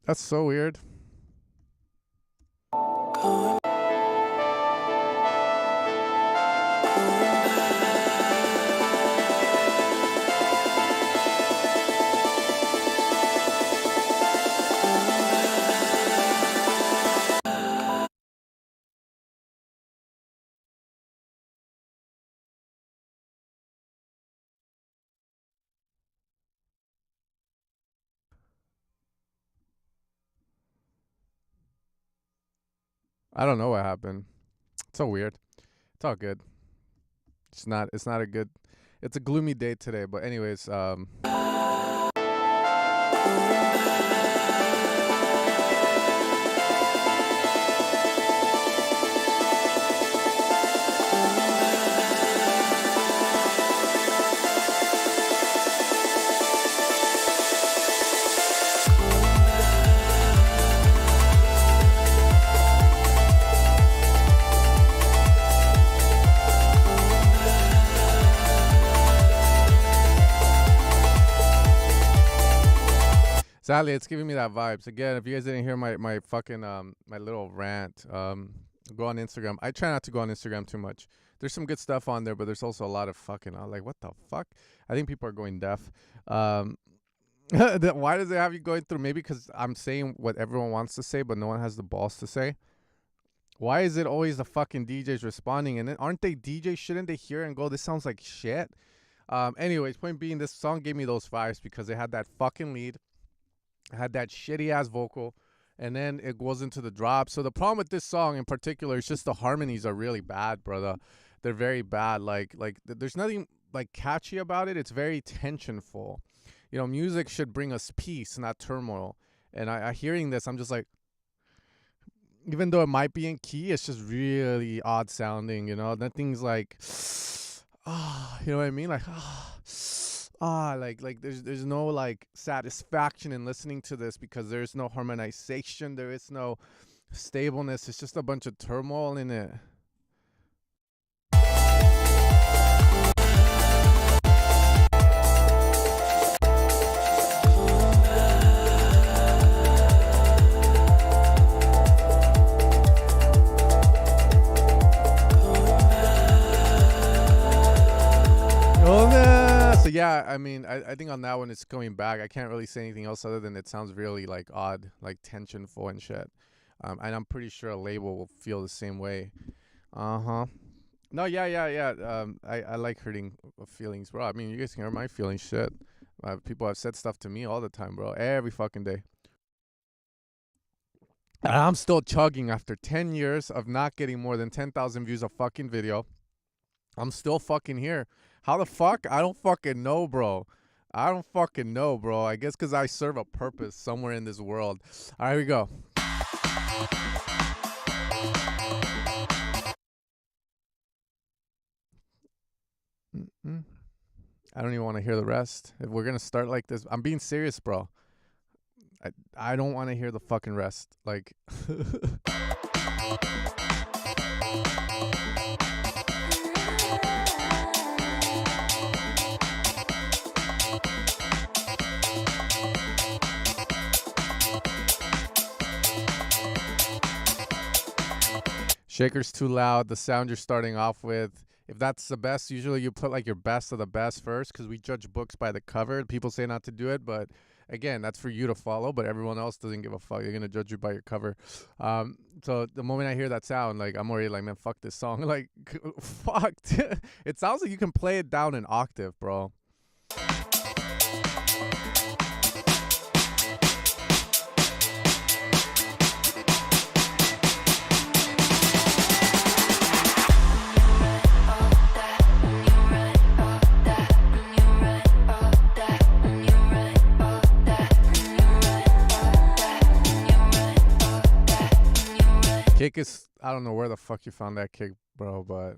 That's so weird. I don't know what happened. It's so weird. It's all good. It's not a good, it's a gloomy day today, but anyways, sadly, it's giving me that vibes. Again, if you guys didn't hear my fucking my little rant, go on Instagram. I try not to go on Instagram too much. There's some good stuff on there, but there's also a lot of fucking like what the fuck? I think people are going deaf. Why does it have you going through? Maybe because I'm saying what everyone wants to say, but no one has the balls to say. Why is it always the fucking DJs responding? And then aren't they DJs? Shouldn't they hear and go, this sounds like shit? Anyways, point being, this song gave me those vibes because it had that fucking lead, had that shitty ass vocal, and then it goes into the drop. So the problem with this song in particular is just the harmonies are really bad, brother. They're very bad. There's nothing like catchy about it. It's very tensionful. You know, music should bring us peace, not turmoil. And I hearing this, I'm just like, even though it might be in key, it's just really odd sounding. You know, nothing's like, you know what I mean? Like, like there's no like satisfaction in listening to this because there's no harmonization, there is no stableness. It's just a bunch of turmoil in it. So yeah, I mean, I think on that one it's coming back. I can't really say anything else other than it sounds really like odd, like tensionful and shit. And I'm pretty sure a label will feel the same way. Uh-huh. No, yeah. I like hurting feelings, bro. I mean, you guys can hurt my feelings, shit. People have said stuff to me all the time, bro. Every fucking day. And I'm still chugging after 10 years of not getting more than 10,000 views a fucking video. I'm still fucking here. How the fuck? I don't fucking know, bro. I don't fucking know, bro. I guess because I serve a purpose somewhere in this world. All right, here we go. I don't even want to hear the rest. If we're going to start like this, I'm being serious, bro. I don't want to hear the fucking rest. Like... Shaker's too loud. The sound you're starting off with, if that's the best, usually you put like your best of the best first because we judge books by the cover. People say not to do it, but again, that's for you to follow, but everyone else doesn't give a fuck. They're going to judge you by your cover. So the moment I hear that sound, like I'm already like, man, fuck this song. Like, fuck. It sounds like you can play it down an octave, bro. Kick is, I don't know where the fuck you found that kick, bro, but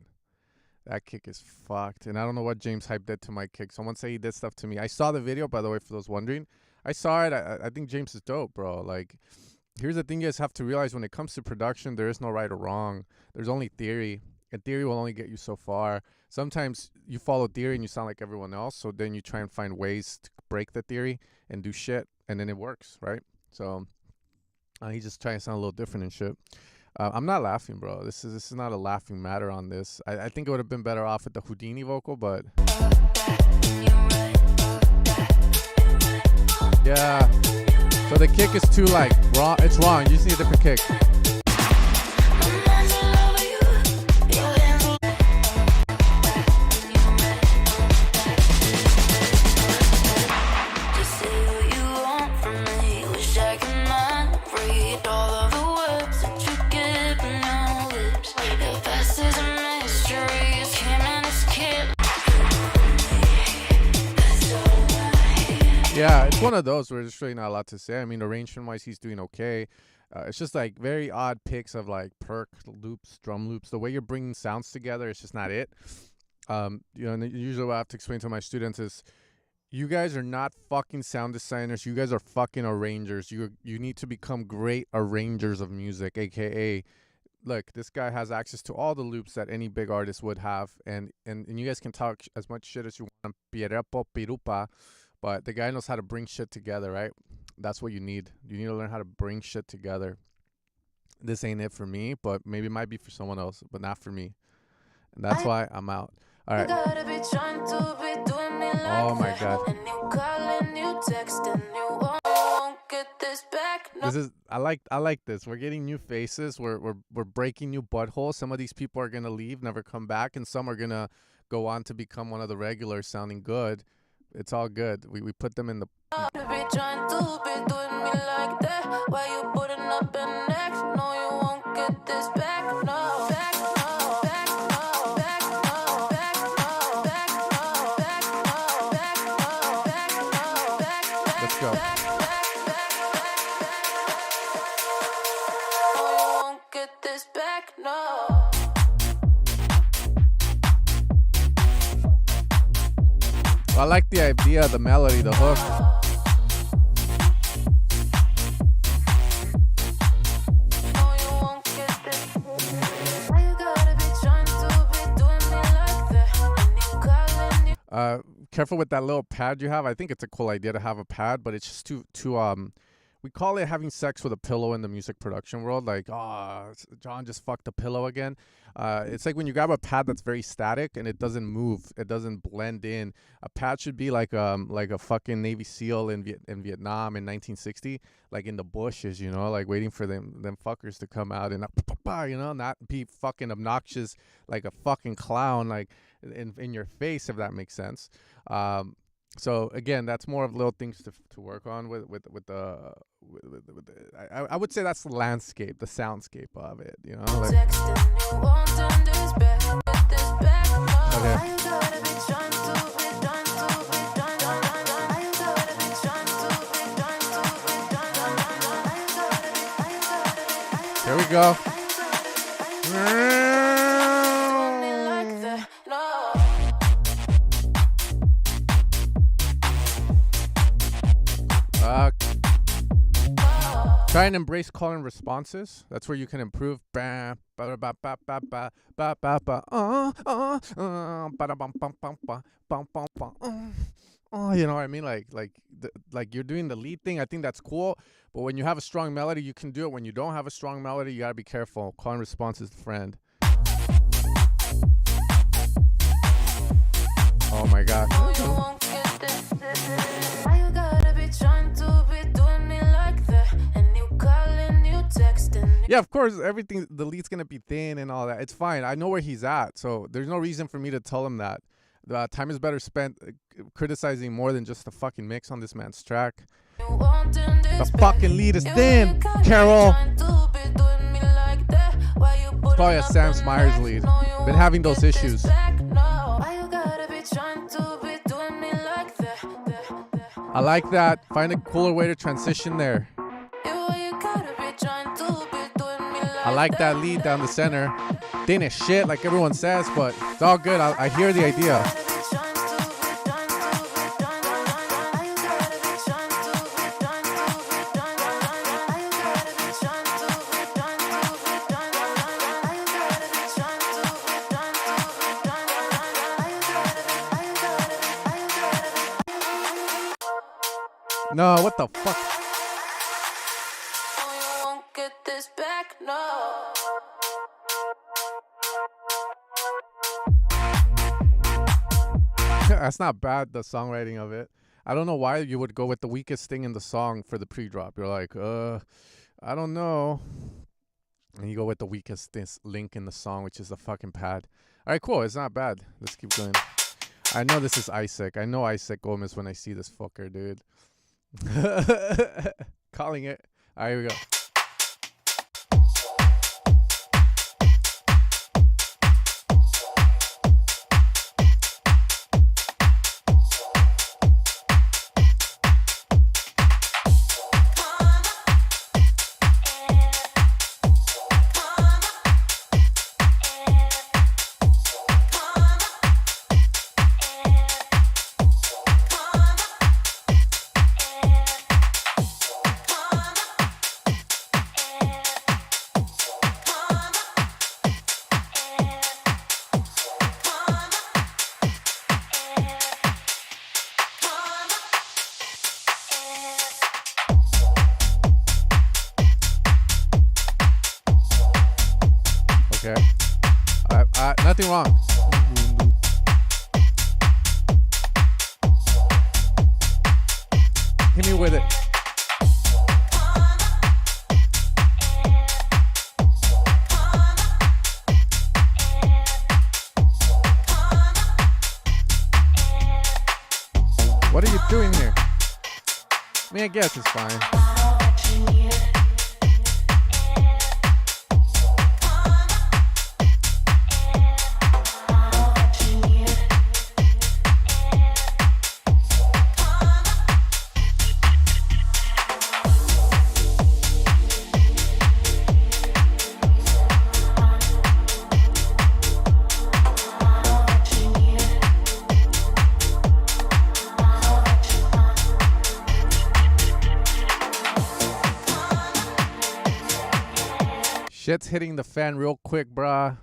that kick is fucked. And I don't know what James Hype did to my kick. Someone say he did stuff to me. I saw the video, by the way, for those wondering. I saw it. I think James is dope, bro. Like, here's the thing you guys have to realize when it comes to production, there is no right or wrong. There's only theory. And theory will only get you so far. Sometimes you follow theory and you sound like everyone else. So then you try and find ways to break the theory and do shit. And then it works, right? So He's just trying to sound a little different and shit. I'm not laughing, bro. This is not a laughing matter on this. I think it would have been better off with the Houdini vocal, but yeah. So the kick is too like wrong. It's wrong. You just need a different kick. Yeah, it's one of those where there's really not a lot to say. I mean, arrangement-wise, he's doing okay. It's just like very odd picks of like perk loops, drum loops. The way you're bringing sounds together, it's just not it. And usually what I have to explain to my students is, you guys are not fucking sound designers. You guys are fucking arrangers. You need to become great arrangers of music, aka, look, this guy has access to all the loops that any big artist would have, and you guys can talk as much shit as you want, pirupa, but the guy knows how to bring shit together, right? That's what you need. You need to learn how to bring shit together. This ain't it for me, but maybe it might be for someone else, but not for me. And that's why I'm out. All right. Oh my God. I like this. We're getting new faces. We're breaking new buttholes. Some of these people are gonna leave, never come back, and some are gonna go on to become one of the regulars, sounding good. It's all good. We put them in the. Let's go. I like the idea, the melody, the hook. Careful with that little pad you have. I think it's a cool idea to have a pad, but it's just too we call it having sex with a pillow in the music production world. Like, John just fucked a pillow again. It's like when you grab a pad that's very static and it doesn't move, it doesn't blend in. A pad should be like a fucking Navy SEAL in Vietnam in 1960, like in the bushes, like waiting for them fuckers to come out and not be fucking obnoxious like a fucking clown, like in your face, if that makes sense. So again, that's more of little things to work on with the I would say that's the landscape, the soundscape of it, like. Okay. Here we go. Try and embrace call and responses. That's where you can improve. You know what I mean? Like you're doing the lead thing. I think that's cool. But when you have a strong melody, you can do it. When you don't have a strong melody, you gotta be careful. Call and response is the friend. Oh my God. Yeah, of course, everything, the lead's gonna be thin and all that. It's fine. I know where he's at, so there's no reason for me to tell him that. The time is better spent criticizing more than just the fucking mix on this man's track. The fucking lead is thin, Carol. It's probably a Sam Smyers lead. Been having those issues. I like that. Find a cooler way to transition there. I like that lead down the center. Thin as shit, like everyone says, but it's all good. I hear the idea. No, what the fuck? That's not bad, the songwriting of it. I don't know why you would go with the weakest thing in the song for the pre-drop. You're like, I don't know. And you go with the weakest link in the song, which is the fucking pad. All right, cool. It's not bad. Let's keep going. I know this is Isaac. I know Isaac Gomez when I see this fucker, dude. Calling it. All right, here we go. Okay. Nothing wrong. Hit me with it. What are you doing here? I mean, I guess it's fine. Shit's hitting the fan real quick, bruh.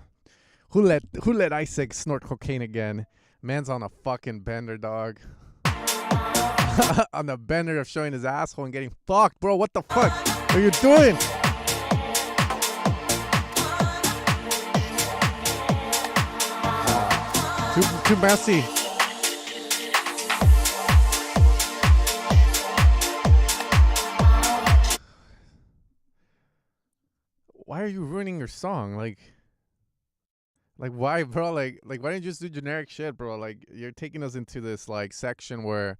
Who let Isaac snort cocaine again? Man's on a fucking bender, dog. On the bender of showing his asshole and getting fucked, bro. What the fuck are you doing? Too messy. Why are you ruining your song? Like why, bro? Like why didn't you just do generic shit, bro? Like, you're taking us into this like section where,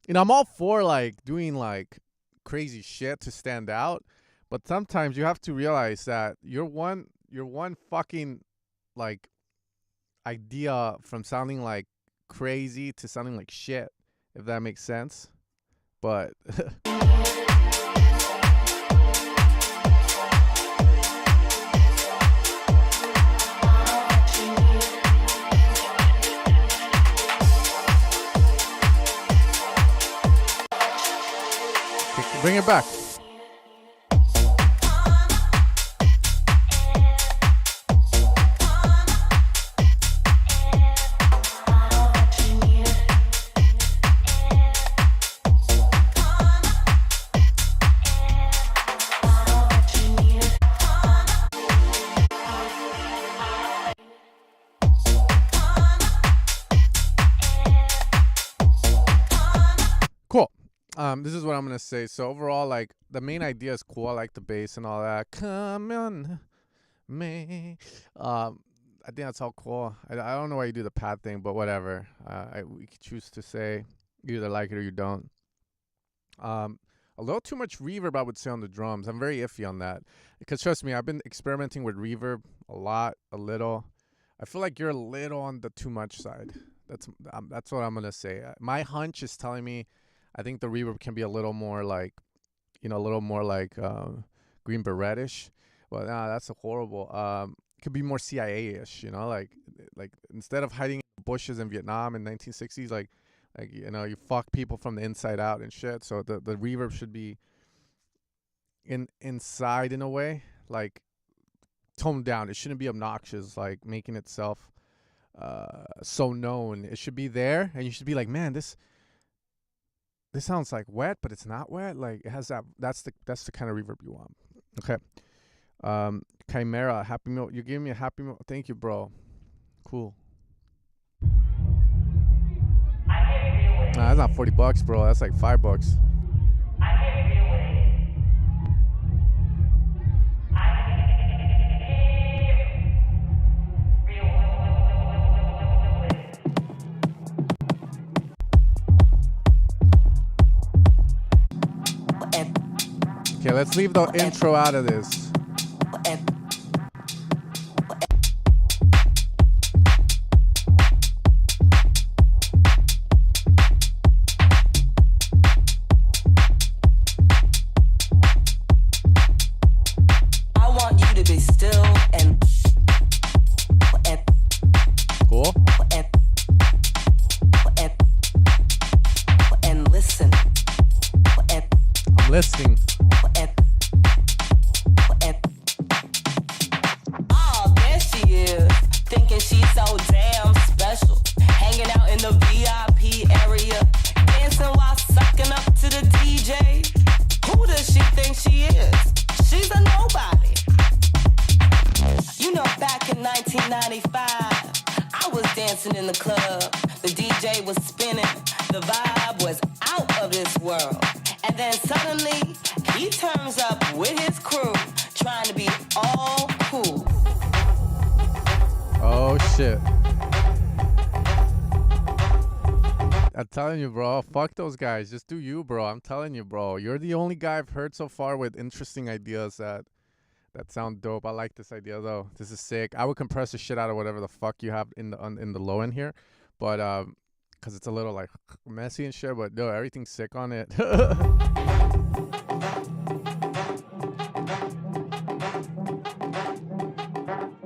you know, I'm all for like doing like crazy shit to stand out, but sometimes you have to realize that you're one fucking like idea from sounding like crazy to sounding like shit, if that makes sense. But bring it back. Cool. This is what I'm gonna say. So overall, like, the main idea is cool. I like the bass and all that. Come on, me. I think that's all cool. I don't know why you do the pad thing, but whatever. We could choose to say you either like it or you don't. A little too much reverb, I would say, on the drums. I'm very iffy on that, because trust me, I've been experimenting with reverb a little. I feel like you're a little on the too much side. That's what I'm gonna say. My hunch is telling me, I think the reverb can be a little more like, you know, a little more like Green Beret-ish. Well, nah, that's horrible. It could be more CIA-ish, you know, like instead of hiding in bushes in Vietnam in 1960s, like you know, you fuck people from the inside out and shit. So the reverb should be inside in a way, like toned down. It shouldn't be obnoxious, like making itself so known. It should be there, and you should be like, man, this sounds like wet, but it's not wet. Like, it has that. That's the kind of reverb you want. Okay. Chimera, Happy Meal. You gave me a Happy Meal. Thank you, bro. Cool. Nah, that's not $40, bro. That's like $5. Okay, let's leave the intro out of this. Cool. And listen. I'm listening. Oh, there she is, thinking she's so damn special. Hanging out in the VIP area, dancing while sucking up to the DJ. Who does she think she is? She's a nobody. You know, back in 1995, I was dancing in the club. The DJ was spinning, the vibe was out of this world. And then suddenly, he turns up with his crew, trying to be all cool. Oh, shit. I'm telling you, bro. Fuck those guys. Just do you, bro. I'm telling you, bro. You're the only guy I've heard so far with interesting ideas that sound dope. I like this idea, though. This is sick. I would compress the shit out of whatever the fuck you have in the low end here. But, because it's a little, like, messy and shit. But, no, everything's sick on it.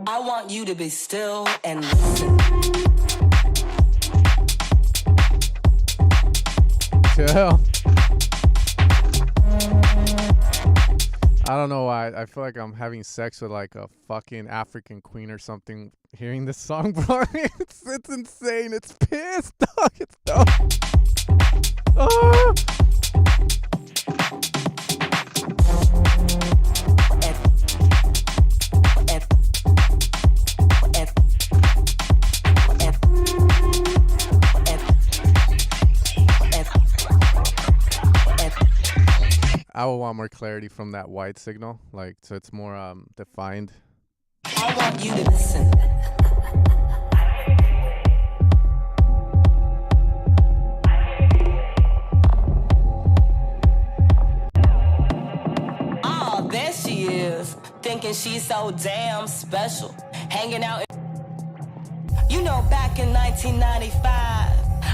I want you to be still and listen. Chill. I don't know why. I feel like I'm having sex with like a fucking African queen or something hearing this song, bro. It's insane. It's pissed, dog. It's dope. Oh. I would want more clarity from that white signal, like so it's more defined. I want you to listen. Oh, there she is, thinking she's so damn special, hanging out. You know, back in 1995,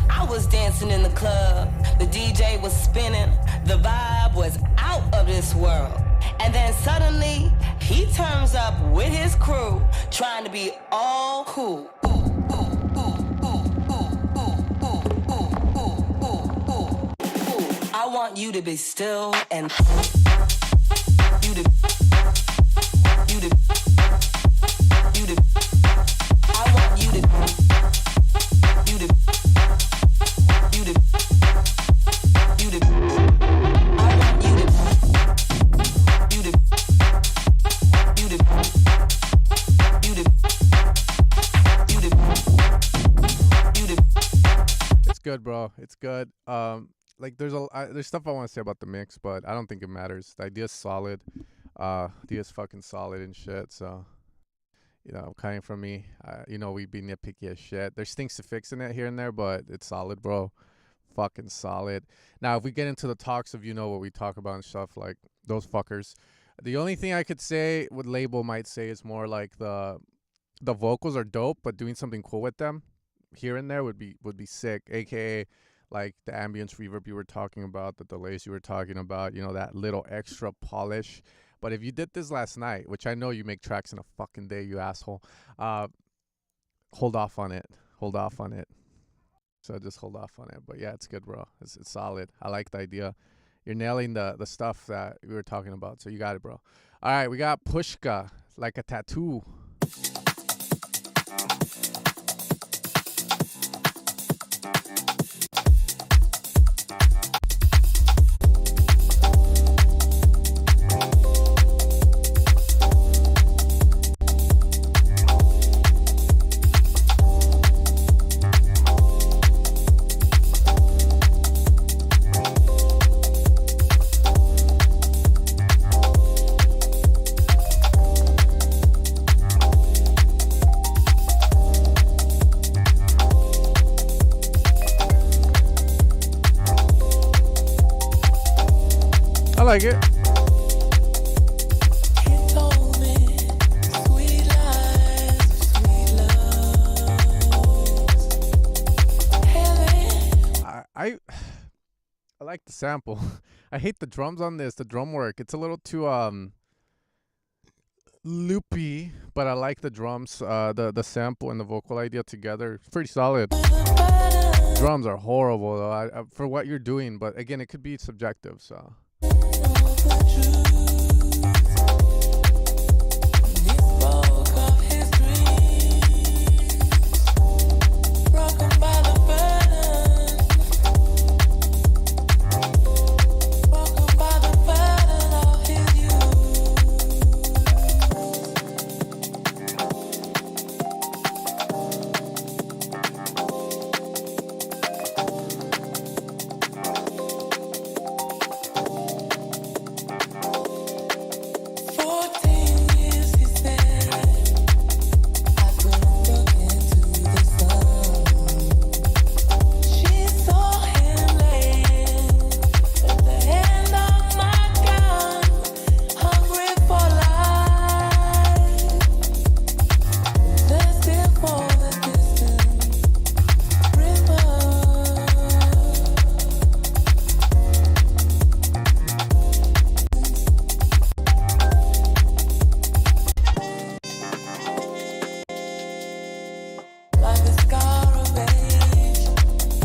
I was dancing in the club. The DJ was spinning. The vibe was out of this world. And then suddenly, he turns up with his crew, trying to be all cool. I want you to be still and you to I want you to It's good, bro. It's good. Like there's stuff I want to say about the mix, but I don't think it matters. The idea's solid. Idea's fucking solid and shit. So, you know, coming from me, you know, we'd be nitpicky as shit. There's things to fix in it here and there, but it's solid, bro. Fucking solid. Now, if we get into the talks of, you know, what we talk about and stuff, like those fuckers, the only thing I could say, what label might say, is more like the vocals are dope, but doing something cool with them here and there would be sick. AKA like the ambience reverb you were talking about, the delays you were talking about, you know, that little extra polish. But if you did this last night, which I know you make tracks in a fucking day, you asshole, hold off on it. So just hold off on it. But yeah, it's good, bro. It's solid. I like the idea. You're nailing the stuff that we were talking about. So you got it, bro. All right, we got Pushka, Like a Tattoo. like it. I like the sample. I hate the drums on this, the drum work. It's a little too loopy, but I like the drums, the sample and the vocal idea together. It's pretty solid. Drums are horrible though, for what you're doing, but again, it could be subjective, so.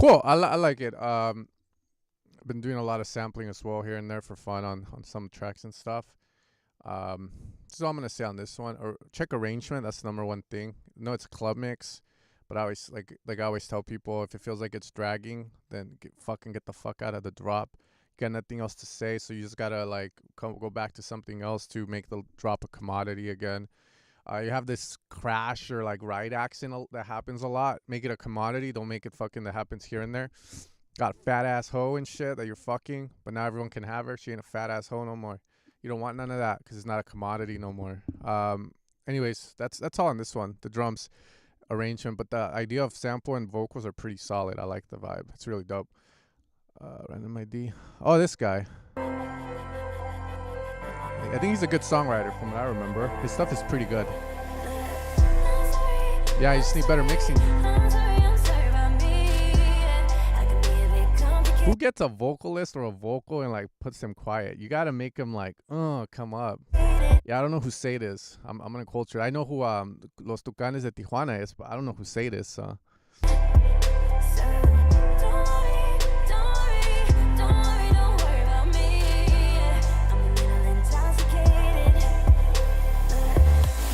Cool. I like it. I've been doing a lot of sampling as well here and there for fun on some tracks and stuff. So I'm gonna say on this one, or check arrangement. That's the number one thing. No, it's a club mix, but I always like I always tell people, if it feels like it's dragging, then fucking get the fuck out of the drop. You got nothing else to say, so you just gotta like go back to something else to make the drop a commodity again. You have this crash or like ride accent that happens a lot. Make it a commodity. Don't make it fucking that happens here and there. Got a fat ass hoe and shit that you're fucking, but now everyone can have her. She ain't a fat ass hoe no more. You don't want none of that because it's not a commodity no more. Anyways, that's all on this one. The drums arrangement, but the idea of sample and vocals are pretty solid. I like the vibe. It's really dope. Random ID. Oh, this guy. I think he's a good songwriter from what I remember. His stuff is pretty good. Yeah, you just need better mixing. Who gets a vocalist or a vocal and like puts them quiet? You gotta make them like, come up. Yeah, I don't know who Say This. I'm gonna quote you. I know who Los Tucanes de Tijuana is, but I don't know who Say This.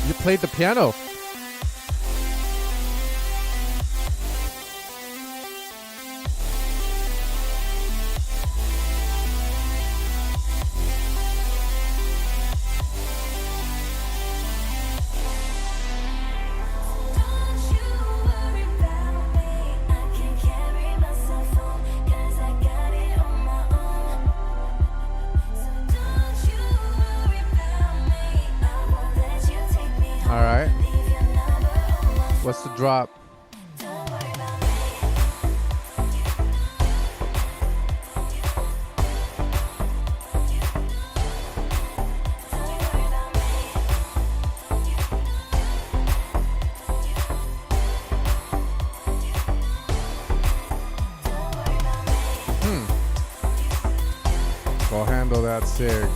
You played the piano. All right. What's the drop? Go handle that sick.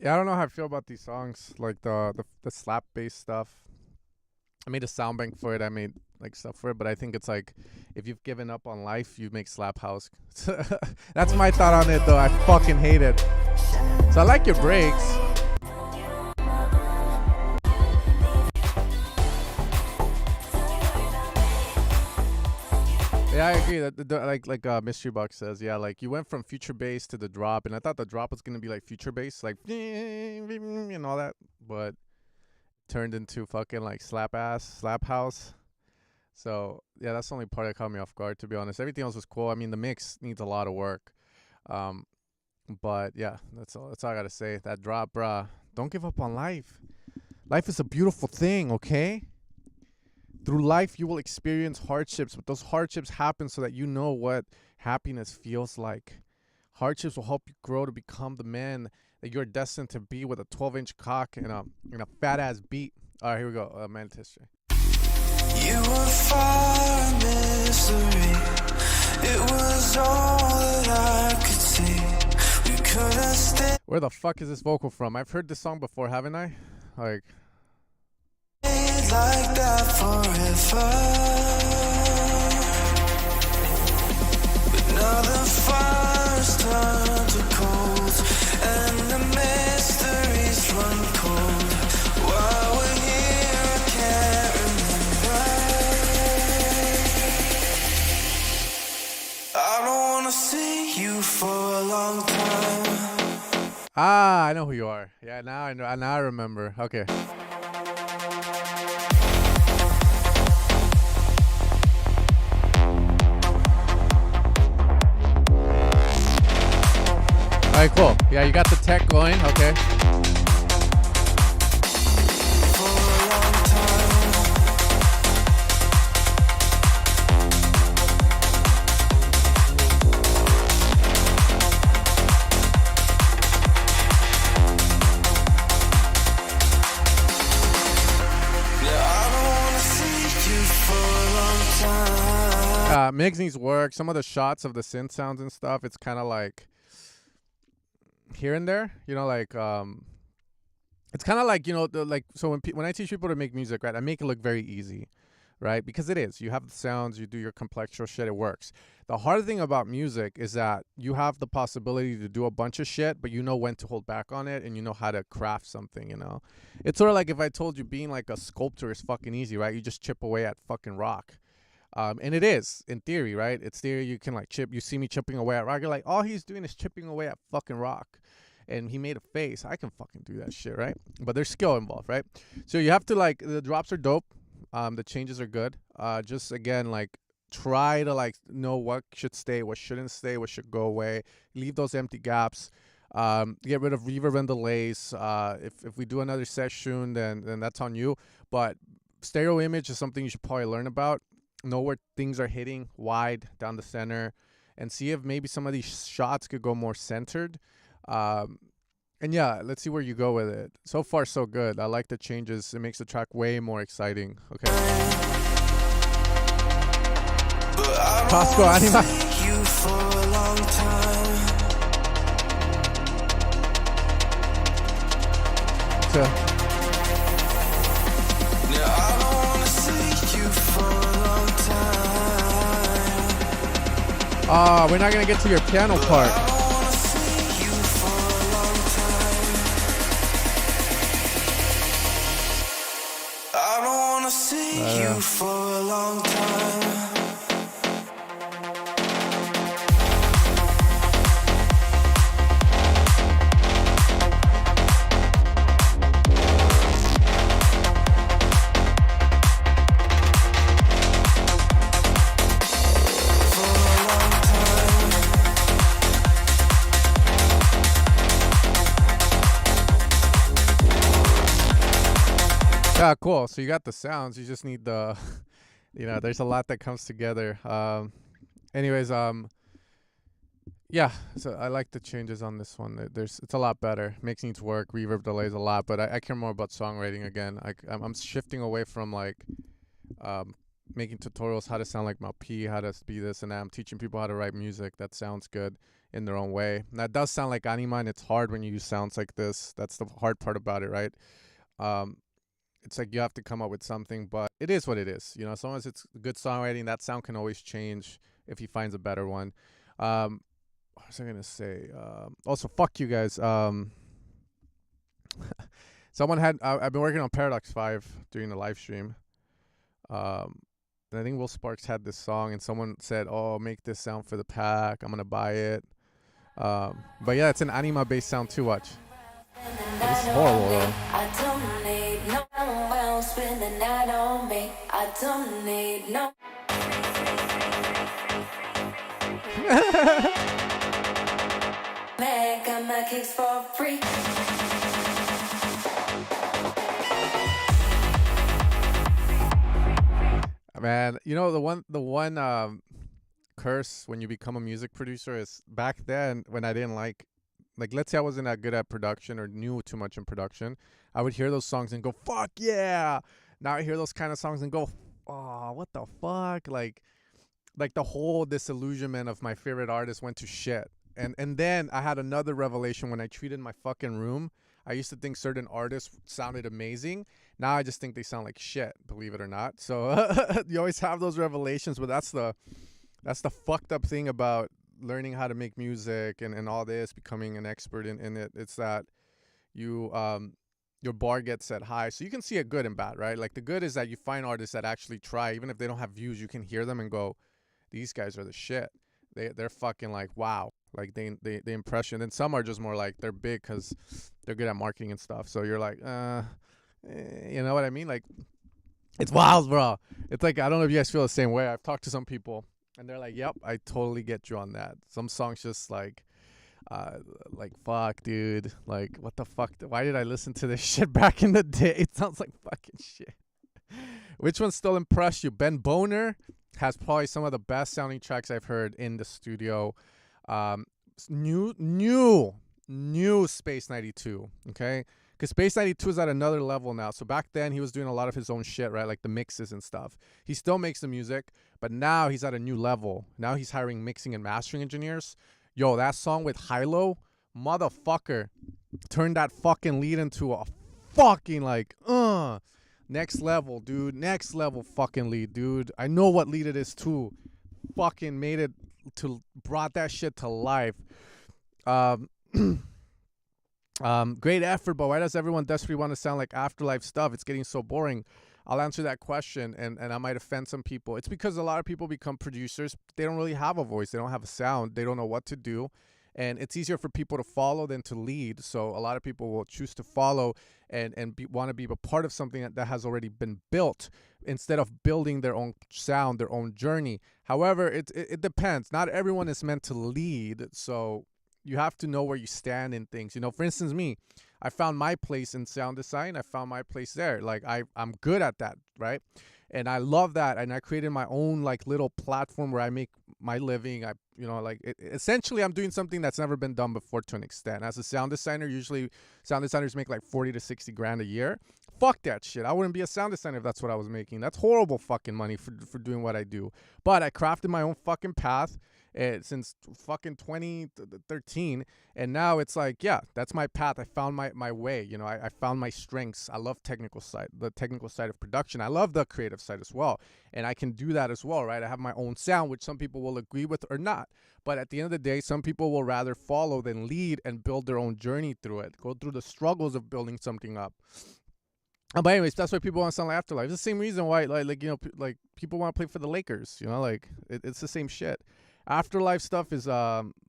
Yeah, I don't know how I feel about these songs, like the slap bass stuff. I made a SoundBank for it. I made like stuff for it, but I think it's like if you've given up on life, you make slap house. That's my thought on it, though. I fucking hate it. So I like your breaks. Yeah, I agree. Like Mystery Box says, yeah, like you went from future bass to the drop, and I thought the drop was gonna be like future bass, like and all that, but turned into fucking like slap house. So yeah, that's the only part that caught me off guard, to be honest. Everything else was cool. I mean, the mix needs a lot of work, um, but yeah, that's all. That's all I gotta say. That drop, bruh. Don't give up on life. Life is a beautiful thing, okay? Through life, you will experience hardships, but those hardships happen so that you know what happiness feels like. Hardships will help you grow to become the man that you're destined to be, with a 12-inch cock and a fat ass beat. All right, here we go. Man's history. You were far a mystery. It was all that I could see. We could have stayed Where the fuck is this vocal from? I've heard this song before, haven't I? Like that forever. But now the fire's turned to cold, and the mysteries run cold. While we're here, I can't remember. I don't wanna see you for a long time. Ah, I know who you are. Yeah, now I know. Now I remember. Okay. All right, cool. Yeah, you got the tech going. Okay. Mix needs work. Some of the shots of the synth sounds and stuff, it's kind of like here and there, you know, like it's kind of like, you know, so when I teach people to make music, right, I make it look very easy, right? Because it is. You have the sounds, you do your complexual shit, it works. The hard thing about music is that you have the possibility to do a bunch of shit, but you know when to hold back on it, and you know how to craft something, you know? It's sort of like if I told you being like a sculptor is fucking easy, right? You just chip away at fucking rock. And it is, in theory, right? It's theory. You can like chip. You see me chipping away at rock. You're like, all he's doing is chipping away at fucking rock. And he made a face. I can fucking do that shit, right? But there's skill involved, right? So you have to like, the drops are dope. The changes are good. Just again, like try to like know what should stay, what shouldn't stay, what should go away. Leave those empty gaps. Get rid of reverb and delays. If we do another session, then that's on you. But stereo image is something you should probably learn about. Know where things are hitting wide down the center, and see if maybe some of these shots could go more centered. And yeah, let's see where you go with it. So far, so good. I like the changes. It makes the track way more exciting. Okay. Costco Anima. You for a long time. Oh, we're not gonna get to your piano part. I don't wanna see you for a long time. Yeah, cool. So you got the sounds. You just need the, you know, there's a lot that comes together. Anyways, yeah. So I like the changes on this one. It's a lot better. Mix needs work. Reverb delays a lot, but I care more about songwriting again. I'm shifting away from like, making tutorials how to sound like my P, how to be this and that. I'm teaching people how to write music that sounds good in their own way. And that does sound like anima, and it's hard when you use sounds like this. That's the hard part about it, right? It's like you have to come up with something, but it is what it is. You know, as long as it's good songwriting, that sound can always change if he finds a better one. What was I gonna say? Also, fuck you guys. Someone had I've been working on Paradox 5 during the live stream. I think Will Sparks had this song, and someone said, "Oh, make this sound for the pack. I'm gonna buy it." But yeah, it's an anima-based sound too. Watch. It's horrible though. I don't need no one spend the night on me. I don't need no. Man, got my kicks for free. Man, you know the one curse when you become a music producer is back then when I didn't like let's say I wasn't that good at production or knew too much in production, I would hear those songs and go, fuck yeah. Now I hear those kind of songs and go, oh, what the fuck? Like the whole disillusionment of my favorite artist went to shit. And then I had another revelation when I treated my fucking room. I used to think certain artists sounded amazing. Now I just think they sound like shit, believe it or not. So you always have those revelations, but that's the fucked up thing about learning how to make music and all this, becoming an expert in it. It's that you your bar gets set high. So you can see it good and bad, right? Like the good is that you find artists that actually try, even if they don't have views, you can hear them and go, these guys are the shit. They're fucking like, wow. Like they impress you. And then some are just more like they're big because they're good at marketing and stuff. So you're like, you know what I mean? Like it's wild, bro. It's like, I don't know if you guys feel the same way. I've talked to some people and they're like, yep, I totally get you on that. Some songs just like fuck, dude. Like, what the fuck? Why did I listen to this shit back in the day? It sounds like fucking shit. Which one still impressed you? Ben Boner has probably some of the best sounding tracks I've heard in the studio. New Space 92, okay? Because Space 92 is at another level now. So back then, he was doing a lot of his own shit, right? Like the mixes and stuff. He still makes the music, but now he's at a new level. Now he's hiring mixing and mastering engineers. Yo, that song with Hilo, motherfucker, turned that fucking lead into a fucking like, next level, dude. Next level fucking lead, dude. I know what lead it is too. Fucking made it to, brought that shit to life. Great effort, but why does everyone desperately want to sound like Afterlife stuff? It's getting so boring. I'll answer that question, and I might offend some people. It's because a lot of people become producers. They don't really have a voice. They don't have a sound. They don't know what to do. And it's easier for people to follow than to lead. So a lot of people will choose to follow and want to be a part of something that has already been built instead of building their own sound, their own journey. However, it depends. Not everyone is meant to lead. So you have to know where you stand in things. You know, for instance, me, I found my place in sound design. I found my place there. Like I'm good at that, right? And I love that. And I created my own like little platform where I make my living. Essentially I'm doing something that's never been done before to an extent. As a sound designer, usually sound designers make like 40 to 60 grand a year. Fuck that shit. I wouldn't be a sound designer if that's what I was making. That's horrible fucking money for doing what I do. But I crafted my own fucking path since fucking 2013, and now it's like, yeah, that's my path. I found my way. You know, I found my strengths. I love the technical side of production. I love the creative side as well, and I can do that as well, right? I have my own sound, which some people will agree with or not, but at the end of the day, some people will rather follow than lead and build their own journey through it, go through the struggles of building something up. But anyways, that's why people want to sound like Afterlife. It's the same reason why, like you know, like people want to play for the Lakers. You know, like it's the same shit. Afterlife stuff is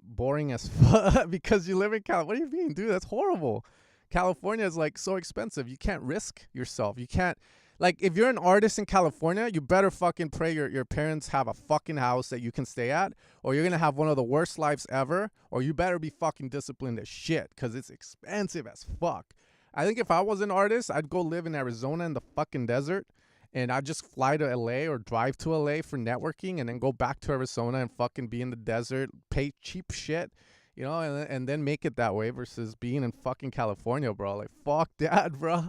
boring as fuck because you live in California. What do you mean, dude? That's horrible. California is like so expensive. You can't risk yourself. You can't, like, if you're an artist in California, you better fucking pray your parents have a fucking house that you can stay at, or you're gonna have one of the worst lives ever, or you better be fucking disciplined as shit because it's expensive as fuck. I think if I was an artist, I'd go live in Arizona in the fucking desert. And I'd just fly to LA or drive to LA for networking and then go back to Arizona and fucking be in the desert, pay cheap shit, you know, and then make it that way versus being in fucking California, bro. Like, fuck that, bro.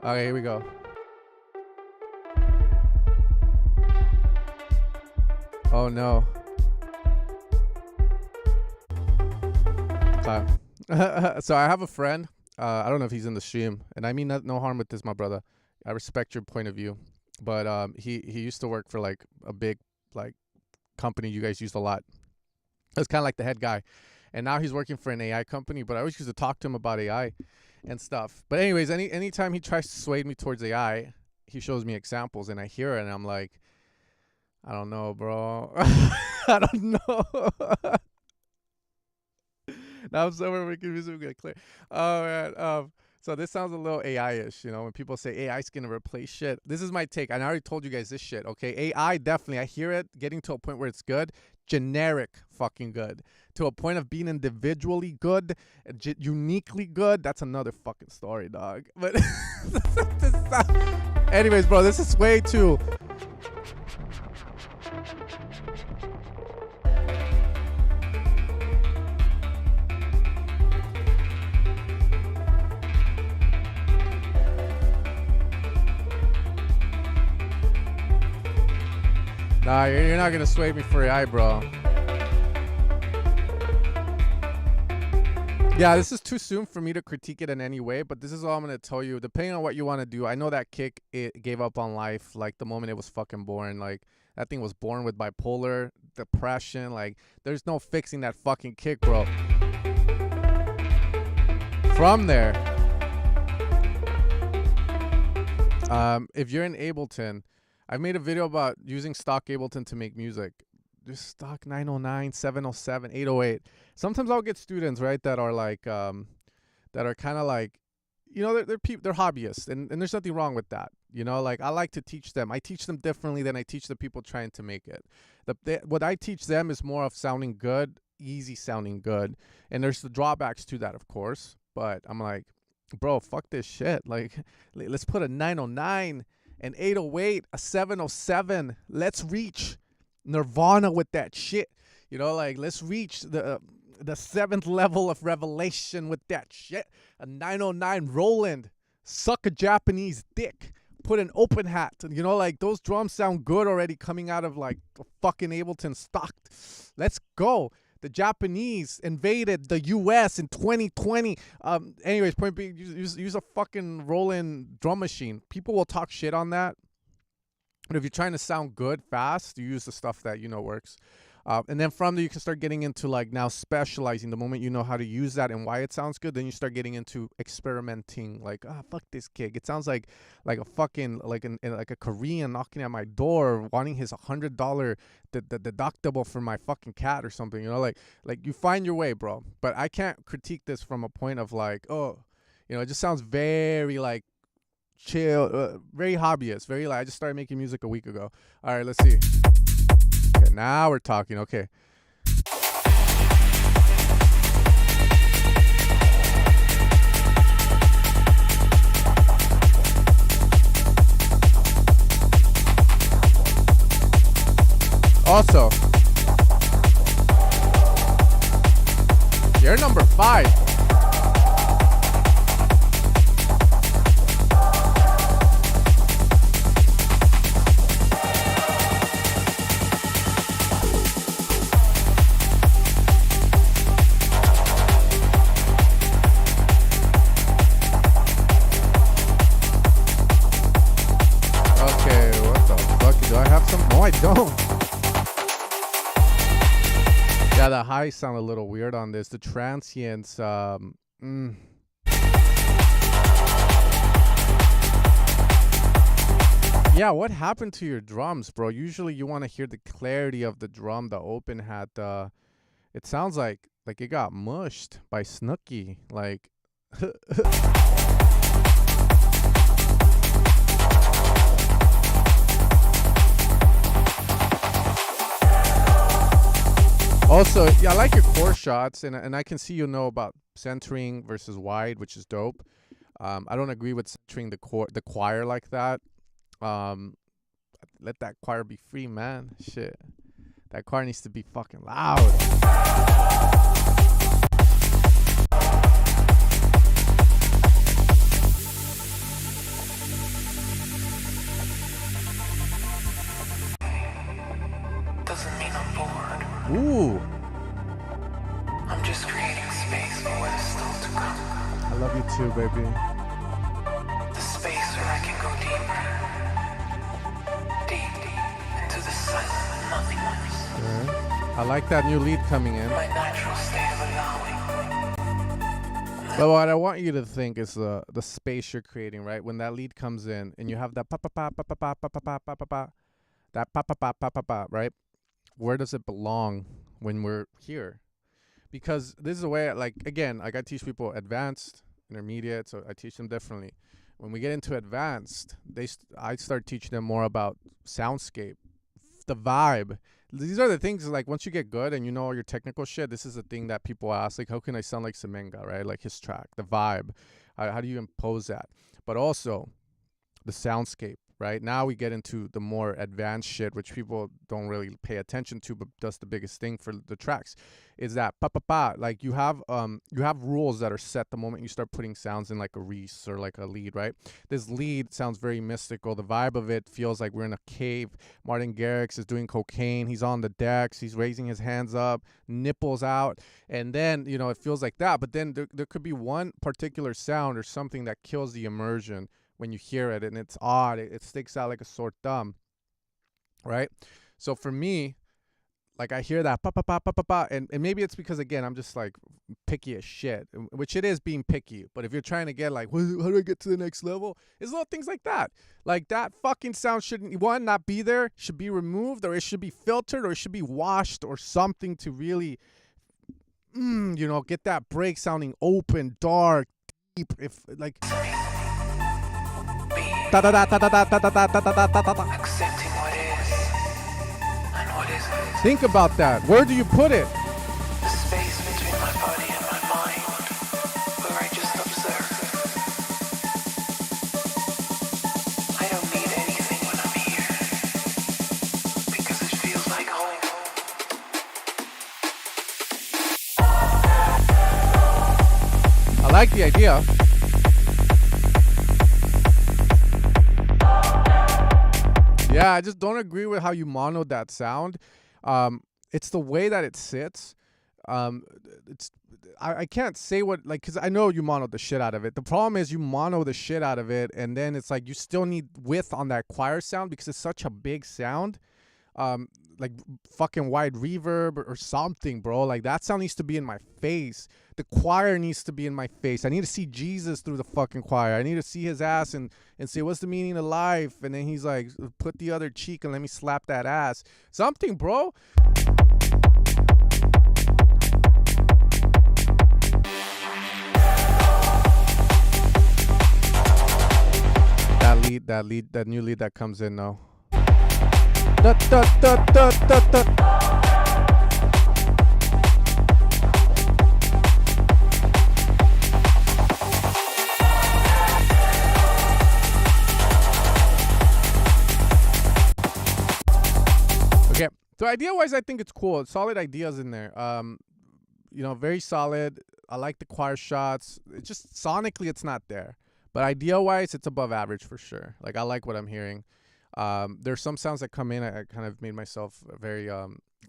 Okay, here we go. Oh, no. So I have a friend. I don't know if he's in the stream, and I mean no harm with this, my brother. I respect your point of view, but he used to work for like a big like company you guys used a lot. It was kind of like the head guy, and now he's working for an AI company. But I always used to talk to him about AI, and stuff. But anyways, anytime he tries to sway me towards AI, he shows me examples, and I hear it, and I'm like, I don't know, bro. I don't know. Now I'm somewhere making music get clear. Oh man. So this sounds a little AI-ish, you know, when people say AI's gonna replace shit. This is my take. And I already told you guys this shit, okay? AI, definitely. I hear it getting to a point where it's good. Generic fucking good. To a point of being individually good, uniquely good, that's another fucking story, dog. But anyways, bro, this is way too... Nah, you're not gonna sway me for AI, bro. Yeah, this is too soon for me to critique it in any way, but this is all I'm gonna tell you. Depending on what you want to do, I know that kick, it gave up on life like the moment it was fucking born. Like, that thing was born with bipolar, depression. Like, there's no fixing that fucking kick, bro. From there, if you're in Ableton, I've made a video about using stock Ableton to make music. Just stock 909, 707, 808. Sometimes I'll get students, right, that are like, that are kind of like, you know, they're hobbyists, and there's nothing wrong with that. You know, like, I like to teach them. I teach them differently than I teach the people trying to make it. What I teach them is more of sounding good, easy sounding good. And there's the drawbacks to that, of course. But I'm like, bro, fuck this shit. Like, let's put a 909, an 808, a 707. Let's reach Nirvana with that shit. You know, like, let's reach the seventh level of revelation with that shit. A 909 Roland, suck a Japanese dick, put an open hat. You know, like, those drums sound good already coming out of like the fucking Ableton stock. Let's go. The Japanese invaded the U.S. in 2020. Anyways, point being, use a fucking Roland drum machine. People will talk shit on that. But if you're trying to sound good fast, you use the stuff that you know works. And then from there, you can start getting into, like, now specializing. The moment you know how to use that and why it sounds good, then you start getting into experimenting. Like, fuck this kick. It sounds like a fucking, like a Korean knocking at my door wanting his $100 the deductible for my fucking cat or something. You know, like you find your way, bro. But I can't critique this from a point of like, oh, you know, it just sounds very like chill, very hobbyist, very like, I just started making music a week ago. All right, let's see. Okay, now we're talking. Okay. Also, you're number 5. I don't. Yeah, the highs sound a little weird on this. The transients, Yeah, what happened to your drums, bro? Usually you want to hear the clarity of the drum, the open hat. It sounds like it got mushed by Snooki. Like... Also, yeah, I like your core shots, and I can see you know about centering versus wide, which is dope. I don't agree with centering the choir like that. Let that choir be free, man. Shit, that choir needs to be fucking loud. Doesn't mean I'm bored. Ooh. I'm just creating space for what is still to come. I love you too, baby. The space where I can go deep into the silent nothingness. Okay. I like that new lead coming in. My natural state of allowing. But what I want you to think is the space you're creating, right? When that lead comes in and you have that pa pa pa pa pa pa pa pa pa pa pa, that pa pa pa pa pa pa, right? Where does it belong when we're here? Because this is the way, like, again, like I teach people advanced, intermediate, so I teach them differently. When we get into advanced, I start teaching them more about soundscape, the vibe. These are the things, like, once you get good and you know all your technical shit, this is the thing that people ask, like, how can I sound like Semenga, right? Like his track, the vibe. How do you impose that? But also the soundscape, right? Now we get into the more advanced shit, which people don't really pay attention to, but does the biggest thing for the tracks, is that pa pa pa. Like you have rules that are set the moment you start putting sounds in, like a Reese or like a lead, right? This lead sounds very mystical. The vibe of it feels like we're in a cave. Martin Garrix is doing cocaine. He's on the decks. He's raising his hands up, nipples out, and then it feels like that. But then there could be one particular sound or something that kills the immersion when you hear it, and it's odd. It sticks out like a sore thumb, right? So for me, like I hear that pa pa pa pa pa pa, and maybe it's because, again, I'm just like picky as shit, which it is being picky. But if you're trying to get like, how do I get to the next level? It's little things like that. Like that fucking sound shouldn't, one, not be there, should be removed, or it should be filtered, or it should be washed, or something to really, get that break sounding open, dark, deep. If like. Accepting what is and what isn't. Think about that. Where do you put it? The space between my body and my mind, where I just observe. I don't need anything when I'm here, because it feels like home. I like the idea. Yeah, I just don't agree with how you monoed that sound. It's the way that it sits. I can't say what, like, because I know you monoed the shit out of it. The problem is you mono the shit out of it, and then it's like you still need width on that choir sound because it's such a big sound. Like fucking wide reverb or something, bro. Like that sound needs to be in my face. The choir needs to be in my face. I need to see Jesus through the fucking choir. I need to see his ass and say, what's the meaning of life? And then he's like, put the other cheek and let me slap that ass. Something, bro. That new lead that comes in now. Da, da, da, da, da, da. Okay, so idea-wise, I think it's cool. Solid ideas in there. Very solid. I like the choir shots. It's just sonically, it's not there. But idea-wise, it's above average for sure. Like, I like what I'm hearing. There's some sounds that come in. I kind of made myself very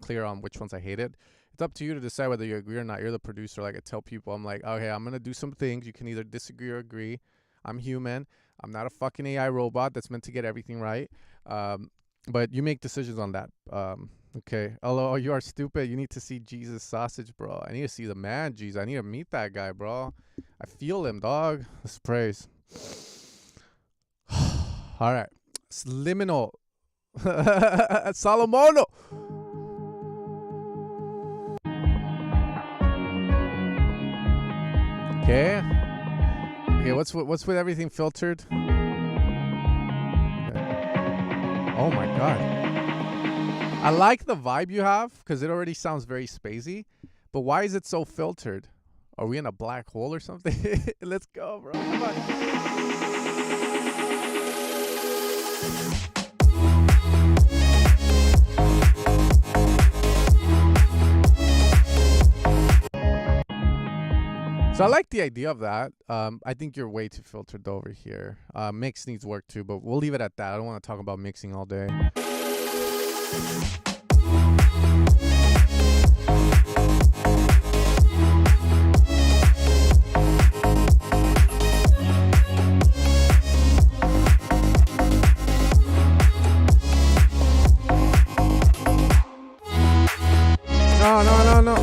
clear on which ones I hated. It's up to you to decide whether you agree or not. You're the producer. Like I tell people, I'm like, okay, I'm going to do some things. You can either disagree or agree. I'm human. I'm not a fucking AI robot that's meant to get everything right. But you make decisions on that. Okay. Although you are stupid, you need to see Jesus sausage, bro. I need to see the man, Jesus. I need to meet that guy, bro. I feel him, dog. Let's praise. All right. Liminal. Salomono. Okay. Okay, what's with everything filtered? Okay. Oh my god. I like the vibe you have because it already sounds very spacey, but why is it so filtered? Are we in a black hole or something? Let's go, bro. Come on. So I like the idea of that. I think you're way too filtered over here. Mix needs work too, but we'll leave it at that. I don't want to talk about mixing all day. No.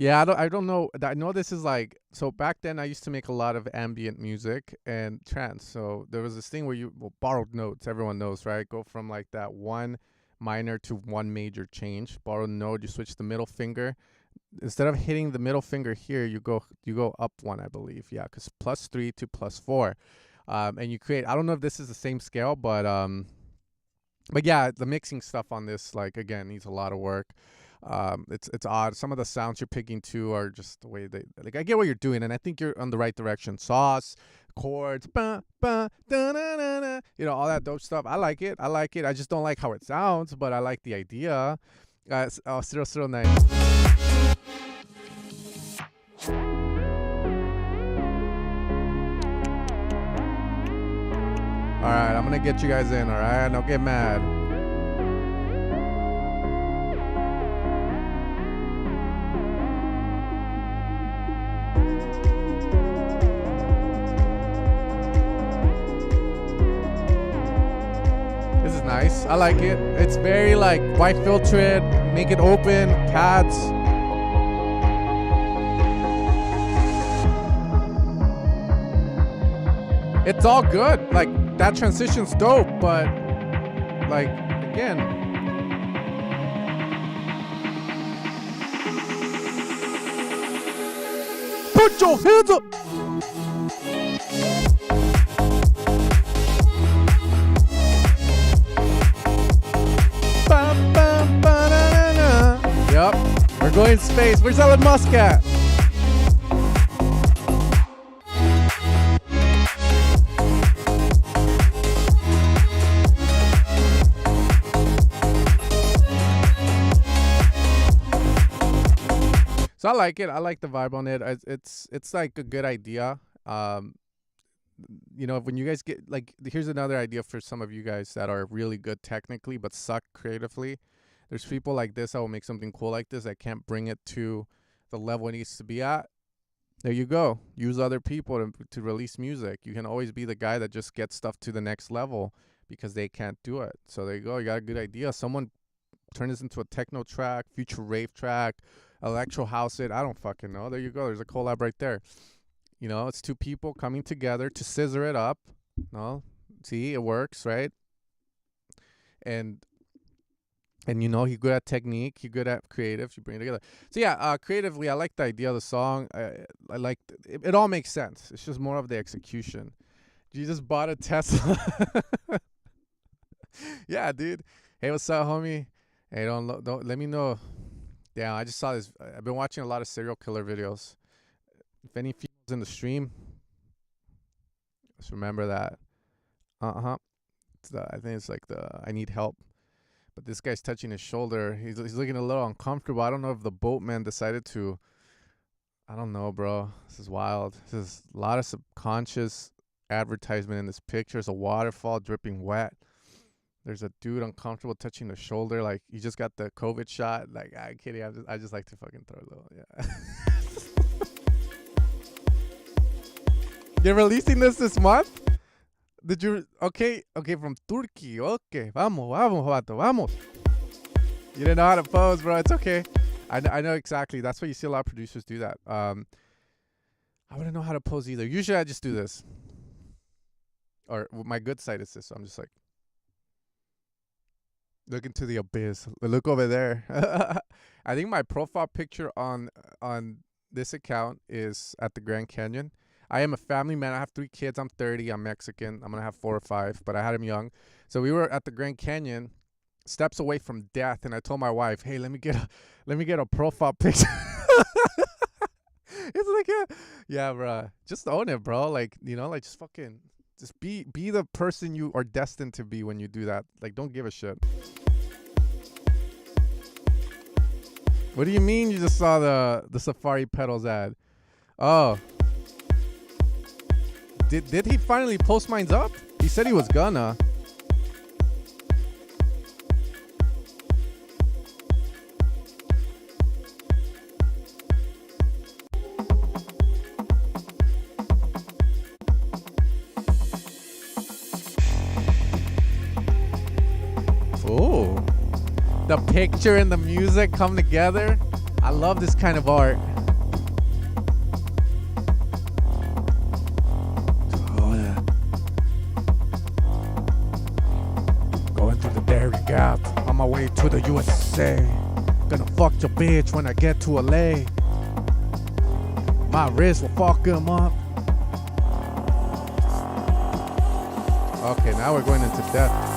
Yeah, I don't know. I know this is like, so back then I used to make a lot of ambient music and trance. So there was this thing where you borrowed notes. Everyone knows, right? Go from like that one minor to one major change. Borrowed note. You switch the middle finger. Instead of hitting the middle finger here, you go up one, I believe. Yeah, because +3 to +4, and you create. I don't know if this is the same scale, but yeah, the mixing stuff on this, like, again, needs a lot of work. It's odd. Some of the sounds you're picking too are just the way they, like, I get what you're doing, and I think you're on the right direction. Sauce, chords, ba, ba, da, da, da, da, all that dope stuff. I like it. I just don't like how it sounds, but I like the idea. 009. All right, I'm gonna get you guys in. All right, don't get mad. This is nice. I like it. It's very like white filtered. Make it open. Cats. It's all good. Like, that transition's dope, but like, again, put your hands up. Ba, ba, ba, da, da, da. Yep, we're going space. Where's Elon Musk at? So I like it. I like the vibe on it. It's like a good idea. When you guys get, like, here's another idea for some of you guys that are really good technically but suck creatively. There's people like this that will make something cool like this that can't bring it to the level it needs to be at. There you go. Use other people to release music. You can always be the guy that just gets stuff to the next level because they can't do it. So there you go. You got a good idea. Someone turn this into a techno track, future rave track, electro house it. I don't fucking know. There you go. There's a collab right there. It's two people coming together to scissor it up. No, see, it works, right? And you're good at technique, you're good at creative, you bring it together. So yeah, creatively, I like the idea of the song. I like it all makes sense. It's just more of the execution. Jesus bought a Tesla. Yeah, dude. Hey, what's up, homie? Hey, don't let me know. Damn, I just saw this. I've been watching a lot of serial killer videos. If any females in the stream, just remember that. I think it's like I need help. But this guy's touching his shoulder. He's looking a little uncomfortable. I don't know if the boatman decided to. I don't know, bro. This is wild. This is a lot of subconscious advertisement in this picture. There's a waterfall dripping wet. There's a dude uncomfortable touching the shoulder, like he just got the COVID shot. Like, I'm kidding. I just like to fucking throw a little, yeah. You're releasing this month? Did you? Okay, from Turkey. Okay, vamos, vato, vamos. You didn't know how to pose, bro. It's okay. I know exactly. That's why you see a lot of producers do that. I wouldn't know how to pose either. Usually I just do this. Or my good side is this. So I'm just like. Look into the abyss. Look over there. I think my profile picture on this account is at the Grand Canyon. I am a family man. I have 3 kids. I'm 30. I'm Mexican. I'm gonna have 4 or 5, but I had him young. So we were at the Grand Canyon, steps away from death, and I told my wife, "Hey, let me get a profile picture." It's like, yeah, bro. Just own it, bro. Like, like just fucking. Just be the person you are destined to be when you do that. Like, don't give a shit. What do you mean you just saw the Safari Pedals ad? Oh. Did he finally post mines up? He said he was gonna. Oh, the picture and the music come together. I love this kind of art. to the USA. Gonna fuck your bitch when I get to LA. My wrist will fuck him up. Okay, now we're going into depth.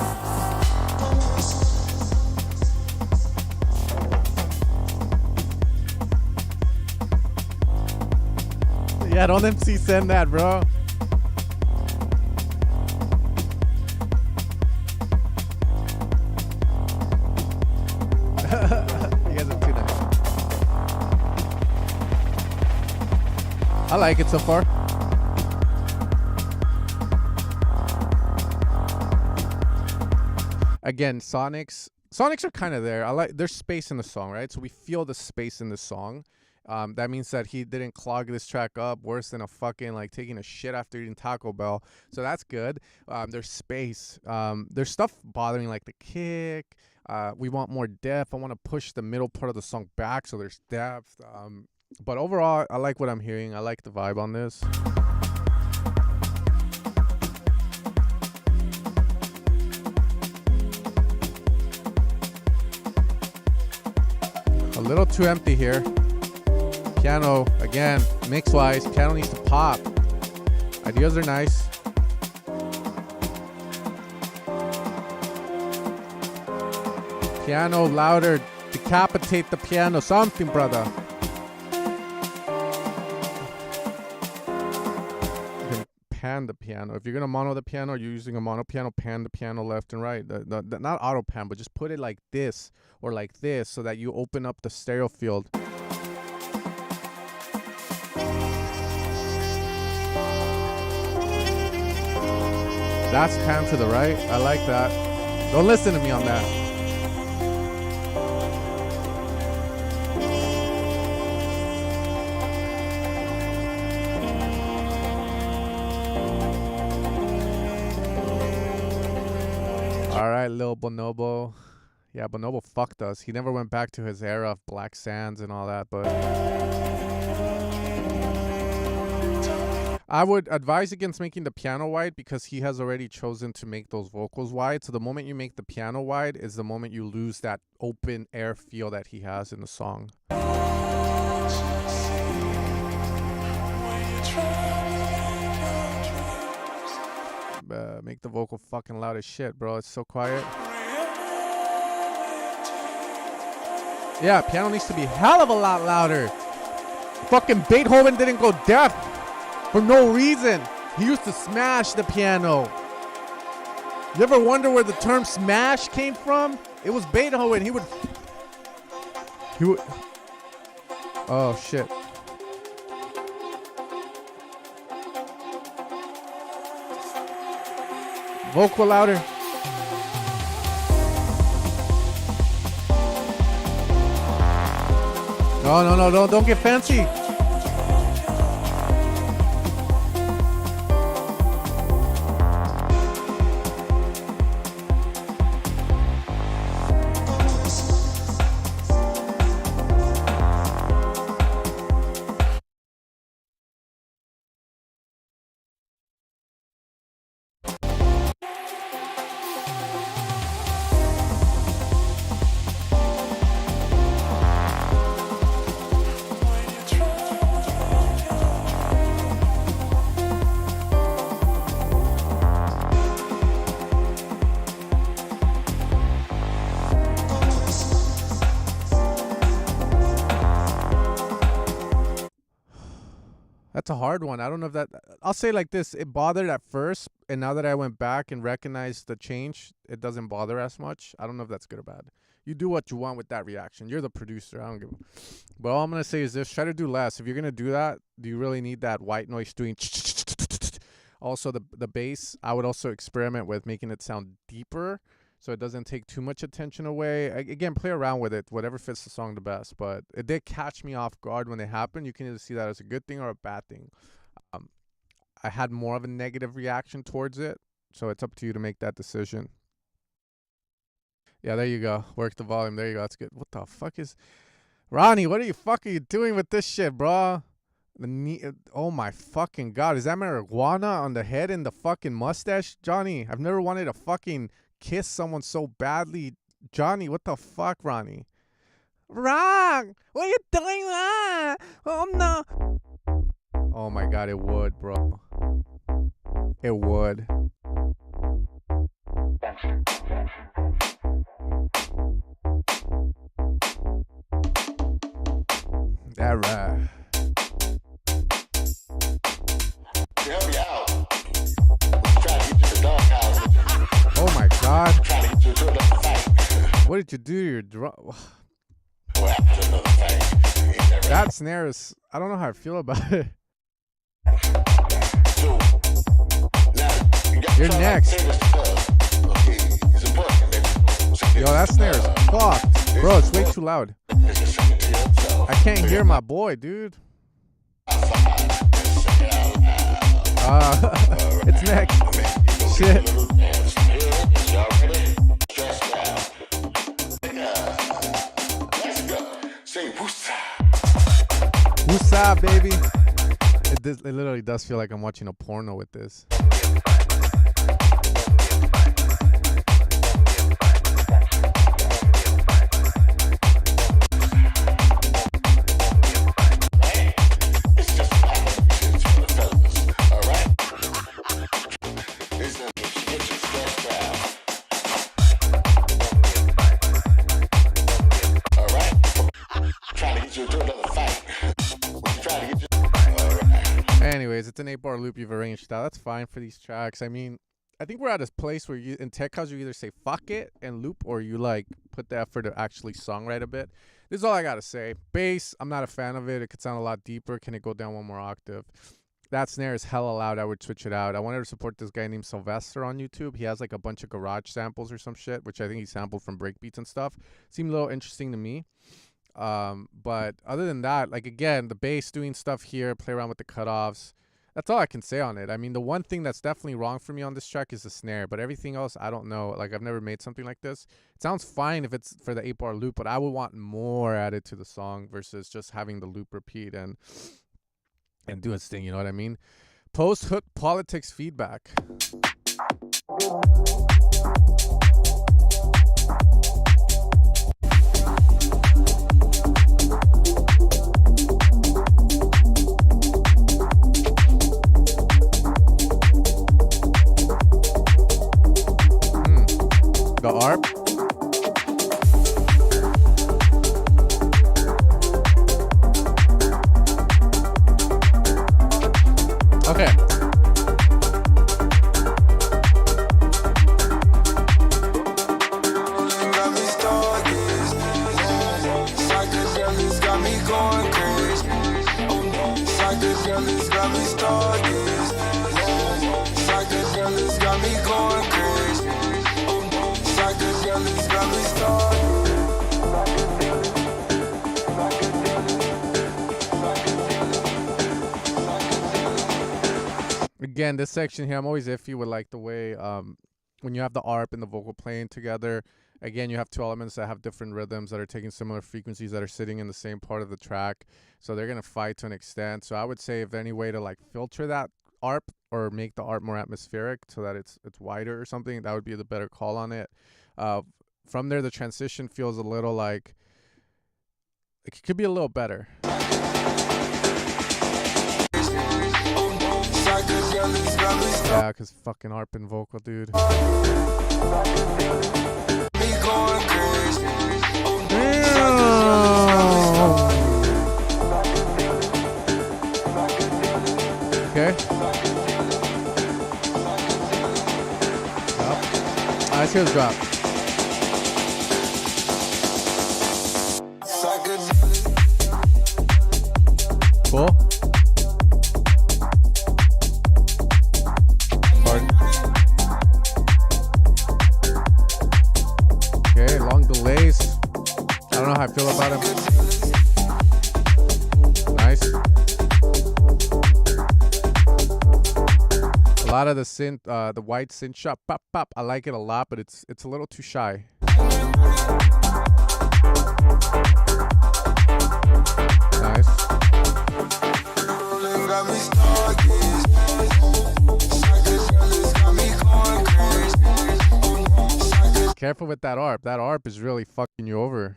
Yeah, don't MC send that, bro. You guys are too nice. I like it so far. Again, Sonics are kind of there. There's space in the song, right? So we feel the space in the song. That means that he didn't clog this track up worse than a fucking like taking a shit after eating Taco Bell. So that's good. There's space. There's stuff bothering like the kick. We want more depth. I want to push the middle part of the song back so there's depth. But overall, I like what I'm hearing. I like the vibe on this. A little too empty here. Piano, again, mix-wise, piano needs to pop. Ideas are nice. Piano louder, decapitate the piano, something, brother. You can pan the piano. If you're gonna mono the piano, you're using a mono piano, pan the piano left and right. Not auto pan, but just put it like this or like this so that you open up the stereo field. That's pan to the right. I like that. Don't listen to me on that. All right, Lil Bonobo. Yeah, Bonobo fucked us. He never went back to his era of Black Sands and all that, but I would advise against making the piano wide because he has already chosen to make those vocals wide. So the moment you make the piano wide is the moment you lose that open air feel that he has in the song. Make the vocal fucking loud as shit, bro. It's so quiet. Yeah, piano needs to be hell of a lot louder. Fucking Beethoven didn't go deaf for no reason. He used to smash the piano. You ever wonder where the term smash came from? It was Beethoven. He would. Oh, shit. Vocal louder. No, don't get fancy. That's a hard one. I don't know if that... I'll say like this. It bothered at first, and now that I went back and recognized the change, it doesn't bother as much. I don't know if that's good or bad. You do what you want with that reaction. You're the producer. I don't give a... But all I'm going to say is this. Try to do less. If you're going to do that, do you really need that white noise doing... Also, the bass, I would also experiment with making it sound deeper so it doesn't take too much attention away. Again, play around with it, whatever fits the song the best. But it did catch me off guard when it happened. You can either see that as a good thing or a bad thing. I had more of a negative reaction towards it, so it's up to you to make that decision. Yeah, there you go. Work the volume. There you go. That's good. What the fuck is... Ronnie, what are you doing with this shit, bro? Oh my fucking god. Is that marijuana on the head and the fucking mustache? Johnny, I've never wanted to fucking kiss someone so badly Johnny, what the fuck, Ronnie? Wrong! What are you doing? Oh no! Oh my god, it would, bro. It would. That right. Help me out. Try to get to the doghouse. Oh my god. Try to get you to another fight. What did you do to your drum? What happened to another fight? That snare is... I don't know how I feel about it. So, now, You're next. Okay, it's important that you Yo, that snare is fucked. Bro, it's way too loud. I can't hear my boy, dude. It's next. Shit. Woosah, baby. It literally does feel like I'm watching a porno with this. Anyways, it's an 8-bar loop you've arranged out. That's fine for these tracks. I mean, I think we're at this place where you in tech house you either say fuck it and loop, or you like put the effort to actually songwrite a bit. This is all I gotta say. Bass, I'm not a fan of it. It could sound a lot deeper. Can it go down one more octave? That snare is hella loud. I would switch it out. I wanted to support this guy named Sylvester on YouTube. He has like a bunch of garage samples or some shit, which I think he sampled from breakbeats and stuff. Seemed a little interesting to me. But other than that, like again, the bass doing stuff here, play around with the cutoffs. That's all I can say on it. I mean, the one thing that's definitely wrong for me on this track is the snare, but everything else, I don't know. Like, I've never made something like this. It sounds fine if it's for the 8-bar loop, but I would want more added to the song versus just having the loop repeat and do its thing, you know what I mean? Post-hook politics feedback. The ARP. Okay. Again, this section here, I'm always iffy with like the way when you have the ARP and the vocal playing together. Again, you have two elements that have different rhythms that are taking similar frequencies that are sitting in the same part of the track. So they're going to fight to an extent. So I would say if any way to like filter that ARP or make the ARP more atmospheric so that it's wider or something, that would be the better call on it. From there, the transition feels a little like it could be a little better. Yeah, because fucking ARP and vocal, dude. Okay. Let's hear the drop. Cool. Okay, long delays. I don't know how I feel about him. Nice. A lot of the synth, the white synth shot, pop, pop. I like it a lot, but it's a little too shy. Nice. careful with that ARP. That ARP is really fucking you over.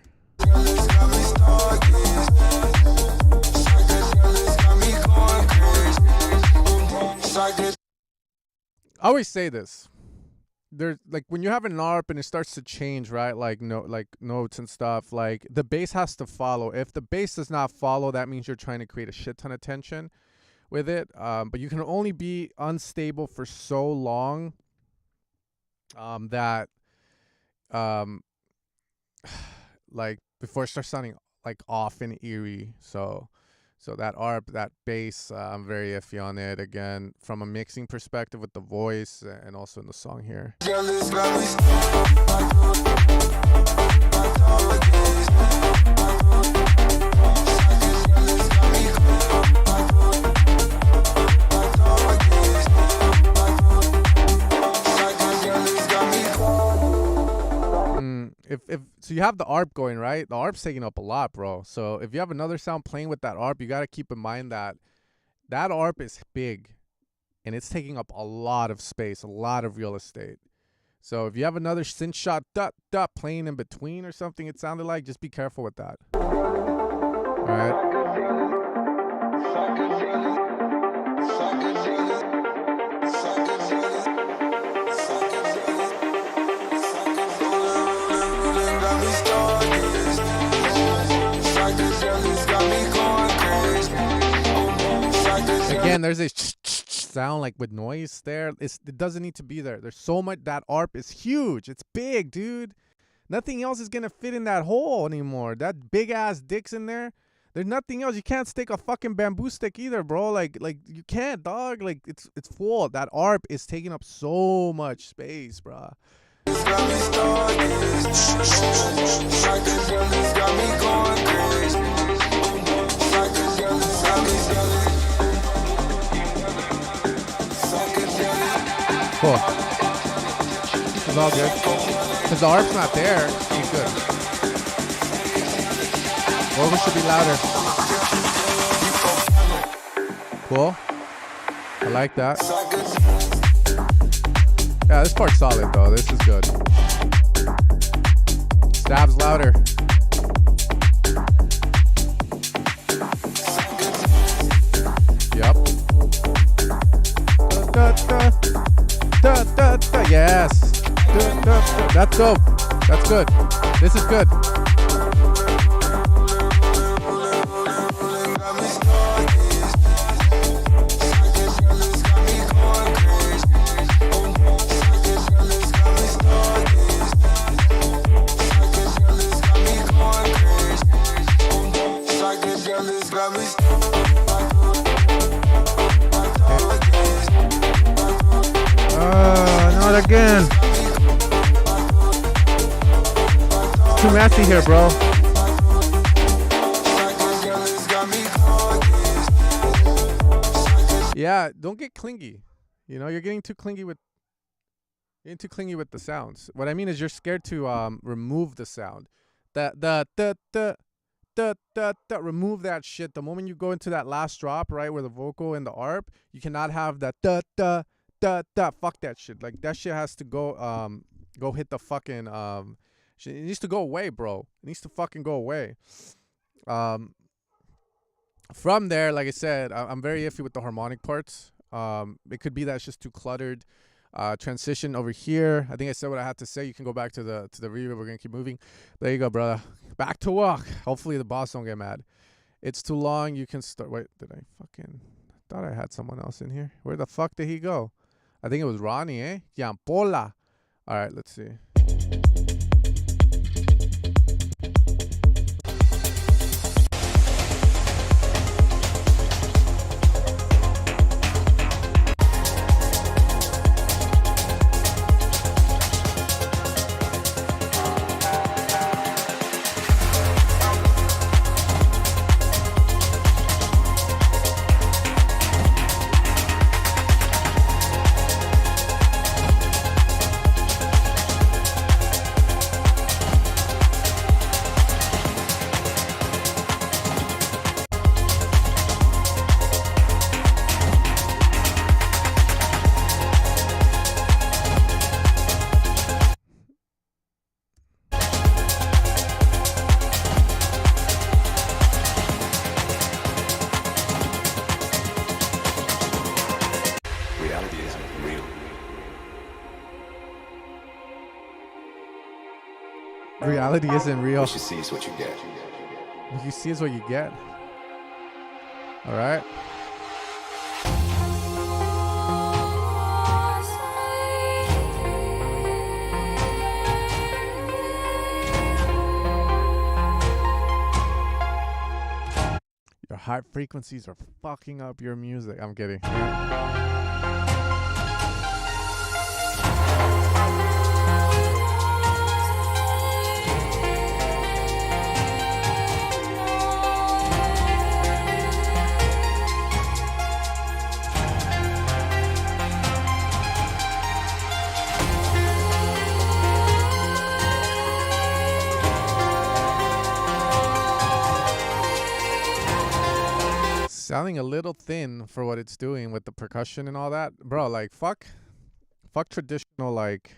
I always say this. There's like when you have an ARP and it starts to change, right? Like notes and stuff. Like the bass has to follow. If the bass does not follow, that means you're trying to create a shit ton of tension with it. But you can only be unstable for so long that like before it starts sounding like off and eerie. So that ARP, that bass, I'm very iffy on it. Again, from a mixing perspective with the voice and also in the song here. If so you have the ARP going, right? The ARP's taking up a lot, bro. So if you have another sound playing with that ARP, you got to keep in mind that that ARP is big and it's taking up a lot of space, a lot of real estate. So if you have another synth shot playing in between or something, it sounded like, just be careful with that. All right. Again, there's a sound like with noise there. It doesn't need to be there. There's so much. That ARP is huge. It's big, dude. Nothing else is gonna fit in that hole anymore. That big ass dick's in there. There's nothing else. You can't stick a fucking bamboo stick either, bro. Like you can't, dog. Like it's full. That ARP is taking up so much space, bro. Cool. It's all good. Because the ARP's not there, it's good. Vocal should be louder. Cool. I like that. Yeah, this part's solid though. This is good. Stabs louder. Yep. Yes. That's dope. That's good. This is good. Not again. It's too messy here, bro. Yeah, don't get clingy. You know, you're getting too clingy with the sounds. What I mean is you're scared to remove the sound. Remove that shit. The moment you go into that last drop, right, where the vocal and the ARP, you cannot have that fuck that shit. Like that shit has to go hit the fucking shit. It needs to go away, bro. It needs to fucking go away. From there, like I said, I'm very iffy with the harmonic parts. It could be that it's just too cluttered. Transition over here. I think I said what I had to say. You can go back to the reverb. We're gonna keep moving. There you go, brother. Back to work. Hopefully the boss don't get mad. It's too long. You can start. Wait, did I fucking thought I had someone else in here? Where the fuck did he go? I think it was Ronnie, eh? Giampola. All right, let's see. Reality isn't real. What you see is what you get. What you see is what you get. All right. Your high frequencies are fucking up your music. I'm kidding. Sounding a little thin for what it's doing with the percussion and all that, bro. Like fuck traditional like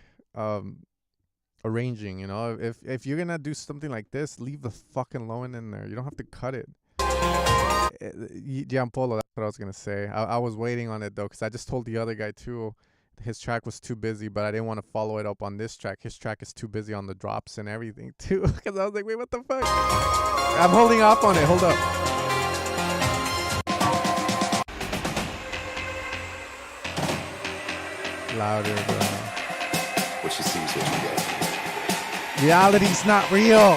arranging. You know, if you're gonna do something like this, leave the fucking low end in there. You don't have to cut it. Gianpolo, that's what I was gonna say. I was waiting on it though, because I just told the other guy too. His track was too busy, but I didn't want to follow it up on this track. His track is too busy on the drops and everything too, because I was like, wait, what the fuck? I'm holding off on it. Hold up. Louder, bro. What you see is what you get. Reality's not real.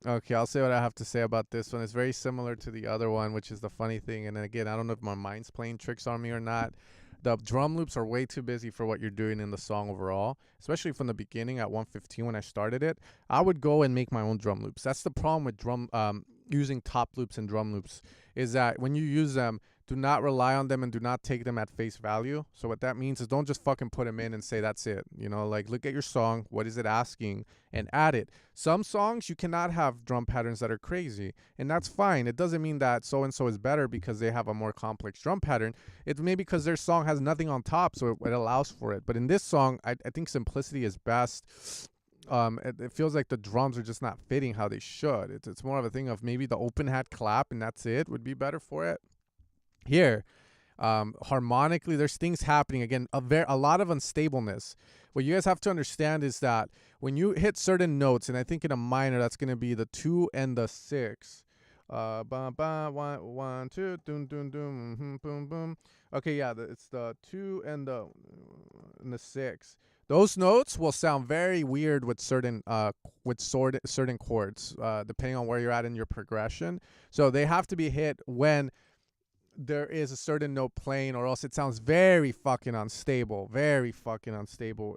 Okay, I'll say what I have to say about this one. It's very similar to the other one, which is the funny thing. And then again, I don't know if my mind's playing tricks on me or not. The drum loops are way too busy for what you're doing in the song overall, especially from the beginning at 1:15 when I started it. I would go and make my own drum loops. That's the problem with using top loops and drum loops, is that when you use them, do not rely on them and do not take them at face value. So what that means is don't just fucking put them in and say that's it. You know, like look at your song, what is it asking, and add it. Some songs you cannot have drum patterns that are crazy, and that's fine. It doesn't mean that so-and-so is better because they have a more complex drum pattern. It's maybe because their song has nothing on top, so it allows for it. But in this song, I think simplicity is best. It feels like the drums are just not fitting how they should. It's more of a thing of maybe the open hat clap and that's it would be better for it. Here, harmonically, there's things happening. Again, a lot of unstableness. What you guys have to understand is that when you hit certain notes, and I think in a minor, that's going to be the 2 and the 6. One, 2, doom, doom, doom, boom, boom. Okay, yeah, it's the 2 and the 6. Those notes will sound very weird with certain chords, depending on where you're at in your progression. So they have to be hit when there is a certain note playing, or else it sounds very fucking unstable.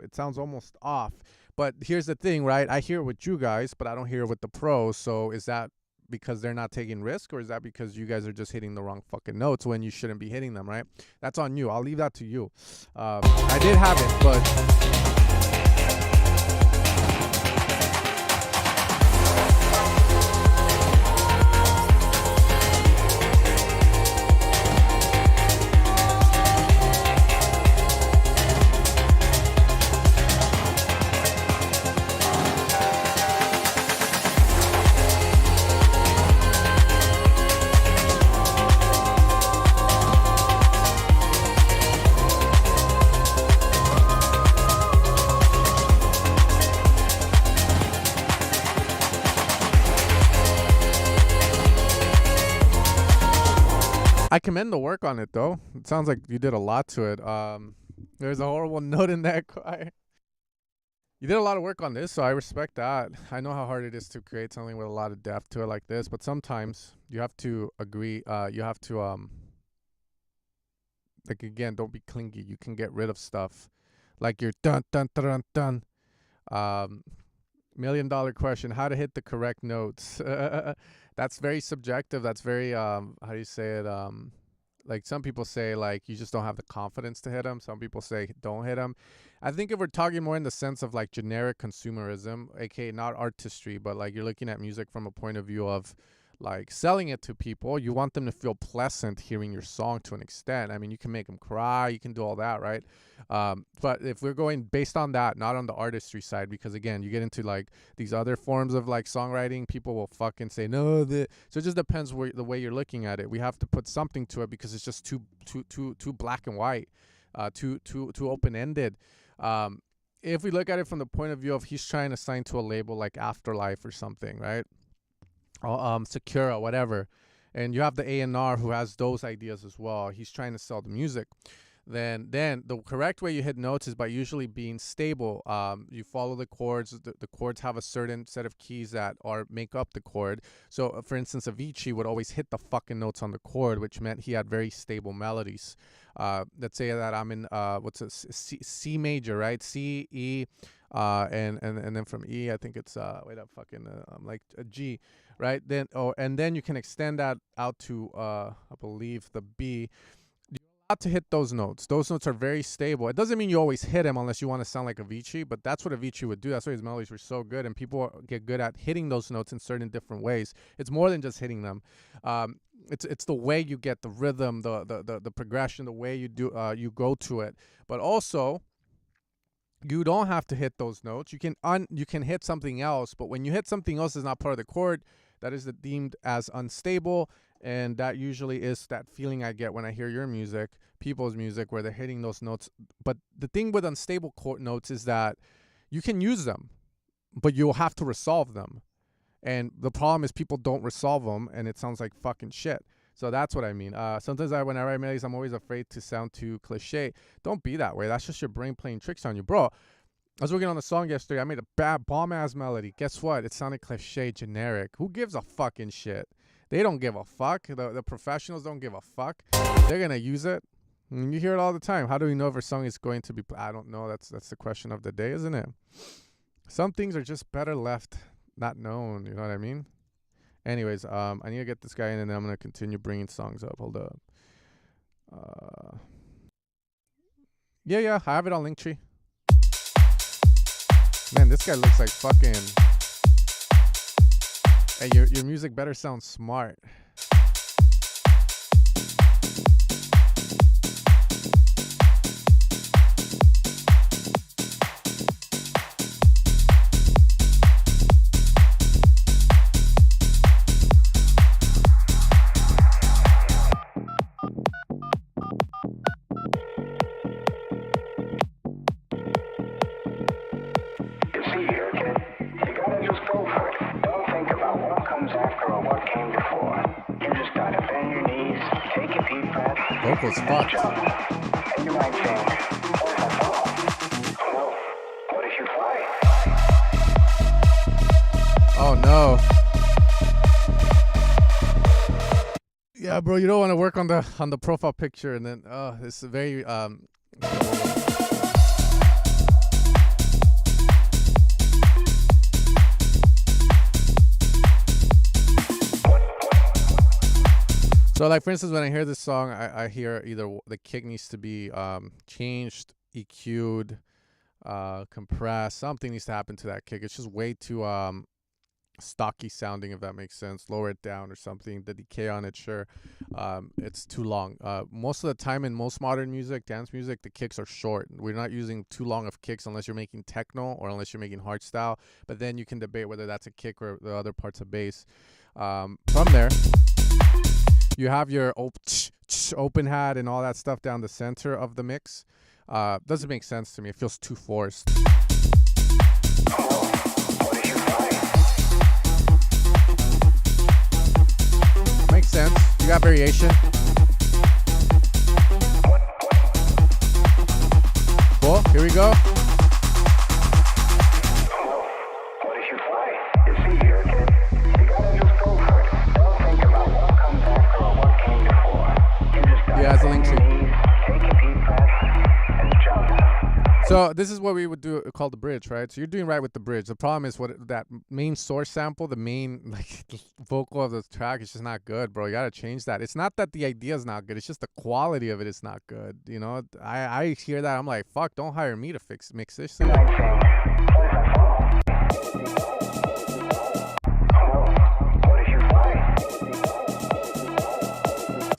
It sounds almost off. But here's the thing, right? I hear it with you guys, but I don't hear it with the pros. So is that because they're not taking risk, or is that because you guys are just hitting the wrong fucking notes when you shouldn't be hitting them, right? That's on you. I'll leave that to you. I did have it, but I commend the work on it, though. It sounds like you did a lot to it. There's a horrible note in that choir. You did a lot of work on this, so I respect that. I know how hard it is to create something with a lot of depth to it like this, but sometimes you have to agree. You have to, like, again, don't be clingy. You can get rid of stuff. Like your dun, dun, dun, dun, dun. $1 million question, how to hit the correct notes. That's very subjective. That's very, how do you say it? Like some people say, like, you just don't have the confidence to hit them. Some people say don't hit them. I think if we're talking more in the sense of like generic consumerism, aka not artistry, but like you're looking at music from a point of view of like selling it to people. You want them to feel pleasant hearing your song to an extent. I mean, you can make them cry, you can do all that, right? But if we're going based on that, not on the artistry side, because again, you get into like these other forms of like songwriting, people will fucking say no. So it just depends the way you're looking at it. We have to put something to it because it's just too black and white, too open ended. If we look at it from the point of view of he's trying to sign to a label like Afterlife or something, right? Secura, whatever, and you have the A&R who has those ideas as well. He's trying to sell the music. Then the correct way you hit notes is by usually being stable. You follow the chords. The chords have a certain set of keys that make up the chord. So, for instance, Avicii would always hit the fucking notes on the chord, which meant he had very stable melodies. Let's say that I'm in C major, right? C, E, and then from E, I think it's like a G, right? Then you can extend that out to I believe the B. You're allowed to hit those notes. Those notes are very stable. It doesn't mean you always hit them unless you want to sound like Avicii, but that's what Avicii would do. That's why his melodies were so good, and people get good at hitting those notes in certain different ways. It's more than just hitting them. It's the way you get the rhythm, the progression, the way you go to it. But also, you don't have to hit those notes. You can hit something else, but when you hit something else that's not part of the chord, that is deemed as unstable, and that usually is that feeling I get when I hear your music, people's music, where they're hitting those notes. But the thing with unstable chord notes is that you can use them, but you'll have to resolve them. And the problem is people don't resolve them, and it sounds like fucking shit. So that's what I mean. Sometimes when I write melodies, I'm always afraid to sound too cliche. Don't be that way. That's just your brain playing tricks on you. Bro, I was working on the song yesterday. I made a bad bomb-ass melody. Guess what? It sounded cliche, generic. Who gives a fucking shit? They don't give a fuck. The professionals don't give a fuck. They're going to use it. And you hear it all the time. How do we know if a song is going to be... I don't know. That's the question of the day, isn't it? Some things are just better left not known. You know what I mean? Anyways, I need to get this guy in, and then I'm going to continue bringing songs up. Hold up. Yeah, I have it on Linktree. Man, this guy looks like fucking... Hey, your music better sound smart. Vocals fucked. And you might think, well, what if you fly? Oh no. Yeah, bro, you don't want to work on the profile picture, and then this is very So, like, for instance, when I hear this song, I hear either the kick needs to be changed, EQ'd, compressed. Something needs to happen to that kick. It's just way too stocky sounding, if that makes sense. Lower it down or something. The decay on it, sure. It's too long. Most of the time in most modern music, dance music, the kicks are short. We're not using too long of kicks unless you're making techno or unless you're making hardstyle. But then you can debate whether that's a kick or the other parts of bass. From there... You have your open hat and all that stuff down the center of the mix. Doesn't make sense to me. It feels too forced. Makes sense. You got variation. Cool. Here we go. Yeah, it's a link tree. So this is what we would do call the bridge, right? So you're doing right with the bridge. The problem is that main source sample, the main vocal of the track is just not good, bro. You gotta change that. It's not that the idea is not good. It's just the quality of it is not good. You know, I hear that. I'm like, fuck, don't hire me to mix this thing.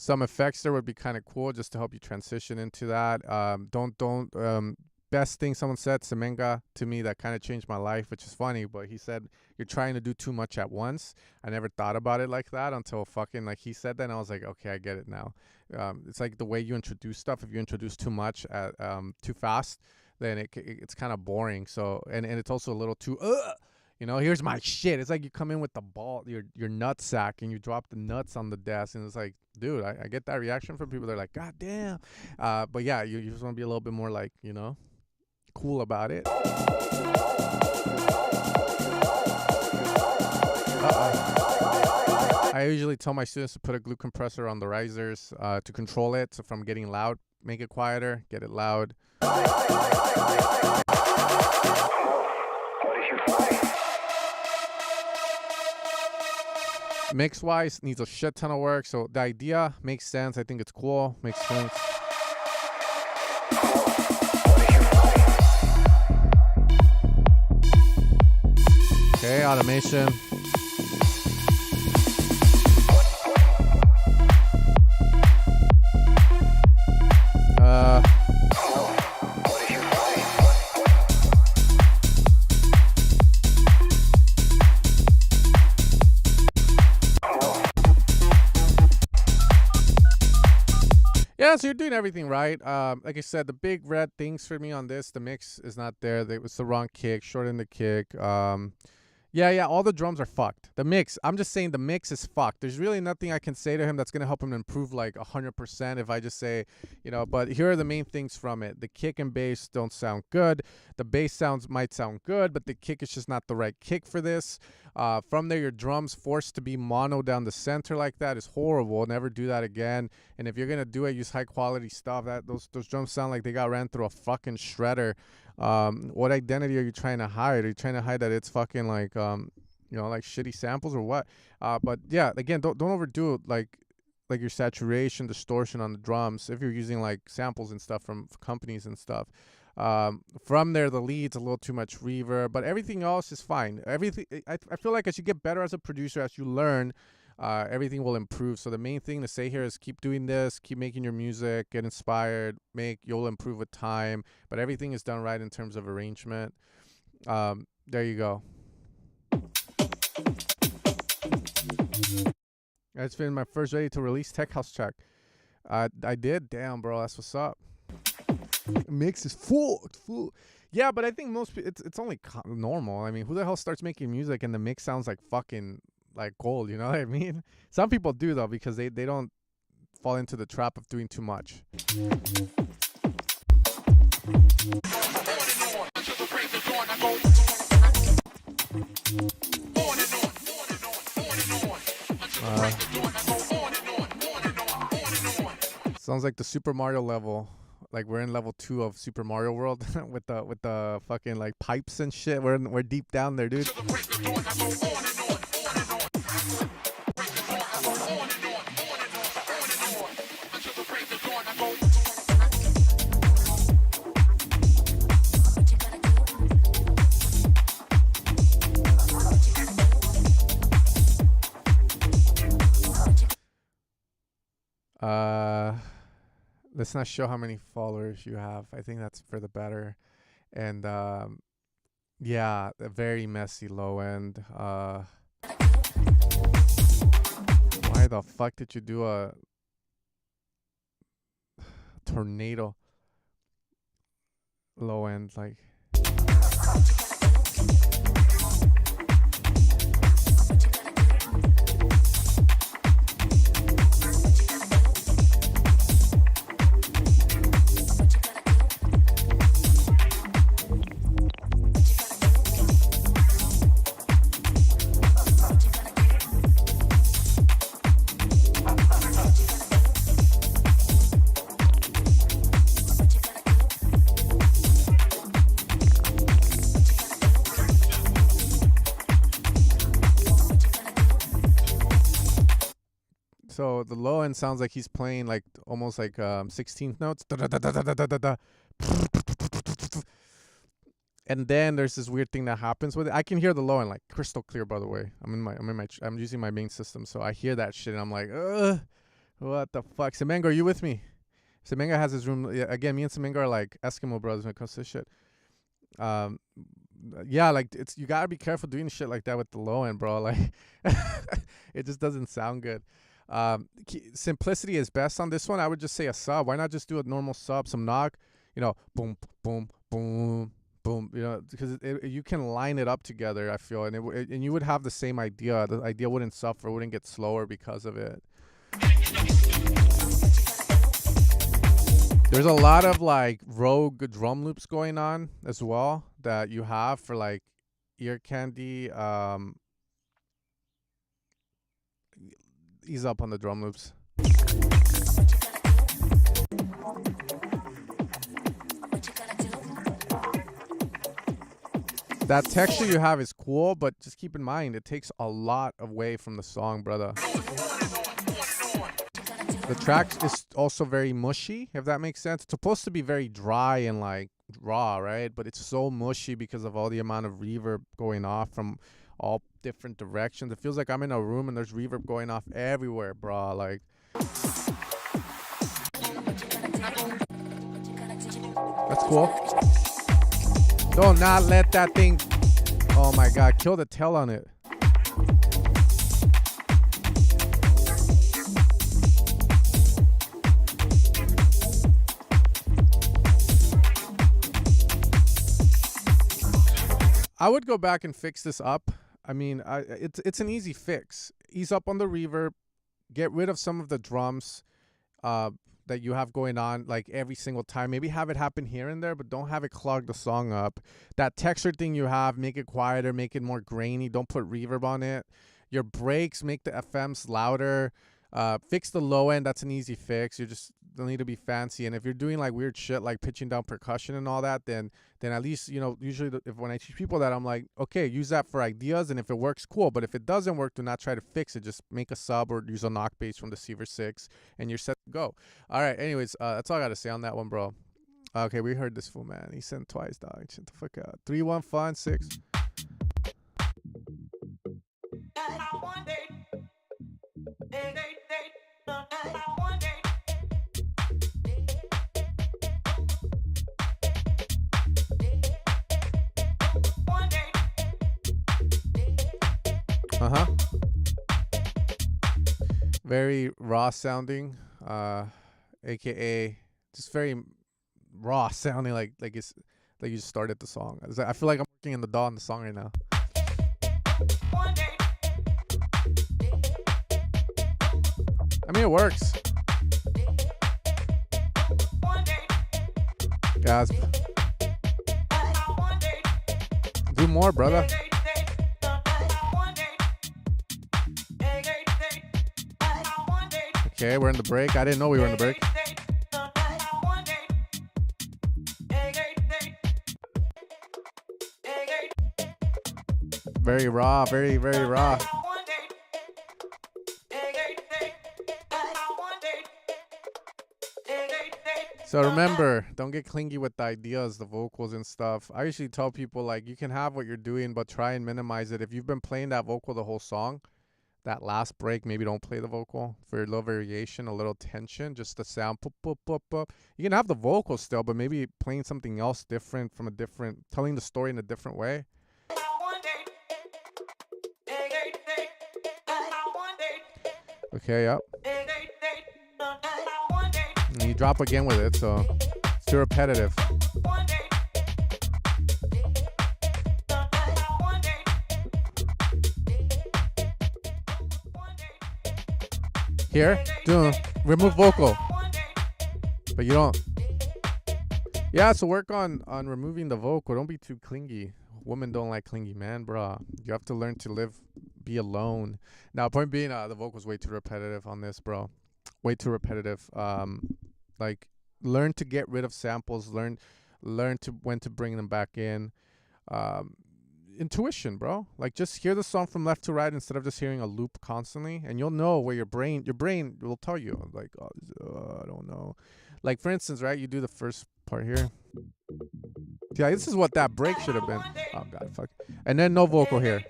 some effects there would be kind of cool just to help you transition into that. Best thing someone said, Semenga, to me, that kind of changed my life, which is funny, but he said, you're trying to do too much at once. I never thought about it like that until fucking, like, he said that, and I was like, okay, I get it now. It's like the way you introduce stuff. If you introduce too much at too fast, then it's kind of boring. So, and it's also a little too, you know, here's my shit. It's like you come in with the ball, your nut sack, and you drop the nuts on the desk, and it's like, dude, I get that reaction from people. They're like, God damn. But yeah, you just want to be a little bit more like, you know, cool about it. I usually tell my students to put a glue compressor on the risers to control it. So from getting loud, make it quieter, get it loud. Mix wise needs a shit ton of work. So the idea makes sense. I think it's cool. Makes sense. Okay, automation. Yeah, so you're doing everything right. Like I said, the big red things for me on this, the mix is not there. It was the wrong kick, shorten the kick. Yeah, all the drums are fucked. The mix, I'm just saying the mix is fucked. There's really nothing I can say to him that's going to help him improve like 100% if I just say, you know, but here are the main things from it. The kick and bass don't sound good. The bass sounds might sound good, but the kick is just not the right kick for this. From there, your drums forced to be mono down the center like that is horrible. Never do that again. And if you're going to do it, use high quality stuff. Those drums sound like they got ran through a fucking shredder. What identity are you trying to hide? Are you trying to hide that it's fucking like, you know, like shitty samples or what? But yeah, again, don't overdo it, like your saturation, distortion on the drums. If you're using like samples and stuff from companies and stuff, from there, the lead's a little too much reverb, but everything else is fine. Everything, I feel like as you get better as a producer, as you learn, everything will improve. So the main thing to say here is keep doing this, keep making your music, get inspired, you'll improve with time, but everything is done right in terms of arrangement. There you go. That's been my first ready to release tech house track. I did. Damn, bro, that's what's up. Mix is full. Yeah, but I think most it's only normal. I mean, who the hell starts making music and the mix sounds like fucking like gold, you know what I mean? Some people do though, because they don't fall into the trap of doing too much. Sounds like the Super Mario level. Like we're in level 2 of Super Mario World with the fucking like pipes and shit. We're deep down there, dude. Let's not show how many followers you have. I think that's for the better. And yeah, a very messy low end. Why the fuck did you do a tornado low end? Like, so the low end sounds like he's playing like almost like 16th notes. And then there's this weird thing that happens with it. I can hear the low end like crystal clear, by the way. I'm using my main system, so I hear that shit and I'm like, ugh. What the fuck? Semengo, are you with me? Semengo has his room. Yeah, again, me and Semengo are like Eskimo brothers when it comes to this shit. Yeah, like you gotta be careful doing shit like that with the low end, bro. Like, it just doesn't sound good. Simplicity is best on this one. I would just say a sub. Why not just do a normal sub, some knock, you know, boom, boom, boom, boom, you know, because you can line it up together, I feel, and and you would have the same idea. The idea wouldn't suffer, wouldn't get slower because of it. There's a lot of like rogue drum loops going on as well that you have for like ear candy. Ease up on the drum loops. That texture you have is cool, but just keep in mind it takes a lot away from the song, brother. The track is also very mushy, if that makes sense. It's supposed to be very dry and like raw, right? But it's so mushy because of all the amount of reverb going off from all different directions. It feels like I'm in a room and there's reverb going off everywhere, bro. Like, that's cool. Do not let that thing, oh my god, kill the tail on it. I would go back and fix this up. I mean, it's an easy fix. Ease up on the reverb, get rid of some of the drums that you have going on like every single time. Maybe have it happen here and there, but don't have it clog the song up. That texture thing you have, make it quieter, make it more grainy. Don't put reverb on it. Your breaks, make the FMs louder. Fix the low end. That's an easy fix. You just don't need to be fancy. And if you're doing like weird shit like pitching down percussion and all that, then at least, you know, usually when I teach people that, I'm like, okay, use that for ideas, and if it works, cool. But if it doesn't work, do not try to fix it. Just make a sub or use a knock bass from the Seaver 6 and you're set to go. All right, anyways, that's all I gotta say on that one, bro. Okay, we heard this fool, man. He sent twice, dog. Shut the fuck out. 3-1-5-6. Very raw sounding, aka just very raw sounding, like it's like you just started the song. I feel like I'm working in the DAW on the song right now. I mean, it works. Guys, do more, brother. Okay, we're in the break. I didn't know we were in the break. Very raw, very, very raw. So remember, don't get clingy with the ideas, the vocals and stuff. I usually tell people, like, you can have what you're doing, but try and minimize it. If you've been playing that vocal the whole song, that last break, maybe don't play the vocal for a little variation, a little tension, just the sound. You can have the vocal still, but maybe playing something else different from a different, telling the story in a different way. Okay, yep. And you drop again with it, so it's too repetitive. Here, remove vocal, but you don't. Yeah, so work on removing the vocal. Don't be too clingy. Women don't like clingy men, bruh. You have to learn to be alone. Now, point being, the vocal's way too repetitive on this, bro. Way too repetitive. Like, learn to get rid of samples. Learn to when to bring them back in. Intuition, bro. Like, just hear the song from left to right instead of just hearing a loop constantly, and you'll know where your brain will tell you, like, I don't know. Like, for instance, right, you do the first part here. Yeah, this is what that break should have been. Oh god, fuck. And then no vocal here.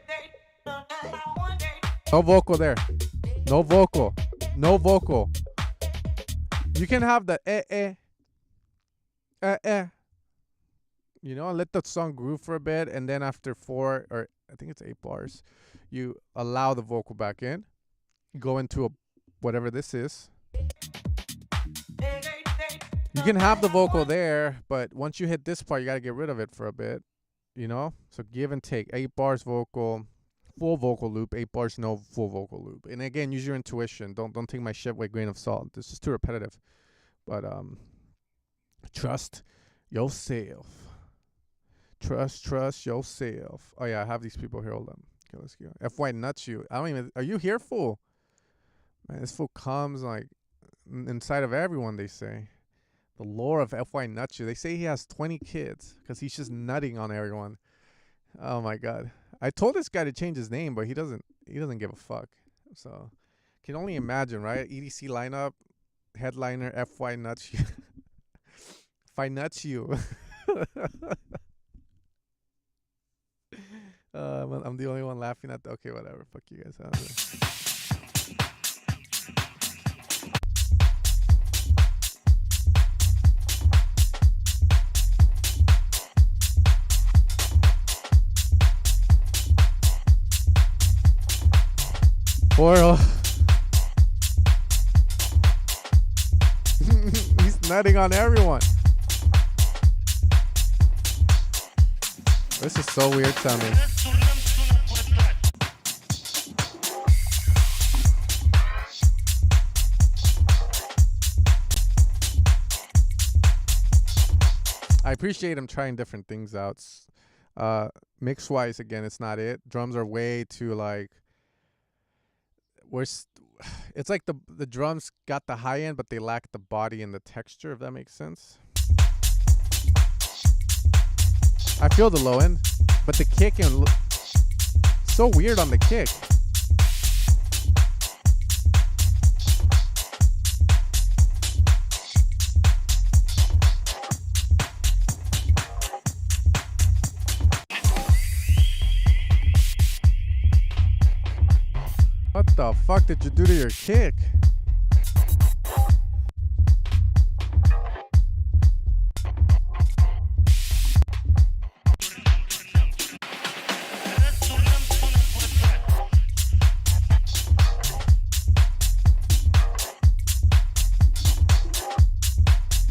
No vocal there. No vocal. No vocal. You can have the you know, and let the song groove for a bit, and then after 4 or I think it's 8 bars, you allow the vocal back in, go into a whatever this is. You can have the vocal there, but once you hit this part, you got to get rid of it for a bit, you know? So give and take. 8 bars vocal, full vocal loop, 8 bars no full vocal loop. And again, use your intuition. Don't take my shit with a grain of salt. This is too repetitive. But trust yourself. Trust yourself. Oh yeah, I have these people here. Hold on. Okay, let's go. FY nuts you. I don't even. Are you here, fool? Man, this fool comes like inside of everyone. They say the lore of FY nuts you. They say he has 20 kids because he's just nutting on everyone. Oh my god. I told this guy to change his name, but he doesn't give a fuck. So can only imagine, right? EDC lineup, headliner, FY nuts you. FY nuts you. I'm the only one laughing at the. Okay, whatever. Fuck you guys. Oral. He's nutting on everyone. This is so weird sounding. I appreciate him trying different things out. Mix wise, again, it's not it. Drums are way too like. It's like the drums got the high end, but they lack the body and the texture. If that makes sense. I feel the low end, but the kick and so weird on the kick. What the fuck did you do to your kick?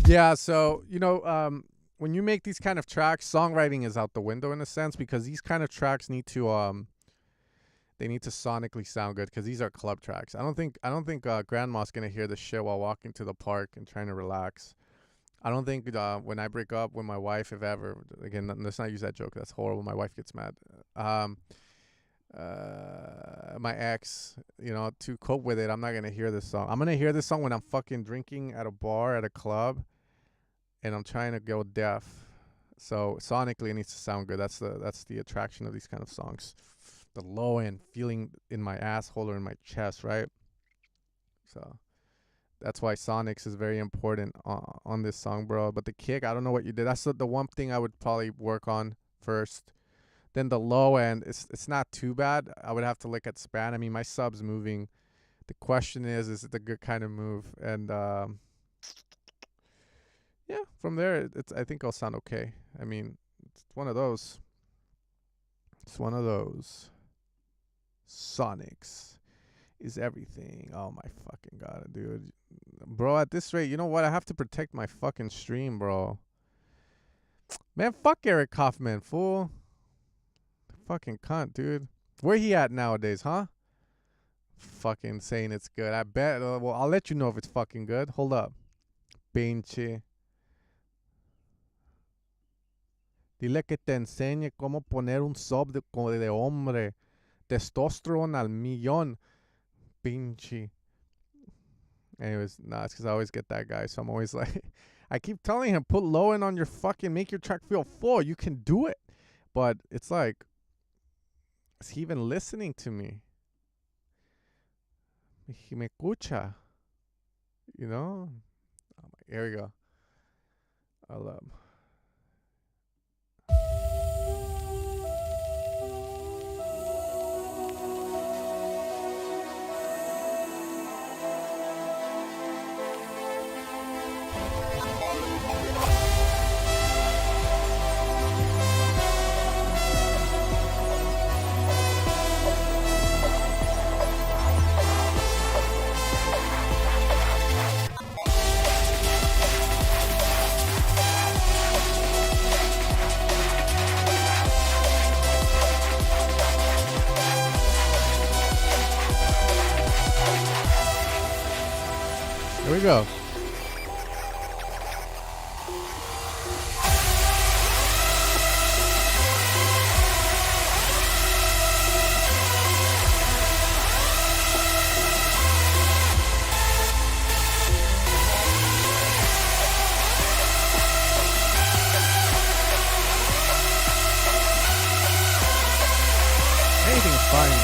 Yeah, so, you know, when you make these kind of tracks, songwriting is out the window in a sense because these kind of tracks need to they need to sonically sound good because these are club tracks. I don't think Grandma's gonna hear this shit while walking to the park and trying to relax. I don't think when I break up with my wife, if ever, again, let's not use that joke. That's horrible. My wife gets mad. My ex, you know, to cope with it, I'm not gonna hear this song. I'm gonna hear this song when I'm fucking drinking at a bar at a club, and I'm trying to go deaf. So sonically, it needs to sound good. That's the attraction of these kind of songs. The low end, feeling in my asshole or in my chest, right? So that's why sonics is very important on this song, bro. But the kick, I don't know what you did. That's the one thing I would probably work on first. Then the low end, it's not too bad. I would have to look at span. I mean, my sub's moving. The question is it the good kind of move? And yeah, from there, I think it'll sound okay. I mean, it's one of those. It's one of those. Sonics is everything. Oh my fucking god, dude. Bro, at this rate, you know what? I have to protect my fucking stream, bro. Man, fuck Eric Kaufman, fool. Fucking cunt, dude. Where he at nowadays, huh? Fucking saying it's good. I bet. Well, I'll let you know if it's fucking good. Hold up. Pinche. Dile que te enseñe cómo poner un sub de hombre. Testosterone al millón. Pinche. Anyways, nah, it's because I always get that guy. So I'm always like, I keep telling him, put low end on your fucking, make your track feel full. You can do it. But it's like, is he even listening to me? He me escucha. You know? Oh my, here we go. I love. Here we go. Anything's fine.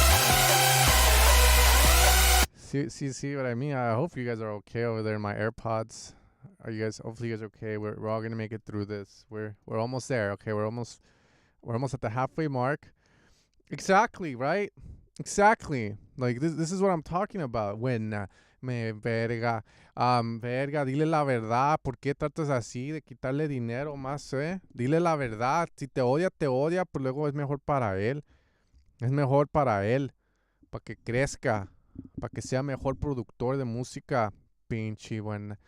See what I mean? I hope you guys are okay over there in my AirPods. Are you guys? Hopefully you guys are okay. We're all gonna make it through this. We're almost there. Okay, we're almost at the halfway mark. Exactly, right? Exactly. Like this is what I'm talking about. When me verga, verga, dile la verdad. ¿Por qué tratas así de quitarle dinero más, Dile la verdad. Si te odia, pues luego es mejor para él. Es mejor para él, para que crezca, para que sea mejor productor de música. Pinche buena.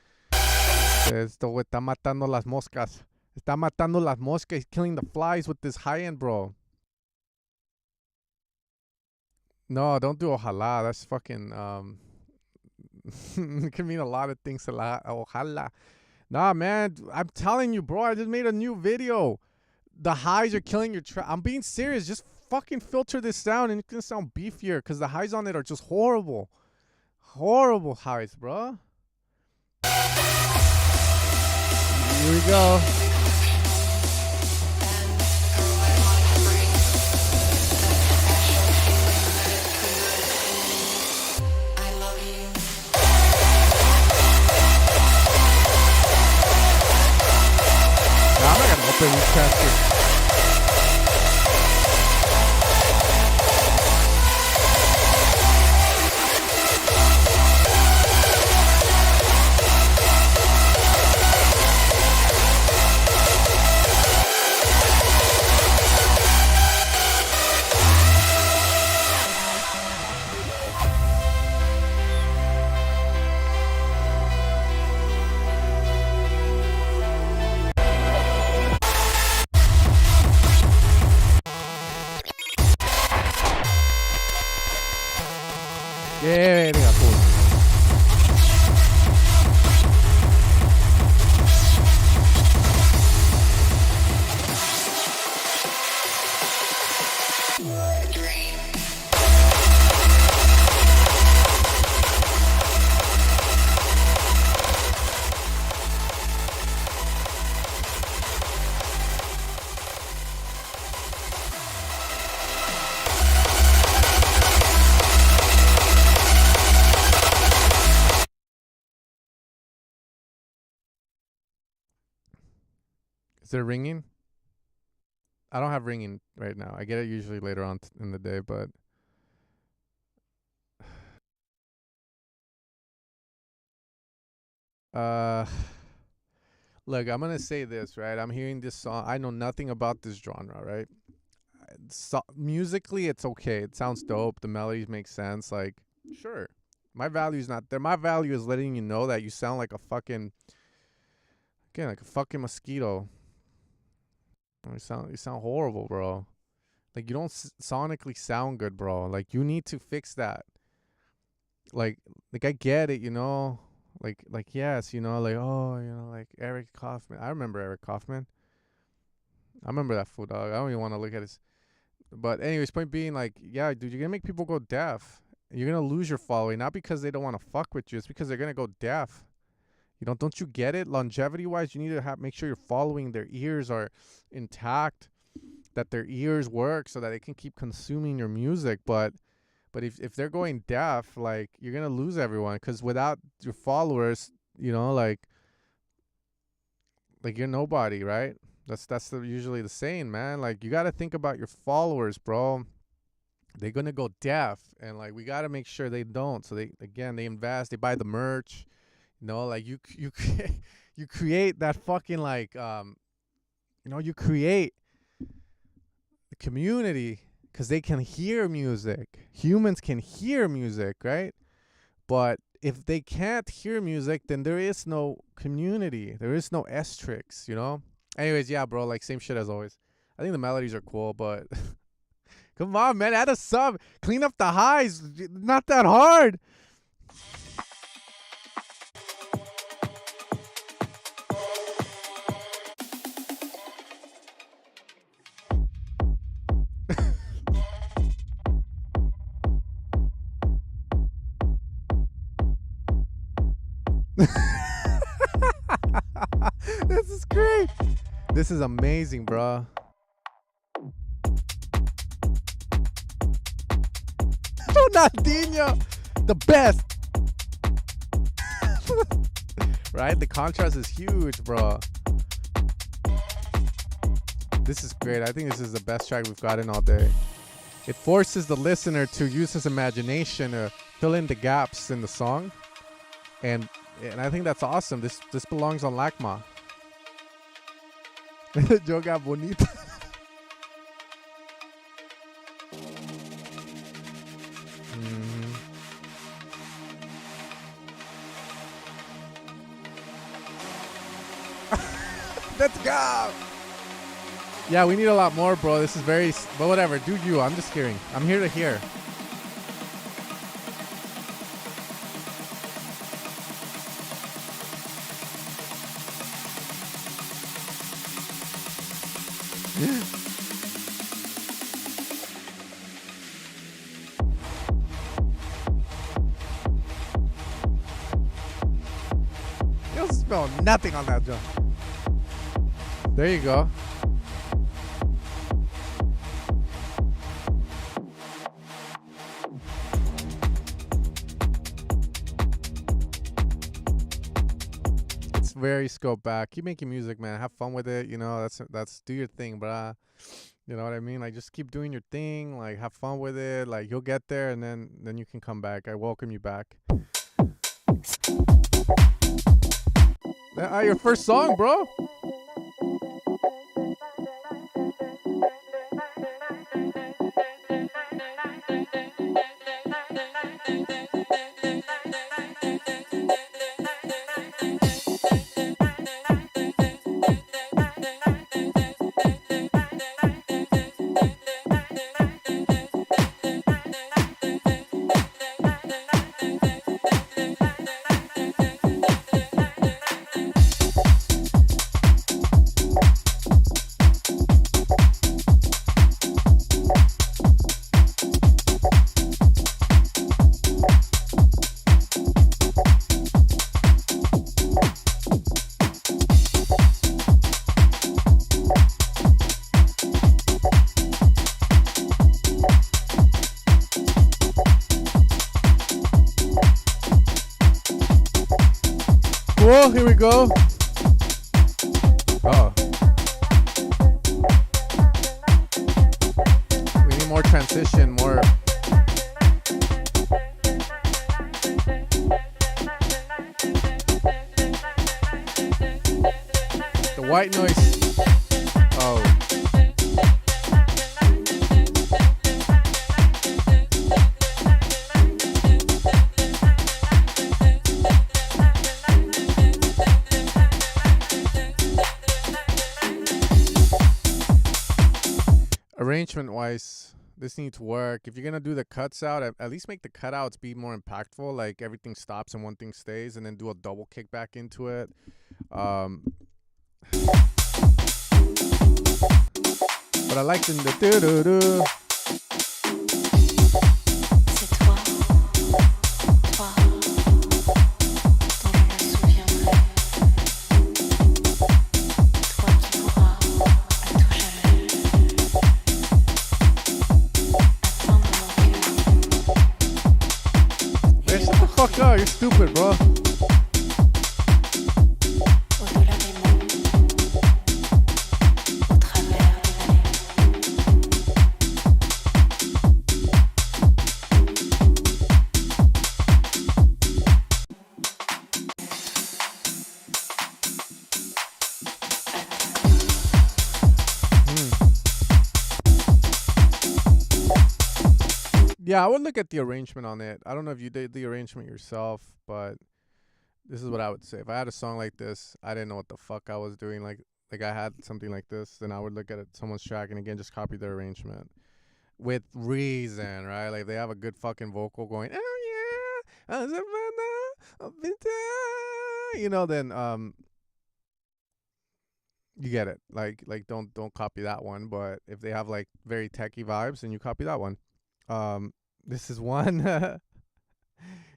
Esto güey está matando las moscas. Está matando las moscas. He's killing the flies with this high end, bro. No, don't do ojalá. That's fucking it can mean a lot of things. Ojalá. Nah, man. I'm telling you, bro. I just made a new video. The highs are killing your track. I'm being serious. Just fucking filter this down and it's gonna sound beefier because the highs on it are just horrible. Horrible highs, bro. Here we go. Nah, I'm not gonna open these tracks. Yeah, cool. Is there ringing? I don't have ringing right now. I get it usually later on in the day, but look, I'm gonna say this, right? I'm hearing this song. I know nothing about this genre, right? So, musically, it's okay. It sounds dope. The melodies make sense. Like, sure. My value's not there. My value is letting you know that you sound like a fucking, again, like a fucking mosquito. You sound horrible, bro. Like, you don't sonically sound good, bro. Like, you need to fix that. Like I get it, you know. Like yes, you know, like, oh, you know, like Eric Kaufman. I remember Eric Kaufman. I remember that fool, dog. I don't even want to look at his. But anyways, point being, like, yeah, dude, you're gonna make people go deaf. You're gonna lose your following, not because they don't want to fuck with you. It's because they're gonna go deaf. You know, don't you get it? Longevity-wise, you need to make sure you're following. Their ears are intact, that their ears work so that they can keep consuming your music. But if they're going deaf, like, you're gonna lose everyone, because without your followers, you know, like you're nobody, right? That's usually the saying, man. Like, you gotta think about your followers, bro. They're gonna go deaf, and like, we gotta make sure they don't. So they invest, they buy the merch. You know, like, you you create that fucking like you create the community because they can hear music. Humans can hear music, right? But if they can't hear music, then there is no community. There is no S-tricks, Anyways, yeah, bro, like same shit as always. I think the melodies are cool, but come on, man, add a sub. Clean up the highs. Not that hard. This is great. This is amazing, bro. Ronaldinho, the best. Right? The contrast is huge, bro. This is great. I think this is the best track we've gotten all day. It forces the listener to use his imagination to fill in the gaps in the song. And I think that's awesome. This belongs on LACMA. Yoga bonita. Let's go. Yeah, we need a lot more, bro. This is very... But whatever. Do you. I'm just hearing. I'm here to hear. You'll smell nothing on that drum. There you go. It's very scoped back. Keep making music, man. Have fun with it. That's do your thing, bruh. You know what I mean? Like, just keep doing your thing. Like, have fun with it. Like, you'll get there, and then you can come back. I welcome you back. Your first song, bro. Cool, here we go. Oh. We need more transition, more. The white noise. Oh. Arrangement wise, this needs work. If you're gonna do the cuts out, at least make the cutouts be more impactful. Like everything stops and one thing stays, and then do a double kick back into it. But I like the do-do-do. Fuck no, you're stupid, bro. Yeah, I would look at the arrangement on it. I don't know if you did the arrangement yourself, but this is what I would say. If I had a song like this, I didn't know what the fuck I was doing. Like I had something like this, then I would look at it, someone's track, and again, just copy their arrangement with reason, right? Like, they have a good fucking vocal going, oh yeah, you know, then you get it. Like don't copy that one. But if they have like very techie vibes, then you copy that one. This is one.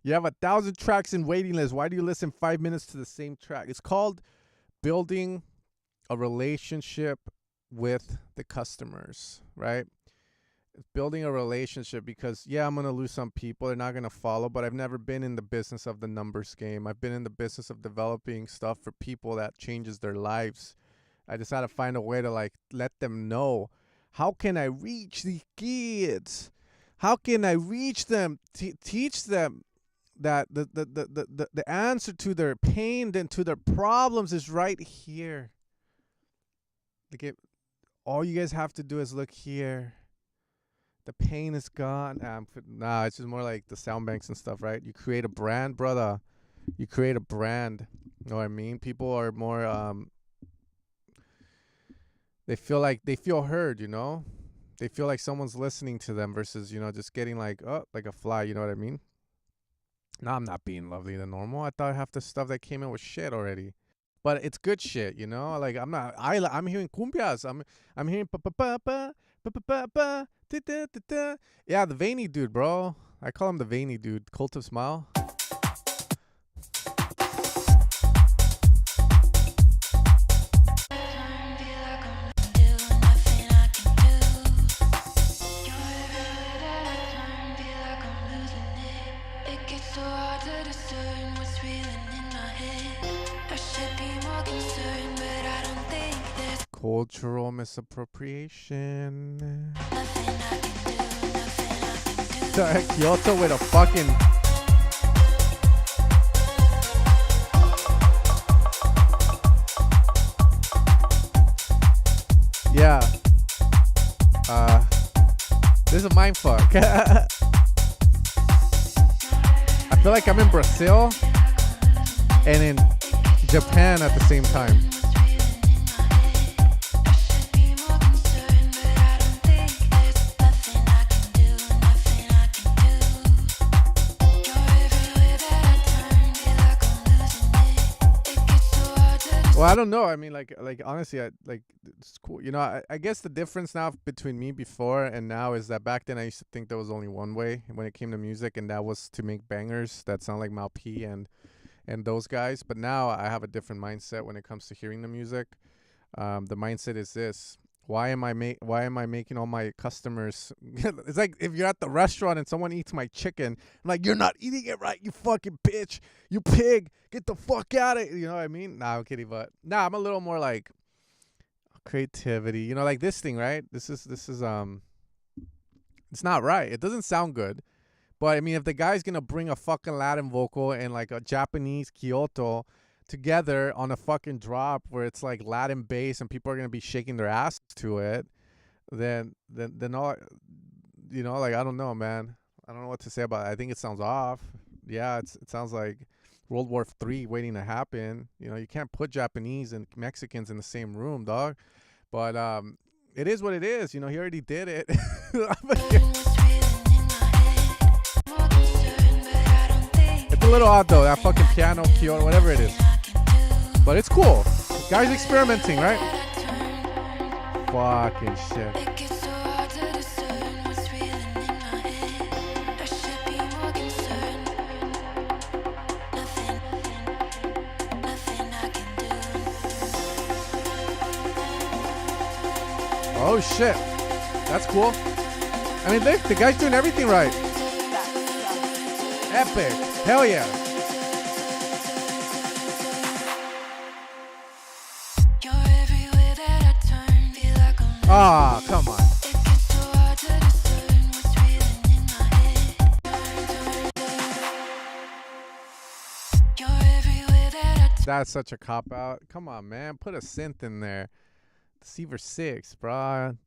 You have 1,000 tracks in waiting list. Why do you listen 5 minutes to the same track? It's called building a relationship with the customers, right? It's building a relationship because, yeah, I'm going to lose some people. They're not going to follow, but I've never been in the business of the numbers game. I've been in the business of developing stuff for people that changes their lives. I just had to find a way to, like, let them know, how can I reach these kids? How can I reach them? Teach them that the answer to their pain and to their problems is right here. Like, all you guys have to do is look here. The pain is gone. Nah, it's just more like the Soundbanks and stuff, right? You create a brand, brother. You create a brand. You know what I mean? People are more they feel heard, you know? They feel like someone's listening to them versus, you know, just getting like a fly, you know what I mean? No, I'm not being lovely than normal. I thought half the stuff that came in was shit already. But it's good shit, you know? Like, I'm hearing cumbias. I'm hearing pa pa pa pa pa pa pa pa da da da da. Yeah, the veiny dude, bro. I call him the veiny dude. Cult of Smile. Cultural misappropriation. Kyoto with a fucking... Yeah. This is a mindfuck. I feel like I'm in Brazil and in Japan at the same time. Well, I don't know. I mean, like honestly, it's cool. You know, I guess the difference now between me before and now is that back then I used to think there was only one way when it came to music, and that was to make bangers that sound like Mal P and those guys. But now I have a different mindset when it comes to hearing the music. The mindset is this: why am I making all my customers? It's like if you're at the restaurant and someone eats my chicken, I'm like, you're not eating it right, you fucking bitch, you pig, get the fuck out of it. You know what I mean? Nah, I'm kidding, but I'm a little more like creativity. You know, like this thing, right? This is it's not right. It doesn't sound good. But I mean, if the guy's gonna bring a fucking Latin vocal and like a Japanese Kyoto together on a fucking drop where it's like Latin bass and people are gonna be shaking their ass to it, then all, you know, like, I don't know, man. I don't know what to say about it. I think it sounds off. Yeah, it sounds like World War III waiting to happen. You know, you can't put Japanese and Mexicans in the same room, dog. But it is what it is. You know, he already did it. It's a little odd though, that fucking piano, Kyoto, whatever it is. But it's cool. Guys experimenting, right? Fucking shit. Oh shit. That's cool. I mean, the guy's doing everything right. Epic. Hell yeah. Ah, come on. That's such a cop out. Come on, man. Put a synth in there. Deceiver 6, bro.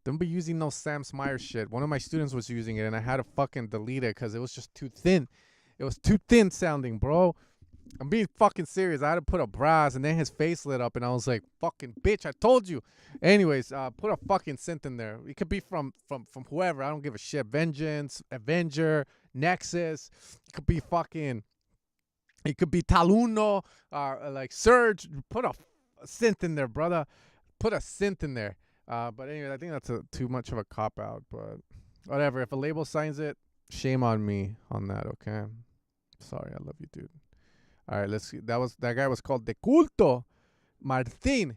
Don't be using no Sam Smyer shit. One of my students was using it, and I had to fucking delete it because it was just too thin. It was too thin sounding, bro. I'm being fucking serious. I had to put a brass, and then his face lit up, and I was like, fucking bitch, I told you. Anyways, put a fucking synth in there. It could be from whoever. I don't give a shit. Vengeance, Avenger, Nexus. It could be fucking... It could be Taluno, like Surge. Put a synth in there, brother. Put a synth in there. But anyway, I think that's too much of a cop-out. But whatever. If a label signs it, shame on me on that, okay? Sorry, I love you, dude. All right, let's see. That guy was called De Culto Martin.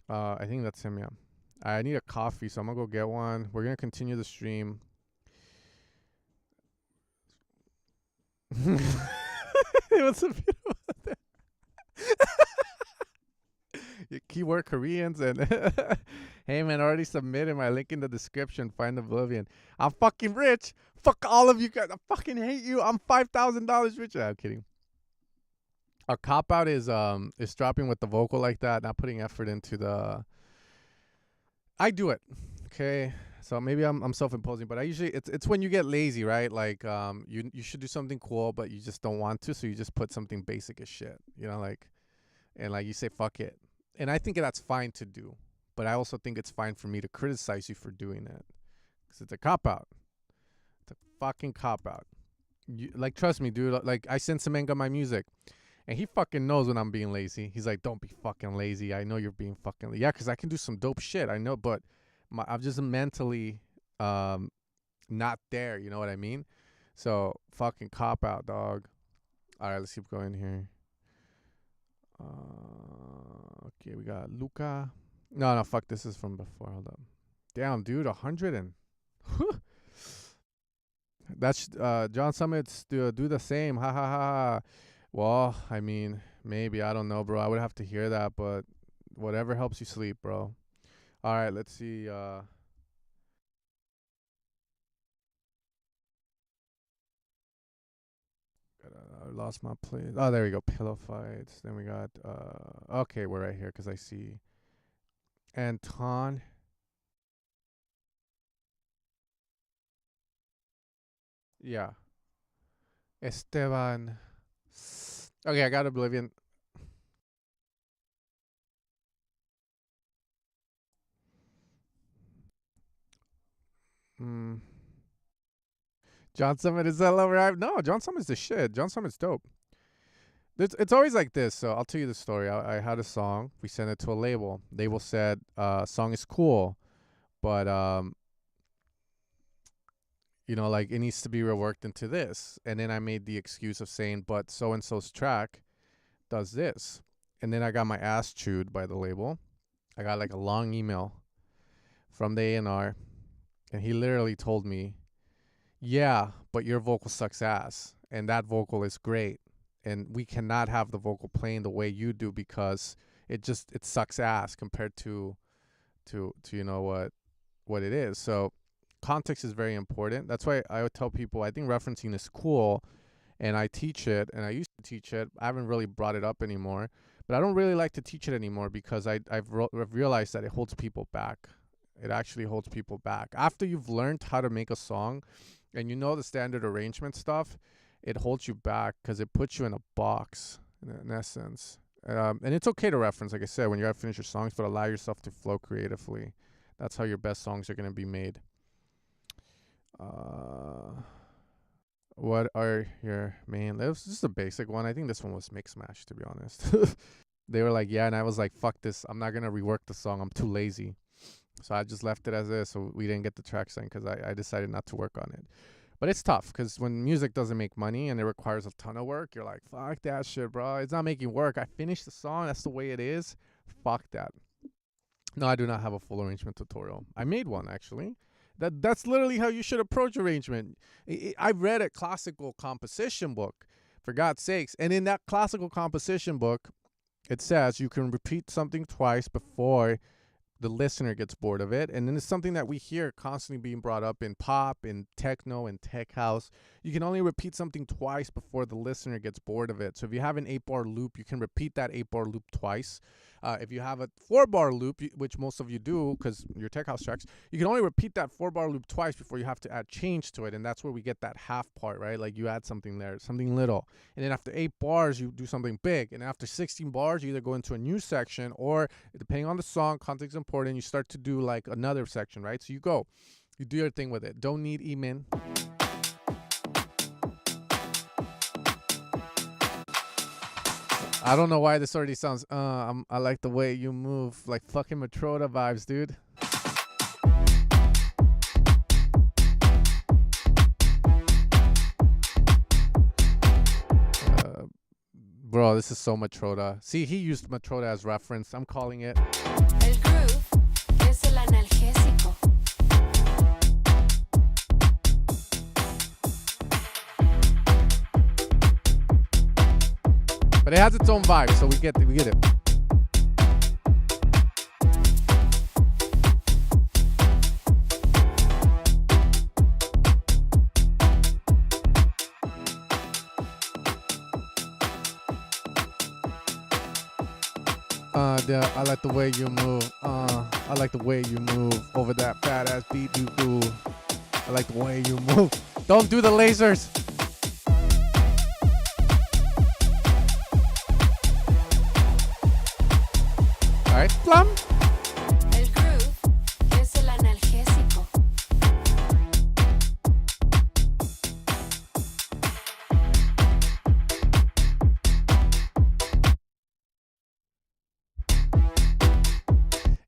I think that's him, yeah. I need a coffee, so I'm going to go get one. We're going to continue the stream. What's the video about that? Keyword Koreans and hey man, I already submitted my link in the description. Find Oblivion. I'm fucking rich. Fuck all of you guys. I fucking hate you. I'm $5,000 rich. I'm kidding. Our cop out is dropping with the vocal like that, not putting effort into the. I do it, okay. So maybe I'm self-imposing, but I usually it's when you get lazy, right? Like you should do something cool, but you just don't want to, so you just put something basic as shit, you know, like, and like you say fuck it, and I think that's fine to do, but I also think it's fine for me to criticize you for doing it, because it's a cop out. It's a fucking cop out. Like trust me, dude. Like I send Semenga my music, and he fucking knows when I'm being lazy. He's like, don't be fucking lazy. I know you're being fucking lazy. Yeah, because I can do some dope shit. I know, but. I'm just mentally not there, you know what I mean? So fucking cop out, dog. All right, let's keep going here. Okay, we got Luca. No, fuck, this is from before. Hold up. Damn, dude, 100 and that's John Summits do the same. Ha ha ha. Well, I mean, maybe, I don't know, bro. I would have to hear that, but whatever helps you sleep, bro. All right, let's see. I lost my place. Oh, there we go. Pillow fights. Then we got. Okay, we're right here because I see Anton. Yeah. Esteban. Okay, I got Oblivion. John Summit is that lover? No, John Summit's the shit. John Summit's dope. It's always like this. So I'll tell you the story. I had a song. We sent it to a label. Label said, song is cool, but you know, like it needs to be reworked into this. And then I made the excuse of saying, but so and so's track does this. And then I got my ass chewed by the label. I got like a long email from the A&R. And he literally told me, yeah, but your vocal sucks ass. And that vocal is great. And we cannot have the vocal playing the way you do because it sucks ass compared to you know what it is. So context is very important. That's why I would tell people I think referencing is cool, and I teach it, and I used to teach it. I haven't really brought it up anymore, but I don't really like to teach it anymore because I've realized that it holds people back. It actually holds people back. After you've learned how to make a song and you know the standard arrangement stuff, it holds you back because it puts you in a box in essence. And it's okay to reference, like I said, when you gotta finish your songs, but allow yourself to flow creatively. That's how your best songs are going to be made. What are your main lives? This is a basic one. I think this one was Mix Mash, to be honest. They were like, yeah, and I was like, fuck this. I'm not going to rework the song. I'm too lazy. So I just left it as is, so we didn't get the track signed because I decided not to work on it. But it's tough because when music doesn't make money and it requires a ton of work, you're like, fuck that shit, bro. It's not making work. I finished the song. That's the way it is. Fuck that. No, I do not have a full arrangement tutorial. I made one, actually. That's literally how you should approach arrangement. I read a classical composition book, for God's sakes. And in that classical composition book, it says you can repeat something twice before the listener gets bored of it. And then it's something that we hear constantly being brought up in pop, in techno, in tech house. You can only repeat something twice before the listener gets bored of it. So if you have an 8-bar loop, you can repeat that 8-bar loop twice. If you have a 4-bar loop, which most of you do because your tech house tracks, you can only repeat that 4-bar loop twice before you have to add change to it. And that's where we get that half part, right? Like you add something there, something little. And then after 8 bars, you do something big. And after 16 bars, you either go into a new section or, depending on the song, context is important, you start to do like another section, right? So you do your thing with it. Don't need E-min. I don't know why this already sounds, I like the way you move, like fucking Matroda vibes, dude. Bro, this is so Matroda. See, he used Matroda as reference. I'm calling it. El groove es el analgésico. But it has its own vibe, so we get it. I like the way you move. I like the way you move over that fat ass beat you do. I like the way you move. Don't do the lasers. All right, plum. El groove es el analgésico.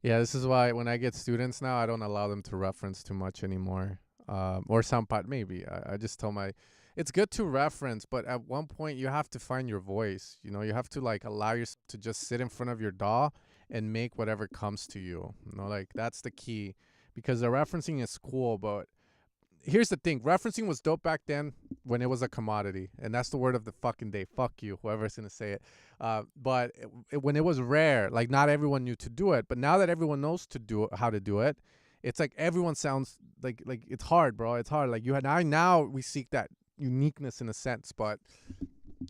Yeah, this is why when I get students now, I don't allow them to reference too much anymore. Or SoundPod maybe. I just tell it's good to reference, but at one point you have to find your voice. You know, you have to like allow yourself to just sit in front of your DAW and make whatever comes to you. You know, like that's the key, because the referencing is cool, but here's the thing. Referencing was dope back then when it was a commodity, and that's the word of the fucking day. Fuck you, whoever's gonna say it. But when it was rare, like not everyone knew to do it. But now that everyone knows how to do it, it's like everyone sounds like it's hard, bro. It's hard. Like now we seek that uniqueness in a sense, but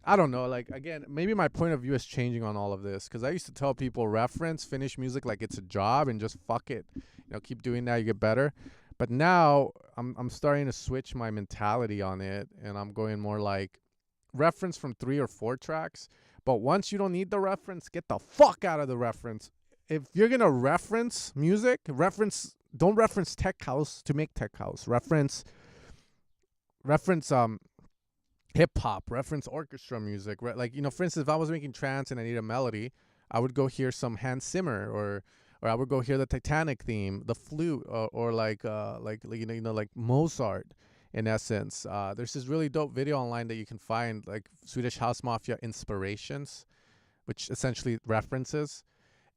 I don't know. Like again, maybe my point of view is changing on all of this, because I used to tell people finish music like it's a job and just fuck it. You know, keep doing that, you get better. But now I'm starting to switch my mentality on it, and I'm going more like reference from 3 or 4 tracks. But once you don't need the reference, get the fuck out of the reference. If you're gonna reference music, don't reference tech house to make tech house. Reference hip hop, reference orchestra music. Like, you know, for instance, if I was making trance and I need a melody, I would go hear some Hans Zimmer, or I would go hear the Titanic theme, the flute, or like Mozart. In essence, there's this really dope video online that you can find, like Swedish House Mafia inspirations, which essentially references,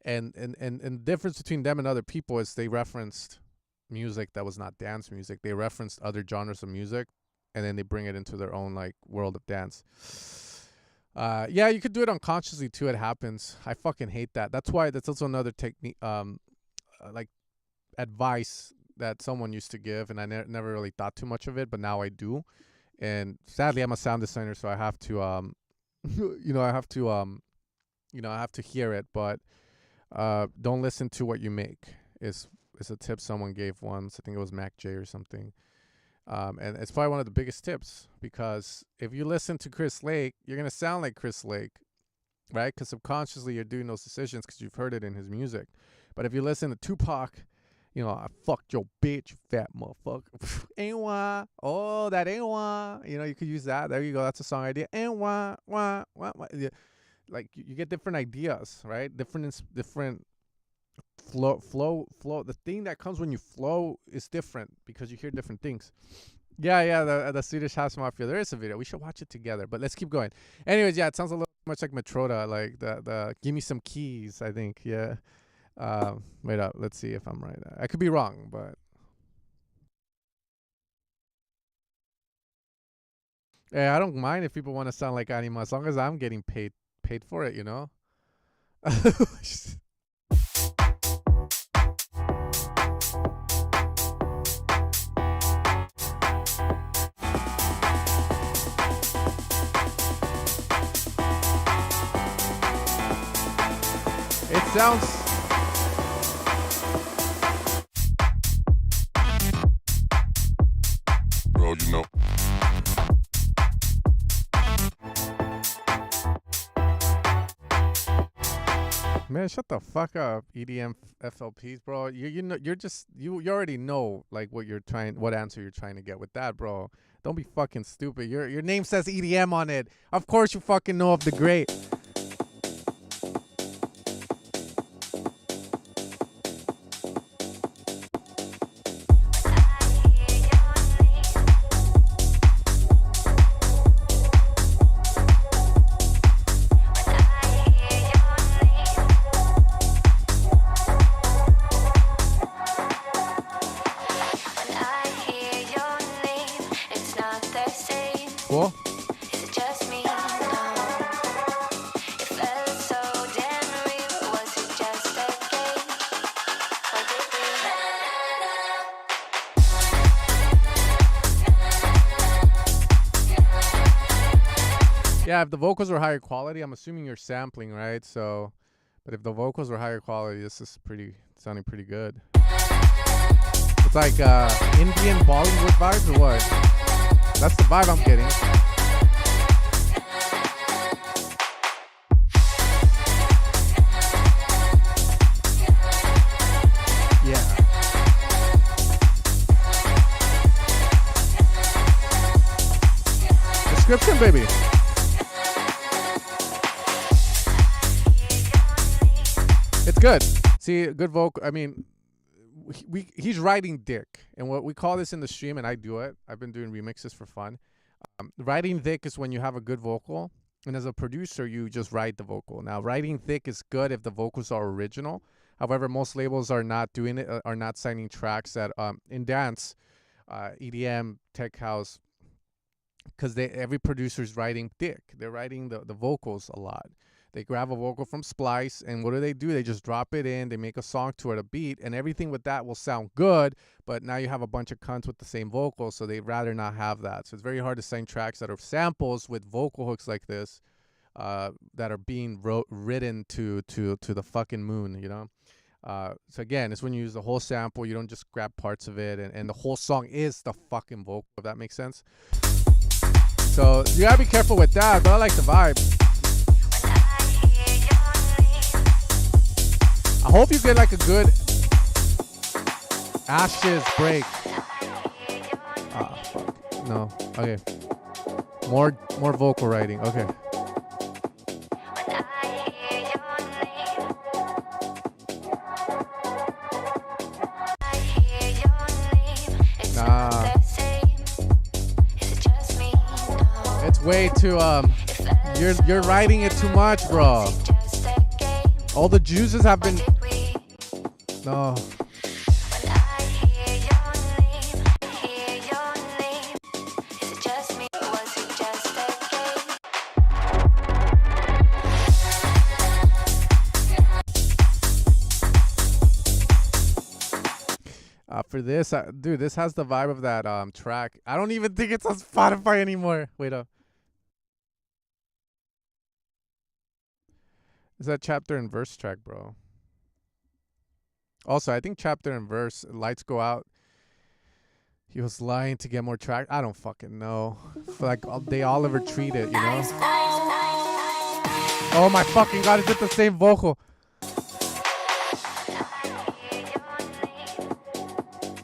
and the difference between them and other people is they referenced music that was not dance music. They referenced other genres of music, and then they bring it into their own like world of dance. Yeah, you could do it unconsciously too. It happens. I fucking hate that. That's also another technique, like advice that someone used to give, and I never really thought too much of it, but now I do. And sadly, I'm a sound designer, so I have to, I have to hear it. But don't listen to what you make. Is a tip someone gave once. I think it was Mac J or something. And it's probably one of the biggest tips, because if you listen to Chris Lake, you're gonna sound like Chris Lake, right? Because subconsciously you're doing those decisions because you've heard it in his music. But if you listen to Tupac, you know, I fucked your bitch, you fat motherfucker. Ain't oh, that ain't wah. You know, you could use that. There you go. That's a song idea. Ain't wah. Yeah. Like you get different ideas, right? Different flow. The thing that comes when you flow is different because you hear different things. Yeah. The Swedish House Mafia. There is a video. We should watch it together. But let's keep going. Anyways, yeah, it sounds a little much like Matroda. Like the give me some keys. I think. Yeah. Wait up. Let's see if I'm right. I could be wrong, but yeah, I don't mind if people want to sound like Anima as long as I'm getting paid for it, you know. sounds. Bro, you know. Man, shut the fuck up, EDM FLPs, bro. You know you already know like what answer you're trying to get with that, bro. Don't be fucking stupid. Your name says EDM on it. Of course you fucking know of the great. Cool. Yeah, if the vocals were higher quality, I'm assuming you're sampling, right? So, but if the vocals were higher quality, this is sounding pretty good. It's like Indian Bollywood vibes or what? That's the vibe I'm getting. Yeah. Description, baby. It's good. See, good vocal. I mean, he's writing dick, and what we call this in the stream, and I do it. I've been doing remixes for fun. Writing thick is when you have a good vocal, and as a producer, you just write the vocal. Now, writing thick is good if the vocals are original. However, most labels are not doing it, are not signing tracks that in dance, EDM, tech house, because every producer is writing dick. They're writing the vocals a lot. They grab a vocal from Splice, and what do? They just drop it in. They make a song to it, a beat, and everything with that will sound good, but now you have a bunch of cunts with the same vocals, so they'd rather not have that. So it's very hard to sign tracks that are samples with vocal hooks like this that are being written to the fucking moon, you know? So again, it's when you use the whole sample. You don't just grab parts of it, and the whole song is the fucking vocal, if that makes sense. So you gotta be careful with that, but I like the vibe. I hope you get like a good Ashes break. Ah, fuck. No. Okay. More vocal writing. Okay. Nah. It's way too you're writing it too much, bro. All the juices have been... No. For this, dude, this has the vibe of that track. I don't even think it's on Spotify anymore. Wait up. Is that chapter and verse track, bro? Also, I think chapter and verse, lights go out. He was lying to get more track. I don't fucking know. Like, they all ever treat it, you know? Oh my fucking god, is it the same vocal?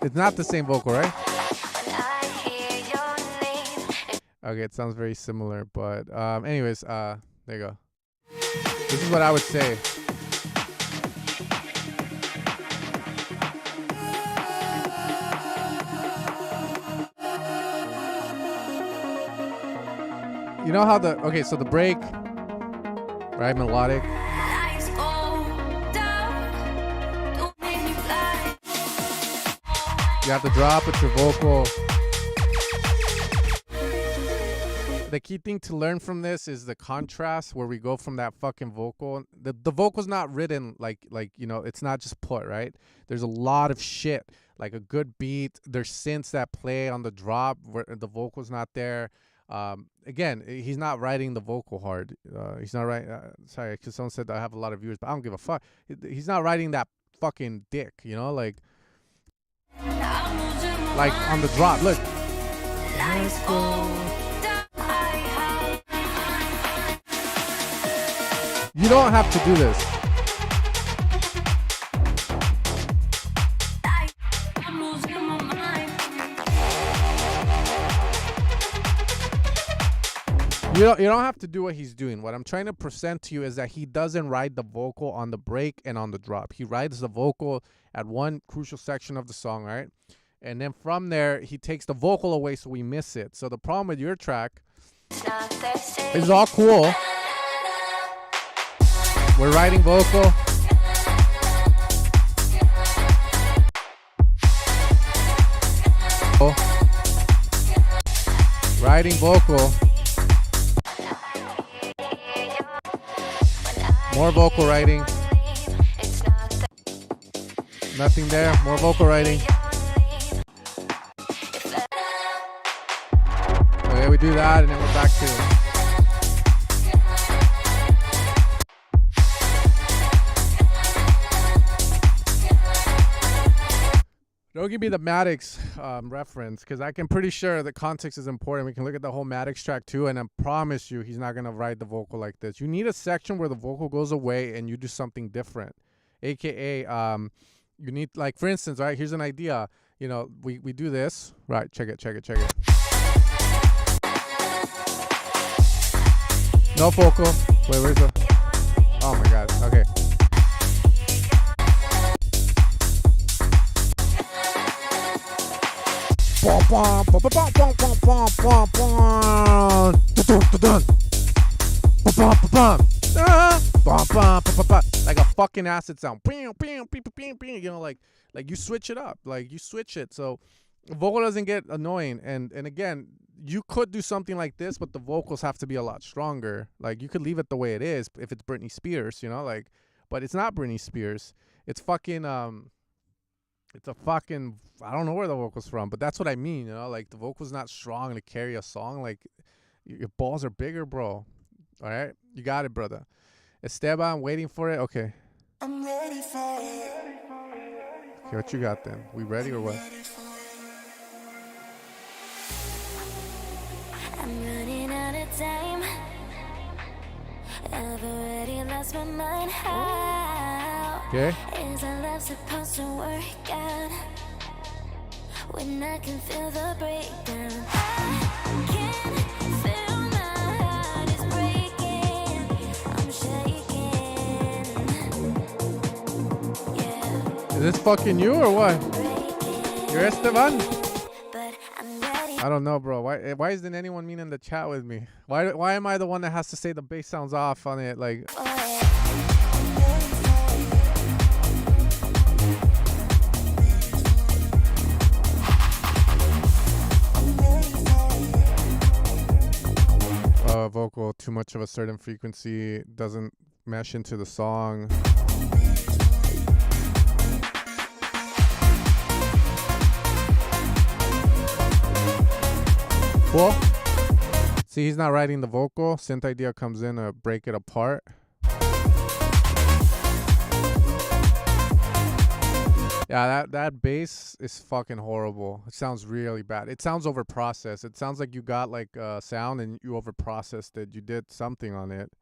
It's not the same vocal, right? Okay, it sounds very similar, but anyways, there you go. This is what I would say. You know how okay, so the break, right, melodic. You have to drop with your vocal. The key thing to learn from this is the contrast, where we go from that fucking vocal. The vocal's not written like you know, it's not just put, right? There's a lot of shit, like a good beat. There's synths that play on the drop where the vocal's not there. Again, he's not writing the vocal hard. He's not writing. Sorry, because someone said I have a lot of viewers, but I don't give a fuck. He's not writing that fucking dick, you know, like on the drop. Look. Let's go. You don't have to do this. You don't have to do what he's doing. What I'm trying to present to you is that he doesn't ride the vocal on the break and on the drop. He rides the vocal at one crucial section of the song, right? And then from there, he takes the vocal away so we miss it. So the problem with your track is all cool. We're riding vocal. Riding vocal. More vocal writing. Nothing there. More vocal writing. Okay, we do that and then we're back to. Don't give me the Maddox reference, because I'm pretty sure the context is important. We can look at the whole Maddox track too, and I promise you he's not going to write the vocal like this. You need a section where the vocal goes away and you do something different. AKA, you need, like, for instance, right, here's an idea. You know, we do this. Right, check it. No vocal. Wait, where's the... Oh my God, okay. Like a fucking acid sound. You know, like you switch it up. Like you switch it so vocal doesn't get annoying. And again, you could do something like this, but the vocals have to be a lot stronger. Like you could leave it the way it is if it's Britney Spears, you know, like, but it's not Britney Spears. It's fucking it's a fucking, I don't know where the vocal's from, but that's what I mean, you know, like the vocal's not strong to carry a song. Like your balls are bigger, bro. All right, you got it, brother. Esteban, waiting for it. Okay. I'm ready for it. Okay, what you got then? We ready or what? I'm running out of time. I've already lost my mind. How Okay. is our love supposed to work out when I can feel the breakdown? I can feel my heart is breaking. I'm shaking. Yeah. Is this fucking you or what? Breaking. You're Esteban? But I'm ready. I don't know, bro. Why isn't anyone meaning to chat with me? Why am I the one that has to say the bass sounds off on it? Like, For it. vocal too much of a certain frequency doesn't mesh into the song. Cool. See, he's not writing the vocal. Synth idea comes in to break it apart. Yeah, that bass is fucking horrible. It sounds really bad. It sounds overprocessed. It sounds like you got like a sound and you overprocessed it. You did something on it.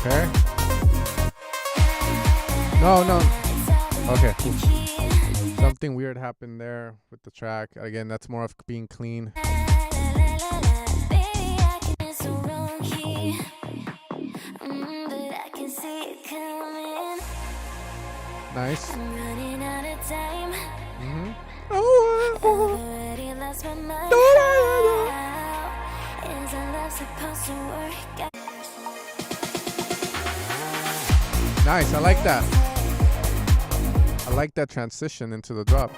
Okay. No. Okay. Something weird happened there with the track. Again, that's more of being clean. Nice. Mm-hmm. Nice, I like that. I like that transition into the drop.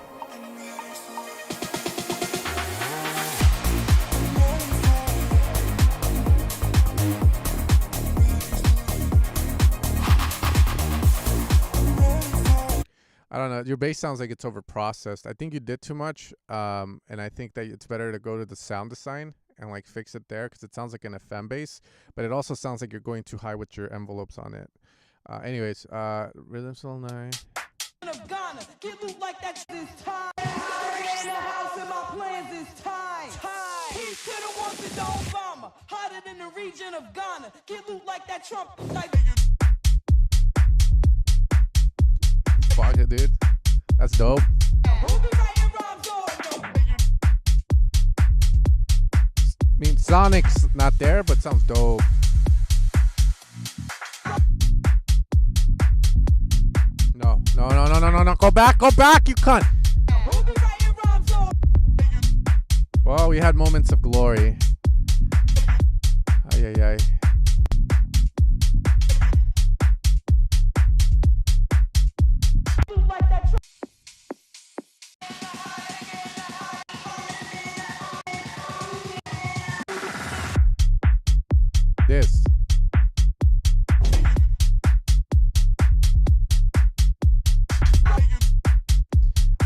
I don't know. Your bass sounds like it's over processed. I think you did too much. And I think that it's better to go to the sound design and like fix it there because it sounds like an FM bass, but it also sounds like you're going too high with your envelopes on it. Anyways, Rhythm Soul 9. Of Ghana, get loose like that this time. I in the house and my plans is time. Peace to the ones that don't bomber. Hotter than the region of Ghana. Get loose like that Trump. Like Fuck it, dude. That's dope. who be writing rhymes on? I mean, Sonic's not there, but sounds dope. No. Go back, you cunt. Who be writing rhymes on? Well, we had moments of glory. Ay. Like that Trump. This.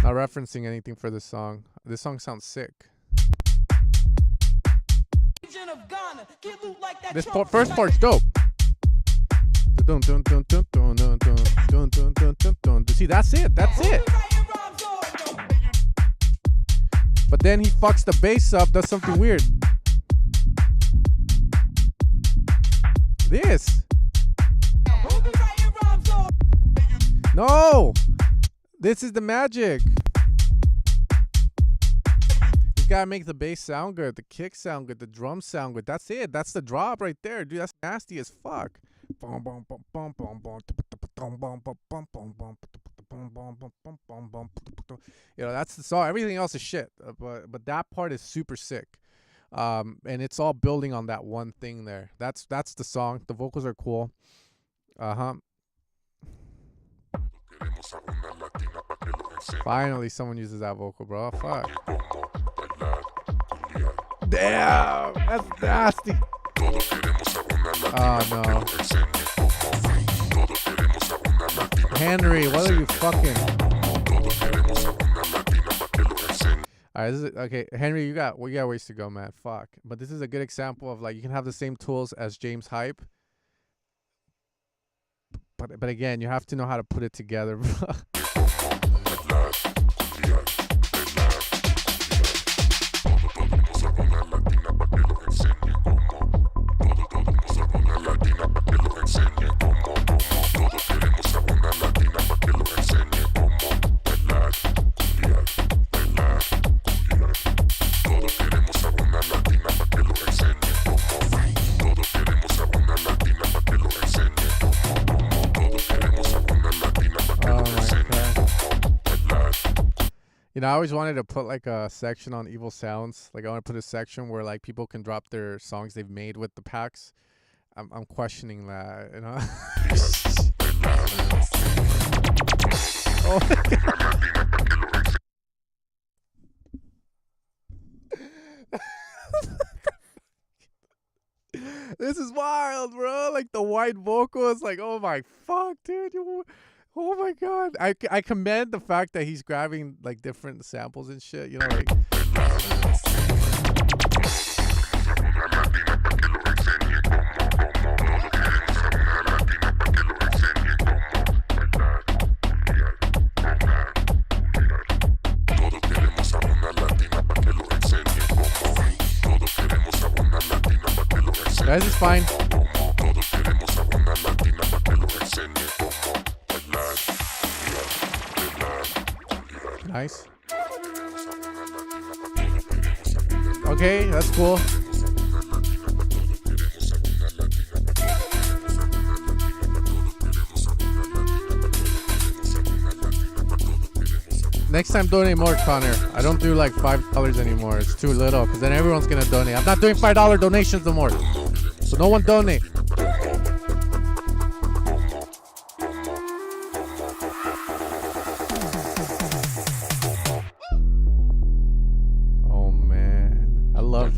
Not referencing anything for this song. This song sounds sick. Region of Ghana. Get loose like that This Trump. first part's dope. See, that's it. Who be writing rhymes on? But then he fucks the bass up, does something weird. This. Who be writing rhymes on? No. This is the magic. You gotta make the bass sound good, the kick sound good, the drums sound good. That's it. That's the drop right there, dude. That's nasty as fuck. You know, that's the song. Everything else is shit. But that part is super sick. And it's all building on that one thing there. That's the song. The vocals are cool. Finally, someone uses that vocal, bro. Fuck. Damn, that's nasty. Oh no. Henry, what are you fucking? Alright, this is okay. Henry, we got ways to go, man. Fuck. But this is a good example of like you can have the same tools as James Hype. But again, you have to know how to put it together, bro. You know, I always wanted to put like a section on Evil Sounds. Like I want to put a section where like people can drop their songs they've made with the packs. I'm questioning that, you know. Oh my God. This is wild, bro. Like the white vocal is like, oh my fuck, dude. Oh my God. I commend the fact that he's grabbing like different samples and shit, you know, like. Guys, it's fine. Nice. Okay, that's cool. Next time, donate more, Connor. I don't do like $5 anymore. It's too little because then everyone's gonna donate. I'm not doing $5 donations no more. So no one donate. Oh man, I love.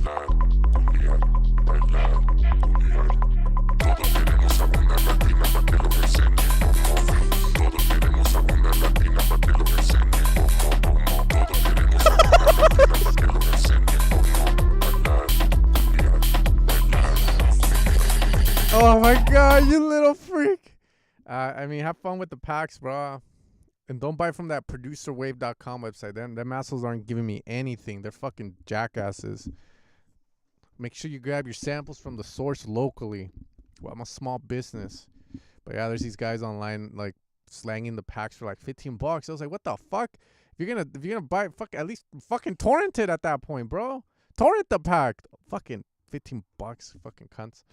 You little freak. I mean, have fun with the packs, bro. And don't buy from that producerwave.com website. Them assholes aren't giving me anything. They're fucking jackasses. Make sure you grab your samples from the source locally. Well, I'm a small business. But yeah, there's these guys online like slanging the packs for like $15. I was like, what the fuck? If you're gonna buy it, at least fucking torrent it at that point, bro. Torrent the pack. Fucking $15, fucking cunts.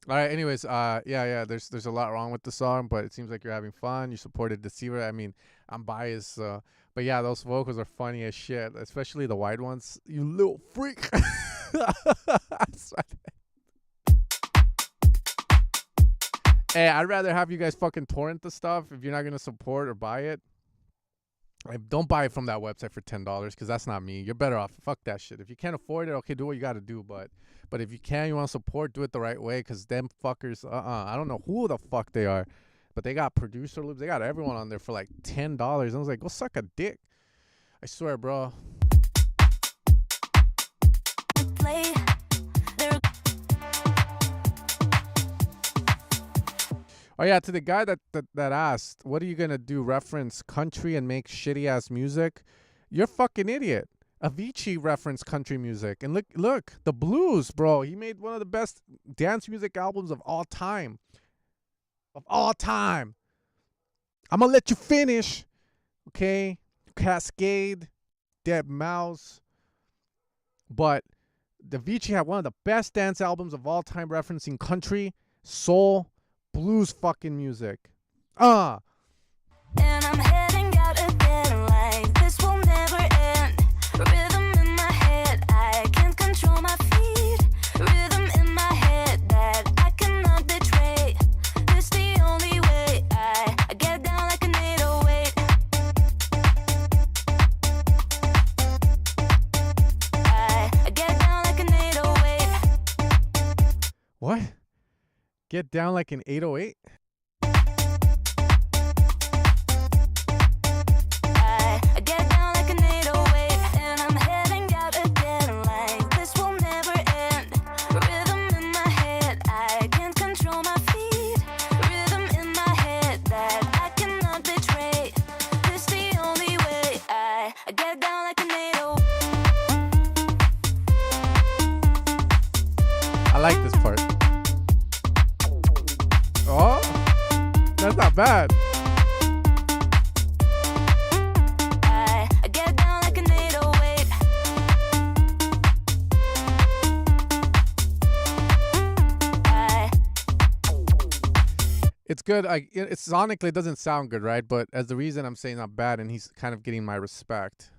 All right, anyways, yeah, there's a lot wrong with the song, but it seems like you're having fun. You supported Deceiver. I mean, I'm biased, but yeah, those vocals are funny as shit, especially the wide ones. You little freak. Hey, I'd rather have you guys fucking torrent the stuff if you're not gonna support or buy it. Don't buy it from that website for $10 because that's not me. You're better off. Fuck that shit. If you can't afford it, okay, do what you got to do. But if you can, you want to support, do it the right way because them fuckers, I don't know who the fuck they are, but they got producer loops. They got everyone on there for like $10. I was like, go suck a dick. I swear, bro. Oh yeah, to the guy that asked, what are you gonna do? Reference country and make shitty ass music? You're a fucking idiot. Avicii referenced country music, and look, the blues, bro. He made one of the best dance music albums of all time. Of all time. I'm gonna let you finish, okay? Cascade, Dead Mouse, but the Avicii had one of the best dance albums of all time, referencing country, soul, blues fucking music. And I'm heading out again like this will never end. Rhythm in my head, I can't control my feet. Rhythm in my head that I cannot betray. This the only way I get down like an 808. I get down like an 808. What? Get down like an 808? I get down like an 808, and I'm heading out again like this will never end. Rhythm in my head, I can't control my feet. Rhythm in my head that I cannot betray. This the only way I get down like an 808. I like this part. Oh, that's not bad. I get down like an 808. It's good. It's sonically, it doesn't sound good, right? But as the reason I'm saying not bad, and he's kind of getting my respect,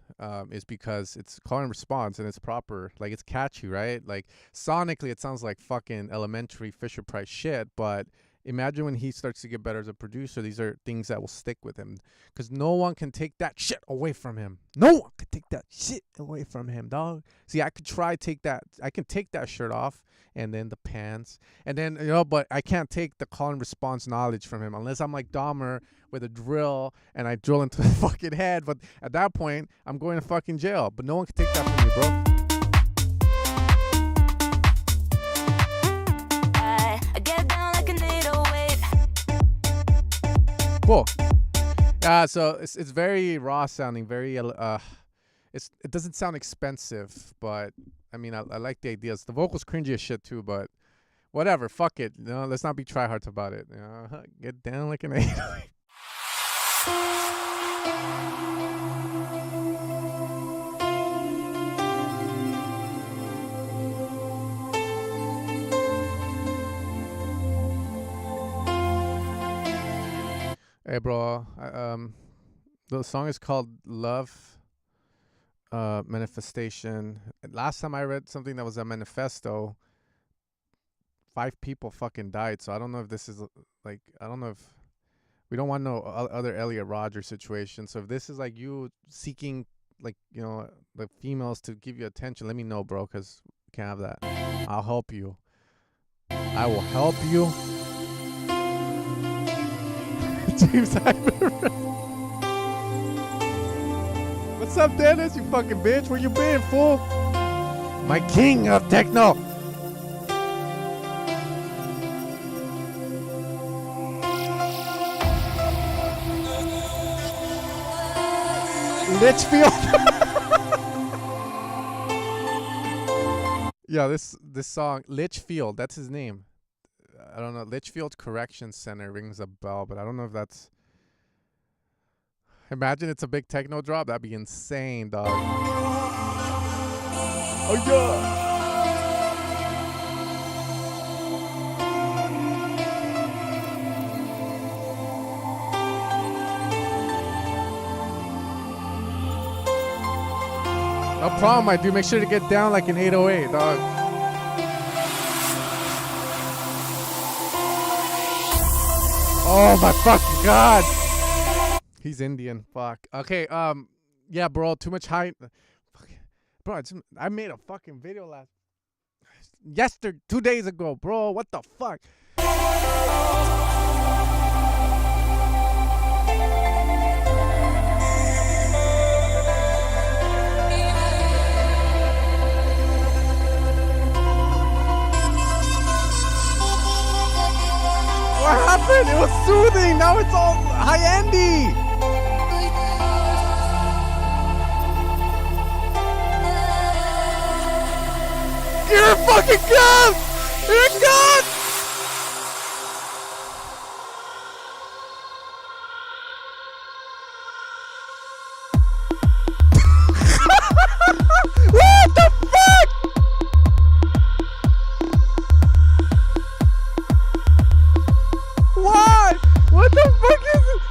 is because it's call and response and it's proper. Like, it's catchy, right? Like, sonically, it sounds like fucking elementary Fisher Price shit, but imagine when he starts to get better as a producer, these are things that will stick with him. Because no one can take that shit away from him. No one can take that shit away from him, dog. See, I could try take that. I can take that shirt off and then the pants. And then, but I can't take the call and response knowledge from him unless I'm like Dahmer with a drill and I drill into the fucking head. But at that point, I'm going to fucking jail. But no one can take that from me, bro. Cool. So it's very raw sounding, very it doesn't sound expensive, but I mean I like the ideas. The vocals cringy as shit too, but whatever, fuck it. Let's not be tryhards about it. Get down like an 808. Hey, bro. The song is called Love Manifestation. Last time I read something that was a manifesto, 5 people fucking died. So I don't know if this is like, I don't know if we don't want no other Elliot Rodgers situation. So if this is like you seeking, like, the females to give you attention, let me know, bro, because we can't have that. I'll help you. I will help you. James What's up, Dennis? You fucking bitch. Where you been, fool? My king of techno. Litchfield. Yeah, this song, Litchfield, that's his name. I don't know. Litchfield Correction Center rings a bell, but I don't know if that's. Imagine it's a big techno drop. That'd be insane, dog. Oh yeah. No problem, my dude. Make sure to get down like an 808, dog. Oh my fucking god. He's Indian. Fuck. Okay. Yeah, bro. Too much hype. Bro, I made a fucking video 2 days ago, bro. What the fuck? What happened? It was soothing. Now it's all high-endy. Here it fucking comes! Here it comes! What the fuck? What? What the fuck is it?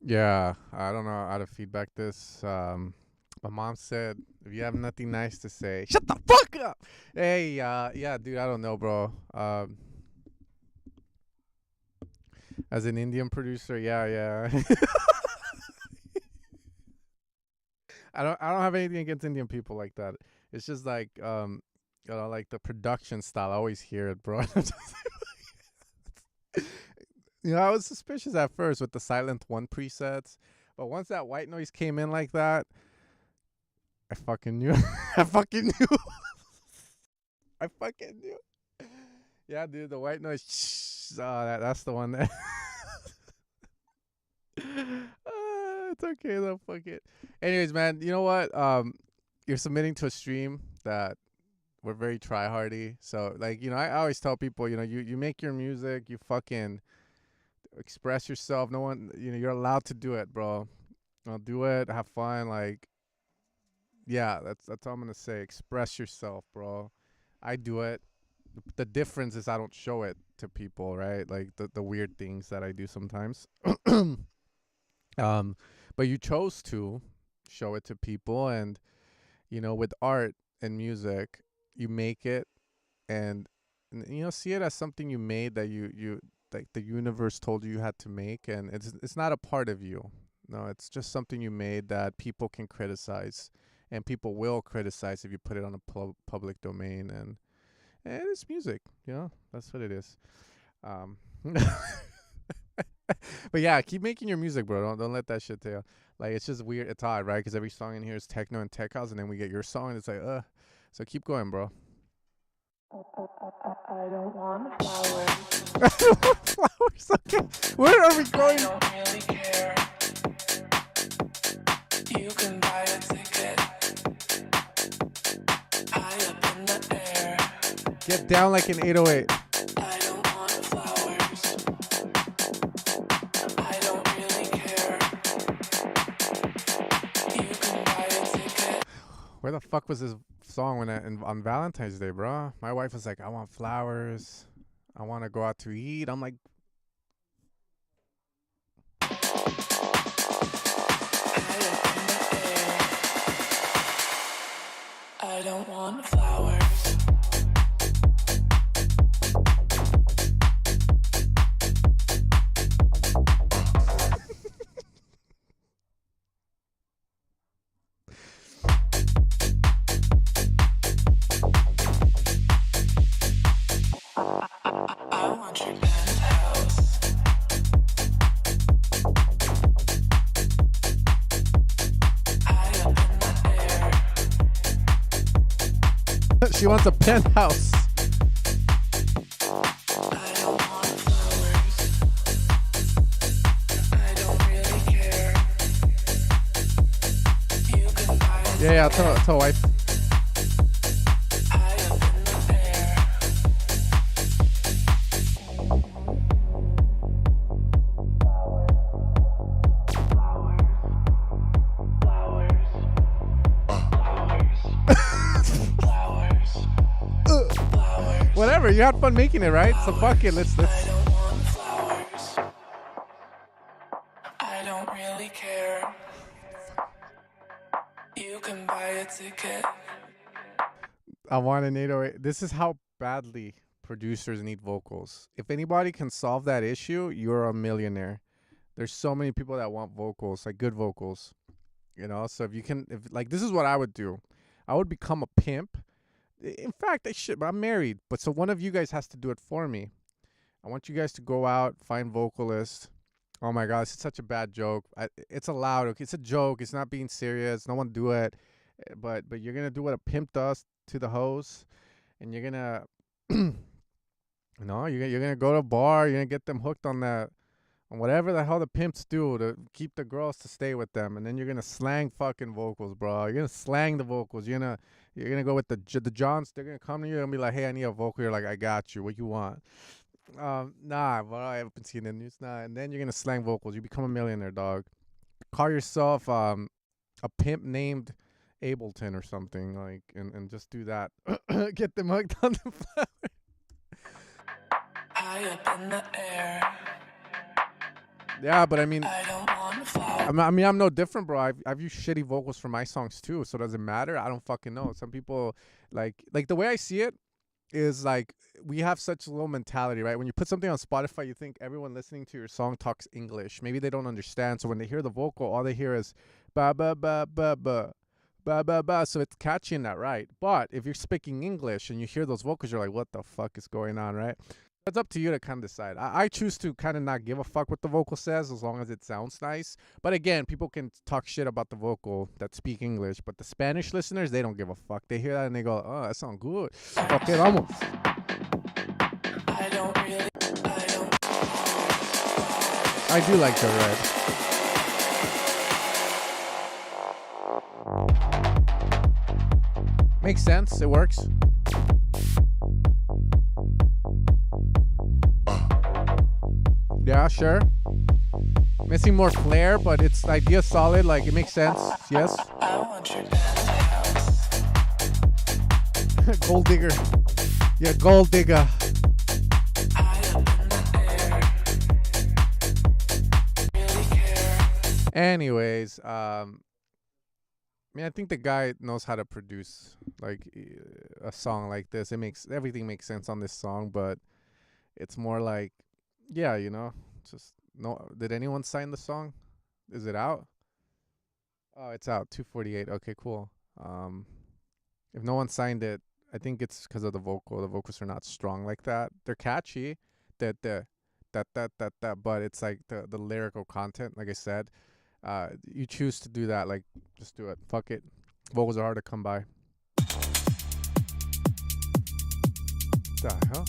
Yeah, I don't know how to feedback this. My mom said, if you have nothing nice to say, shut the fuck up. Hey, yeah, dude, I don't know, bro. As an Indian producer, yeah. I don't have anything against Indian people like that. It's just like, like the production style. I always hear it, bro. I was suspicious at first with the Silent One presets, but once that white noise came in like that, I fucking knew. I fucking knew. Yeah, dude, the white noise. That's the one that. It's okay though. Fuck it. Anyways, man, you know what? You're submitting to a stream that we're very try-hardy. So, like, I always tell people, you make your music, you fucking express yourself. No one, you're allowed to do it, bro. Do it. Have fun. Like, yeah, that's all I'm gonna say. Express yourself, bro. I do it. The difference is I don't show it to people, right? Like the weird things that I do sometimes. But you chose to show it to people, and with art and music, you make it, and see it as something you made that you like the universe told you had to make, and it's not a part of you. No, it's just something you made that people can criticize, and people will criticize if you put it on a public domain, and it's music, that's what it is. But yeah, keep making your music, bro. Don't let that shit tell. Like, it's just weird. It's odd, right? Because every song in here is techno and tech house, and then we get your song, and it's like, So keep going, bro. I don't want flowers. Flowers. Okay. Where are we going? I don't really care. You can buy a ticket. Get down like an 808. I don't want flowers. I don't really care. You can buy a ticket. Where the fuck was this song on Valentine's Day, bro? My wife was like, I want flowers. I want to go out to eat. I'm like, I don't want flowers. I want your penthouse. High up in the air. she wants a penthouse. I don't want flowers. I don't really care. You can buy a Yeah, tell wife. high up in the air. Flowers. Whatever, you had fun making it, right? So fuck it, let's. I don't want flowers. I don't really care. You can buy a ticket. I want an 808. This is how badly producers need vocals. If anybody can solve that issue, you're a millionaire. There's so many people that want vocals, like good vocals. You know, so if like this is what I would do. I would become a pimp. In fact, I'm married, but so one of you guys has to do it for me. I want you guys to go out, find vocalists. Oh my God, this is such a bad joke. It's allowed. Okay, it's a joke. It's not being serious. No one do it. But you're gonna do what a pimp does to the hoes, and you're gonna, you're gonna go to a bar. You're gonna get them hooked on that, on whatever the hell the pimps do to keep the girls to stay with them, and then you're gonna slang fucking vocals, bro. You're gonna slang the vocals. You're gonna go with the Johns. They're gonna come to you and be like, hey, I need a vocal. You're like, I got you. What you want? Nah, bro. I haven't seen the news. Nah, and then you're gonna slang vocals. You become a millionaire, dog. Call yourself a pimp named Ableton or something, like, and just do that. Get them hooked on the flower. High up in the air. Yeah, but I mean, I don't want flowers. I'm no different, bro. I've used shitty vocals for my songs too, so does it matter? I don't fucking know. Some people like the way I see it is like we have such low mentality, right? When you put something on Spotify, you think everyone listening to your song talks English. Maybe they don't understand, so when they hear the vocal, all they hear is ba ba ba ba ba ba ba ba. So it's catchy in that, right? But if you're speaking English and you hear those vocals, you're like, what the fuck is going on, right? It's up to you to kind of decide. I choose to kind of not give a fuck what the vocal says as long as it sounds nice. But again, people can talk shit about the vocal that speak English, but the Spanish listeners, they don't give a fuck. They hear that and they go, oh, that sounds good. Okay, vamos. I do like the red. Makes sense. It works. Yeah, sure. Missing more flair, but it's the idea solid. Like, it makes sense. Yes. I want your penthouse. Gold digger. Yeah, gold digger. High up in the air. Really care. Anyways, I mean, I think the guy knows how to produce like a song like this. Everything makes sense on this song, but it's more like, yeah, you know, just no. Did anyone sign the song? Is it out? Oh, it's out. 2:48. Okay, cool. If no one signed it, I think it's because of the vocal. The vocals are not strong like that. They're catchy, that, but it's like the lyrical content. Like I said, you choose to do that. Like, just do it. Fuck it. Vocals are hard to come by. The hell?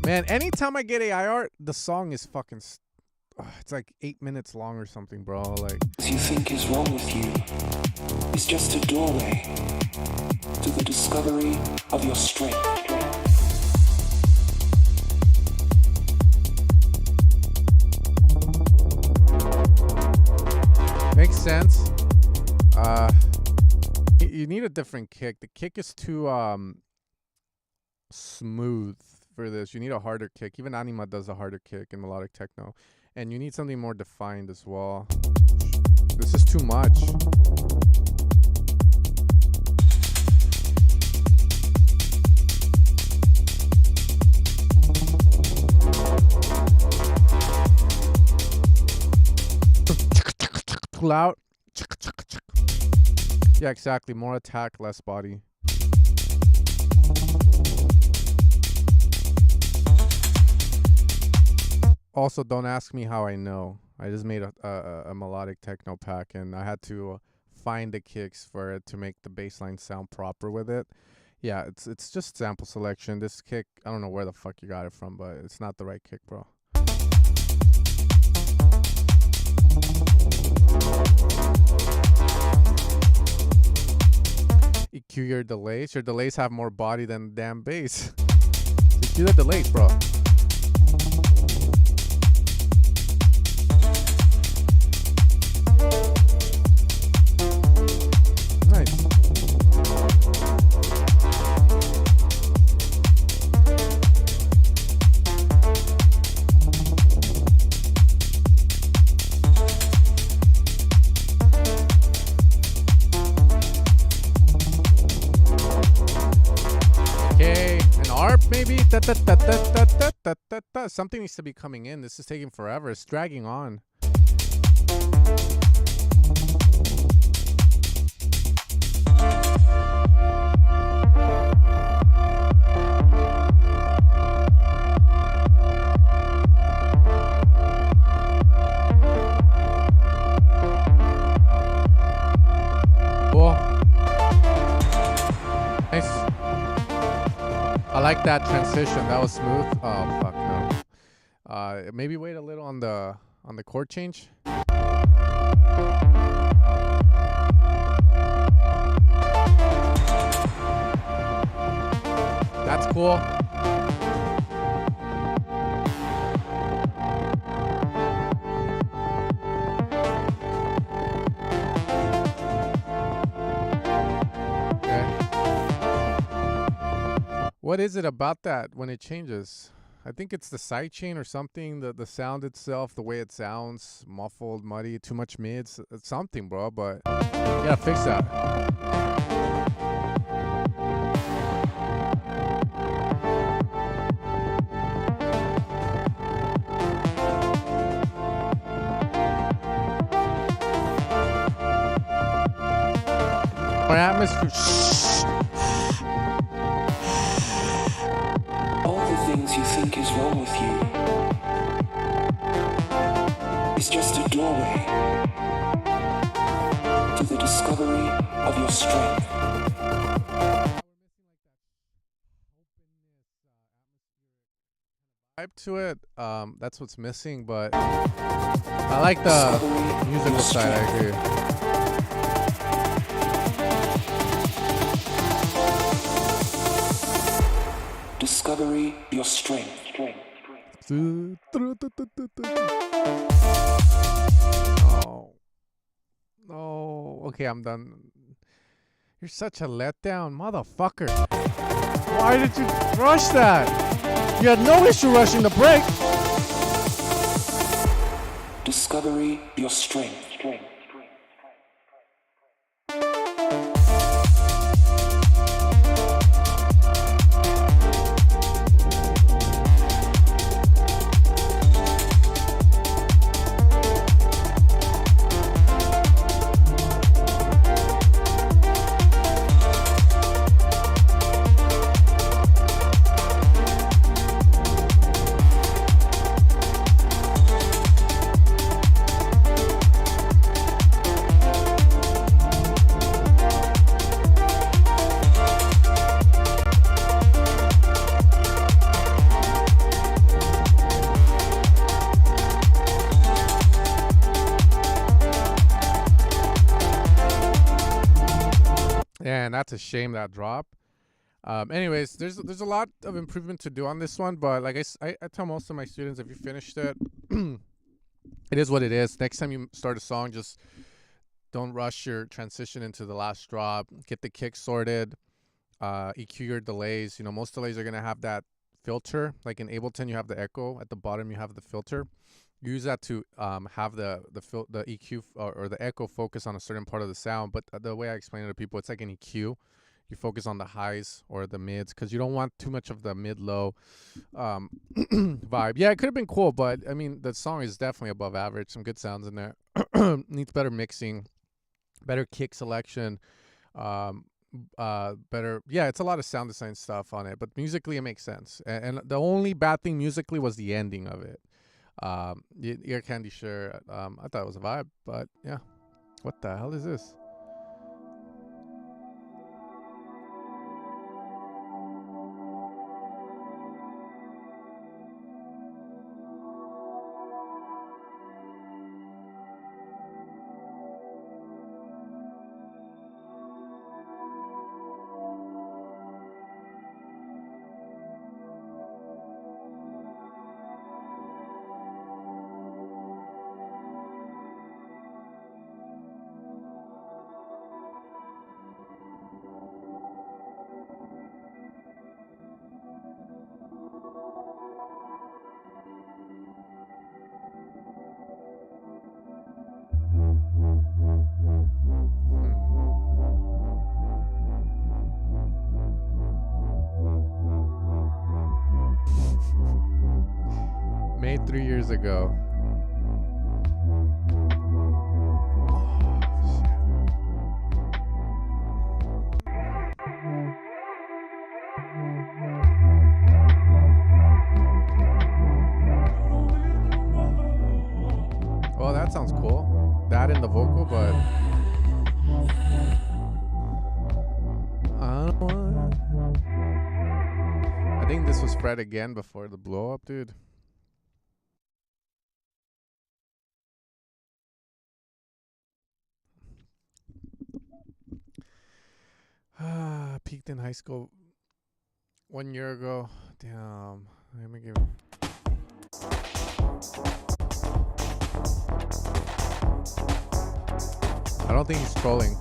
Man, anytime I get AI art, the song is fucking it's like 8 minutes long or something, bro. Like, You think is wrong with you is just a doorway to the discovery of your strength. makes sense. You need a different kick. The kick is too smooth for this. You need a harder kick. Even Anima does a harder kick in melodic techno. And you need something more defined as well. This is too much. Too loud. Yeah, exactly. More attack, less body. Also, don't ask me how I know. I just made a melodic techno pack, and I had to find the kicks for it to make the bass line sound proper with it. Yeah, it's just sample selection. This kick, I don't know where the fuck you got it from, but it's not the right kick, bro. EQ your delays. Your delays have more body than damn bass. EQ the delays, bro. Nice. Okay, an ARP maybe? Something needs to be coming in. This is taking forever. It's dragging on. Cool. Nice. I like that transition. That was smooth. Oh fuck no. Maybe wait a little on the chord change. That's cool. What is it about that when it changes? I think it's the sidechain or something, the sound itself, the way it sounds, muffled, muddy, too much mids. It's something, bro, but you gotta fix that. Our atmosphere. Things you think is wrong with you is just a doorway to the discovery of your strength. Vibe to it, that's what's missing, but I like the musical side. I agree. Discovery your strength. No. Okay, I'm done. You're such a letdown, motherfucker. Why did you rush that? You had no issue rushing the break. Discovery your strength. And that's a shame, that drop. Anyways, there's a lot of improvement to do on this one, but like I tell most of my students, if you finished it, it is what it is. Next time you start a song, just don't rush your transition into the last drop. Get the kick sorted. EQ your delays. You know, most delays are gonna have that filter. Like in Ableton, you have the echo. At the bottom, you have the filter. Use that to have the EQ or the echo focus on a certain part of the sound. But the way I explain it to people, it's like an EQ. You focus on the highs or the mids because you don't want too much of the mid-low vibe. Yeah, it could have been cool, but I mean, the song is definitely above average. Some good sounds in there. Needs better mixing, better kick selection, better. Yeah, it's a lot of sound design stuff on it, but musically it makes sense. And the only bad thing musically was the ending of it. Ear Candy, sure. I thought it was a vibe, but yeah. What the hell is this? Made 3 years ago. Well, that sounds cool. That in the vocal, but I think this was Fred again before the blow up, dude. Peaked in high school 1 year ago. Damn. Let me give it. I don't think he's trolling.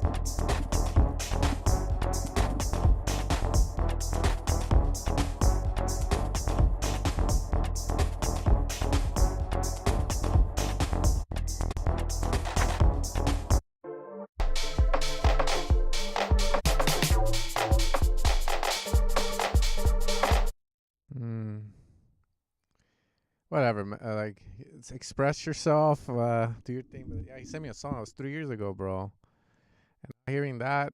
Whatever, like, express yourself, do your thing. But yeah, he sent me a song. It was 3 years ago, bro. And hearing that,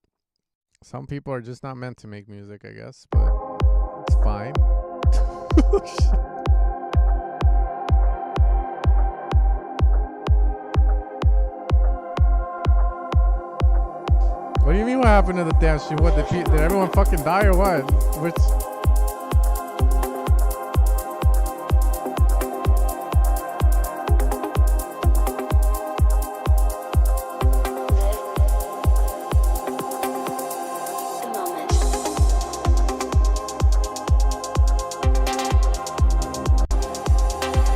some people are just not meant to make music, I guess. But it's fine. What do you mean? What happened to the damn shit? What did everyone fucking die or what? Which?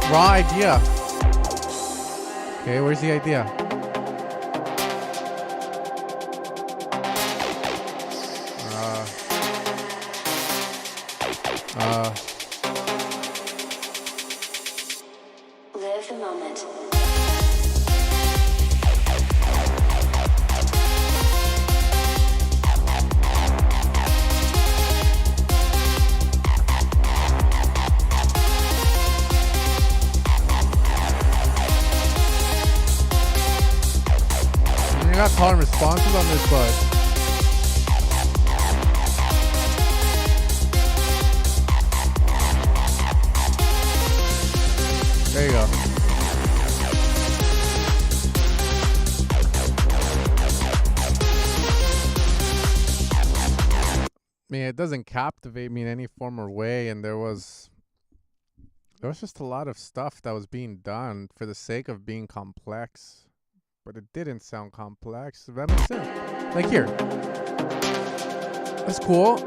Raw idea. Okay, where's the idea? Live the moment. You're not calling responses on this, but there you go. I mean, it doesn't captivate me in any form or way, and there was just a lot of stuff that was being done for the sake of being complex, but it didn't sound complex. Does that make sense? Like here. That's cool.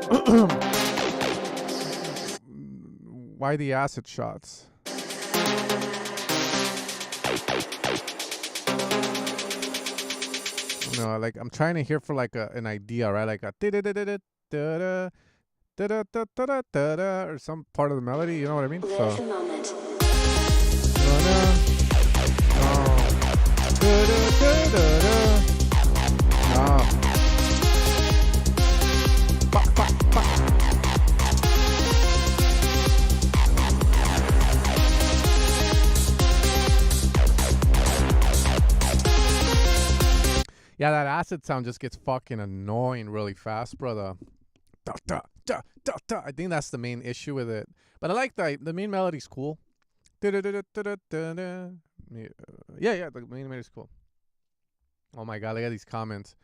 Why the acid shots? No, like I'm trying to hear for like an idea, right? Like a or some part of the melody, you know what I mean? So. Yeah, that acid sound just gets fucking annoying really fast, brother. Da, da, da, da, da. I think that's the main issue with it. But I like the main melody's cool. Da, da, da, da, da, da, da. Yeah, the main melody's cool. Oh my god, look at these comments.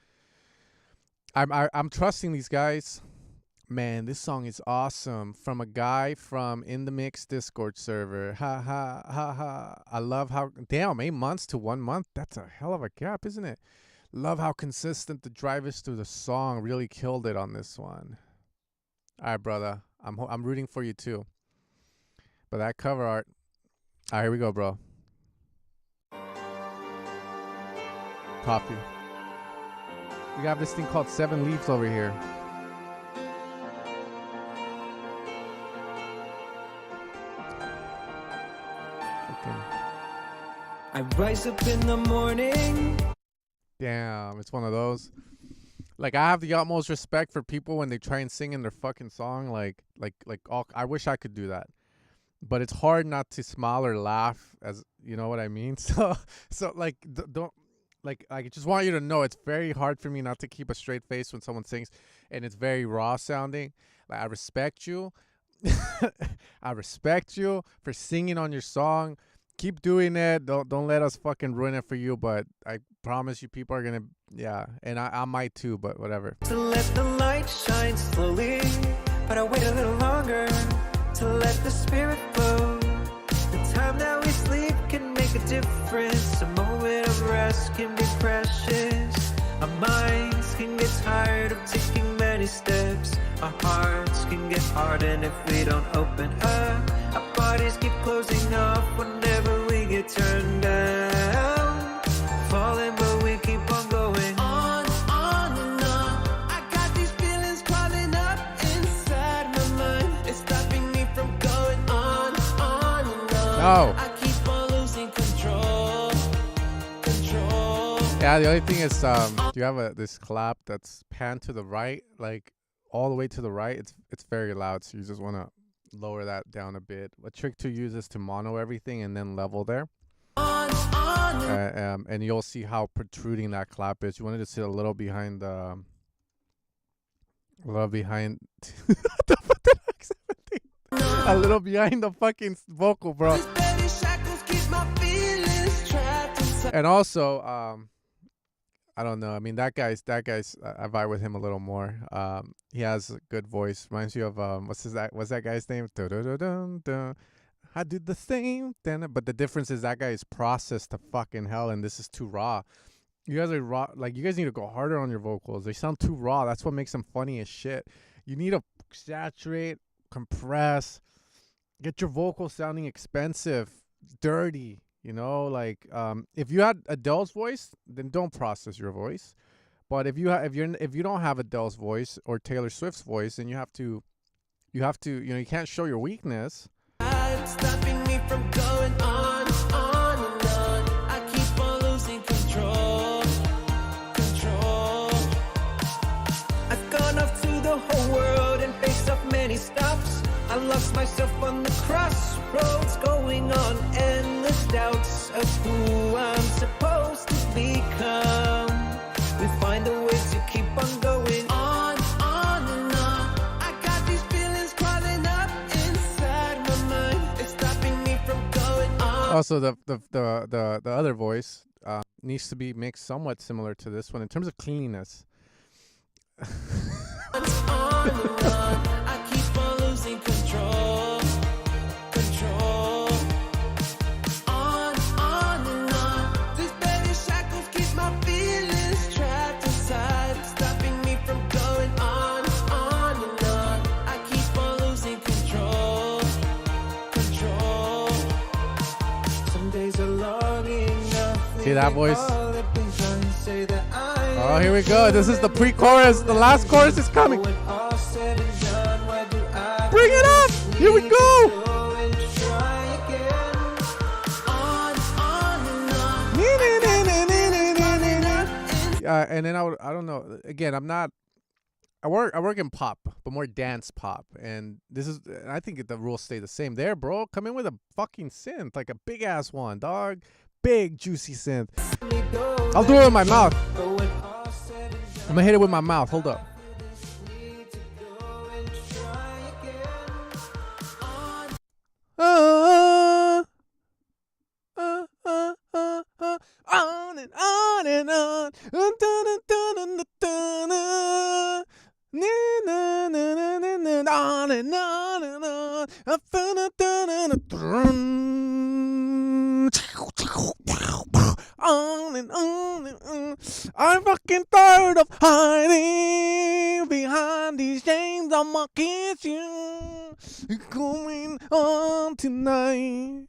I'm trusting these guys. Man, this song is awesome. From a guy from In The Mix Discord server. Ha ha ha ha. I love how damn 8 months to 1 month. That's a hell of a gap, isn't it? Love how consistent the drive is through the song. Really killed it on this one. All right, brother. I'm rooting for you too. But that cover art. All right, here we go, bro. Copy. We got this thing called 7 Leaves over here. Okay. I rise up in the morning. Damn, it's one of those. Like, I have the utmost respect for people when they try and sing in their fucking song. I wish I could do that. But it's hard not to smile or laugh, as you know what I mean. So like, don't like. I just want you to know it's very hard for me not to keep a straight face when someone sings, and it's very raw sounding. Like, I respect you. I respect you for singing on your song. Keep doing it. Don't let us fucking ruin it for you. But I promise you, people are gonna, yeah, and I might too. But whatever. To let the light shine slowly, but I wait a little longer to let the spirit flow. The time that we sleep can make a difference. A moment of rest can be precious. Our minds can get tired of taking many steps. Our hearts can get hardened if we don't open up. Our bodies keep closing off whenever we get turned down. Falling, but we keep on going on and on. I got these feelings crawling up inside my mind. It's stopping me from going on and on. No. I keep on losing control. Yeah, the only thing is, you have this clap that's panned to the right, like all the way to the right. It's very loud, so you just want to lower that down a bit. A trick to use is to mono everything and then level there. And you'll see how protruding that clap is. You wanted to sit a little behind the, a little behind the fucking vocal, bro. And also, I don't know. I mean, that guy's. I vibe with him a little more. He has a good voice. Reminds you of what's that guy's name? I did the same. But the difference is that guy is processed to fucking hell, and this is too raw. You guys are raw. Like, you guys need to go harder on your vocals. They sound too raw. That's what makes them funny as shit. You need to saturate, compress, get your vocals sounding expensive, dirty. You know, like, if you had Adele's voice, then don't process your voice. But if you don't have Adele's voice or Taylor Swift's voice, then you have to, you know, you can't show your weakness. Stopping me from going on and on. I keep on losing control. I've gone off to the whole world and faced off many stops. I lost myself on the crossroads, going on endless doubts of who I'm supposed to become. We find a way to keep on going on and on. I got these feelings crawling up inside my mind. It's stopping me from going on. Also, the other voice needs to be mixed somewhat similar to this one in terms of cleanliness. On and on. I keep on losing control. On and on. These belly shackles keep my feelings trapped inside, stopping me from going on See that voice? Oh, here we go. This is the pre-chorus. The last chorus is coming. Bring it up. Here we go. And then I don't know. Again, I work in pop, but more dance pop. And I think the rules stay the same there, bro. Come in with a fucking synth, like a big ass one, dog. Big juicy synth. I'll do it with my mouth. I'm gonna hit it with my mouth. Hold up. On and on and on. On and on and on. On and on and on. I'm fucking tired of hiding behind these chains. I'ma kiss you. Going on tonight.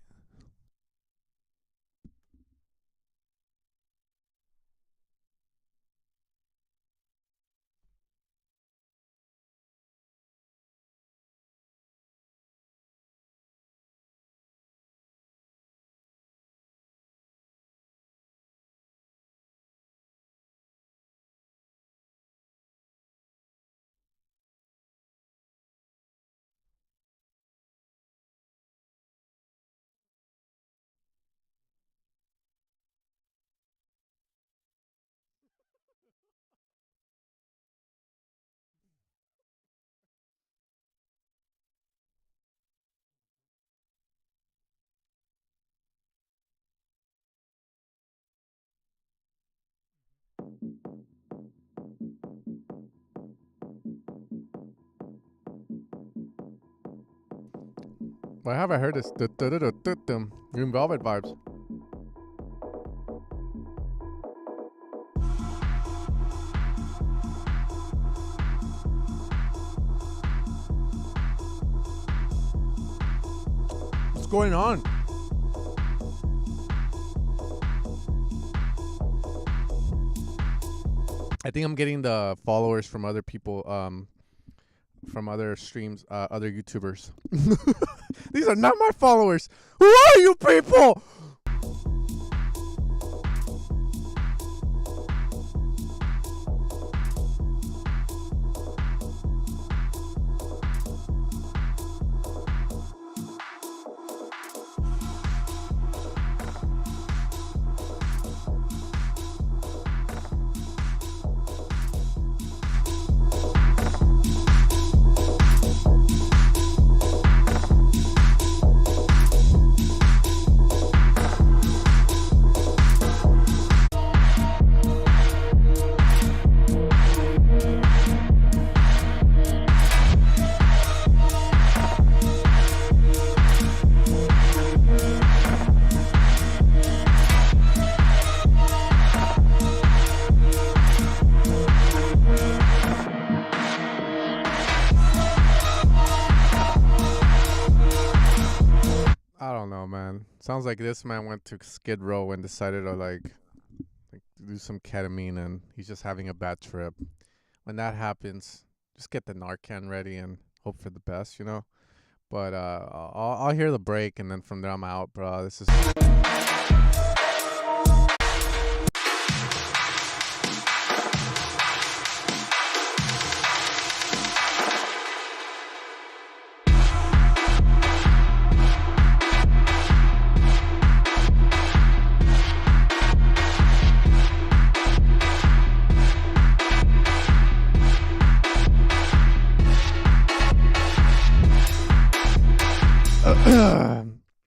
Why have I heard this? Green Velvet vibes. What's going on? I think I'm getting the followers from other people, from other streams, other YouTubers. These are not my followers. Who are you people? I don't know, man. Sounds like this man went to Skid Row and decided to like do some ketamine, and he's just having a bad trip. When that happens, just get the Narcan ready and hope for the best, you know. But I'll hear the break, and then from there I'm out, bro. This is.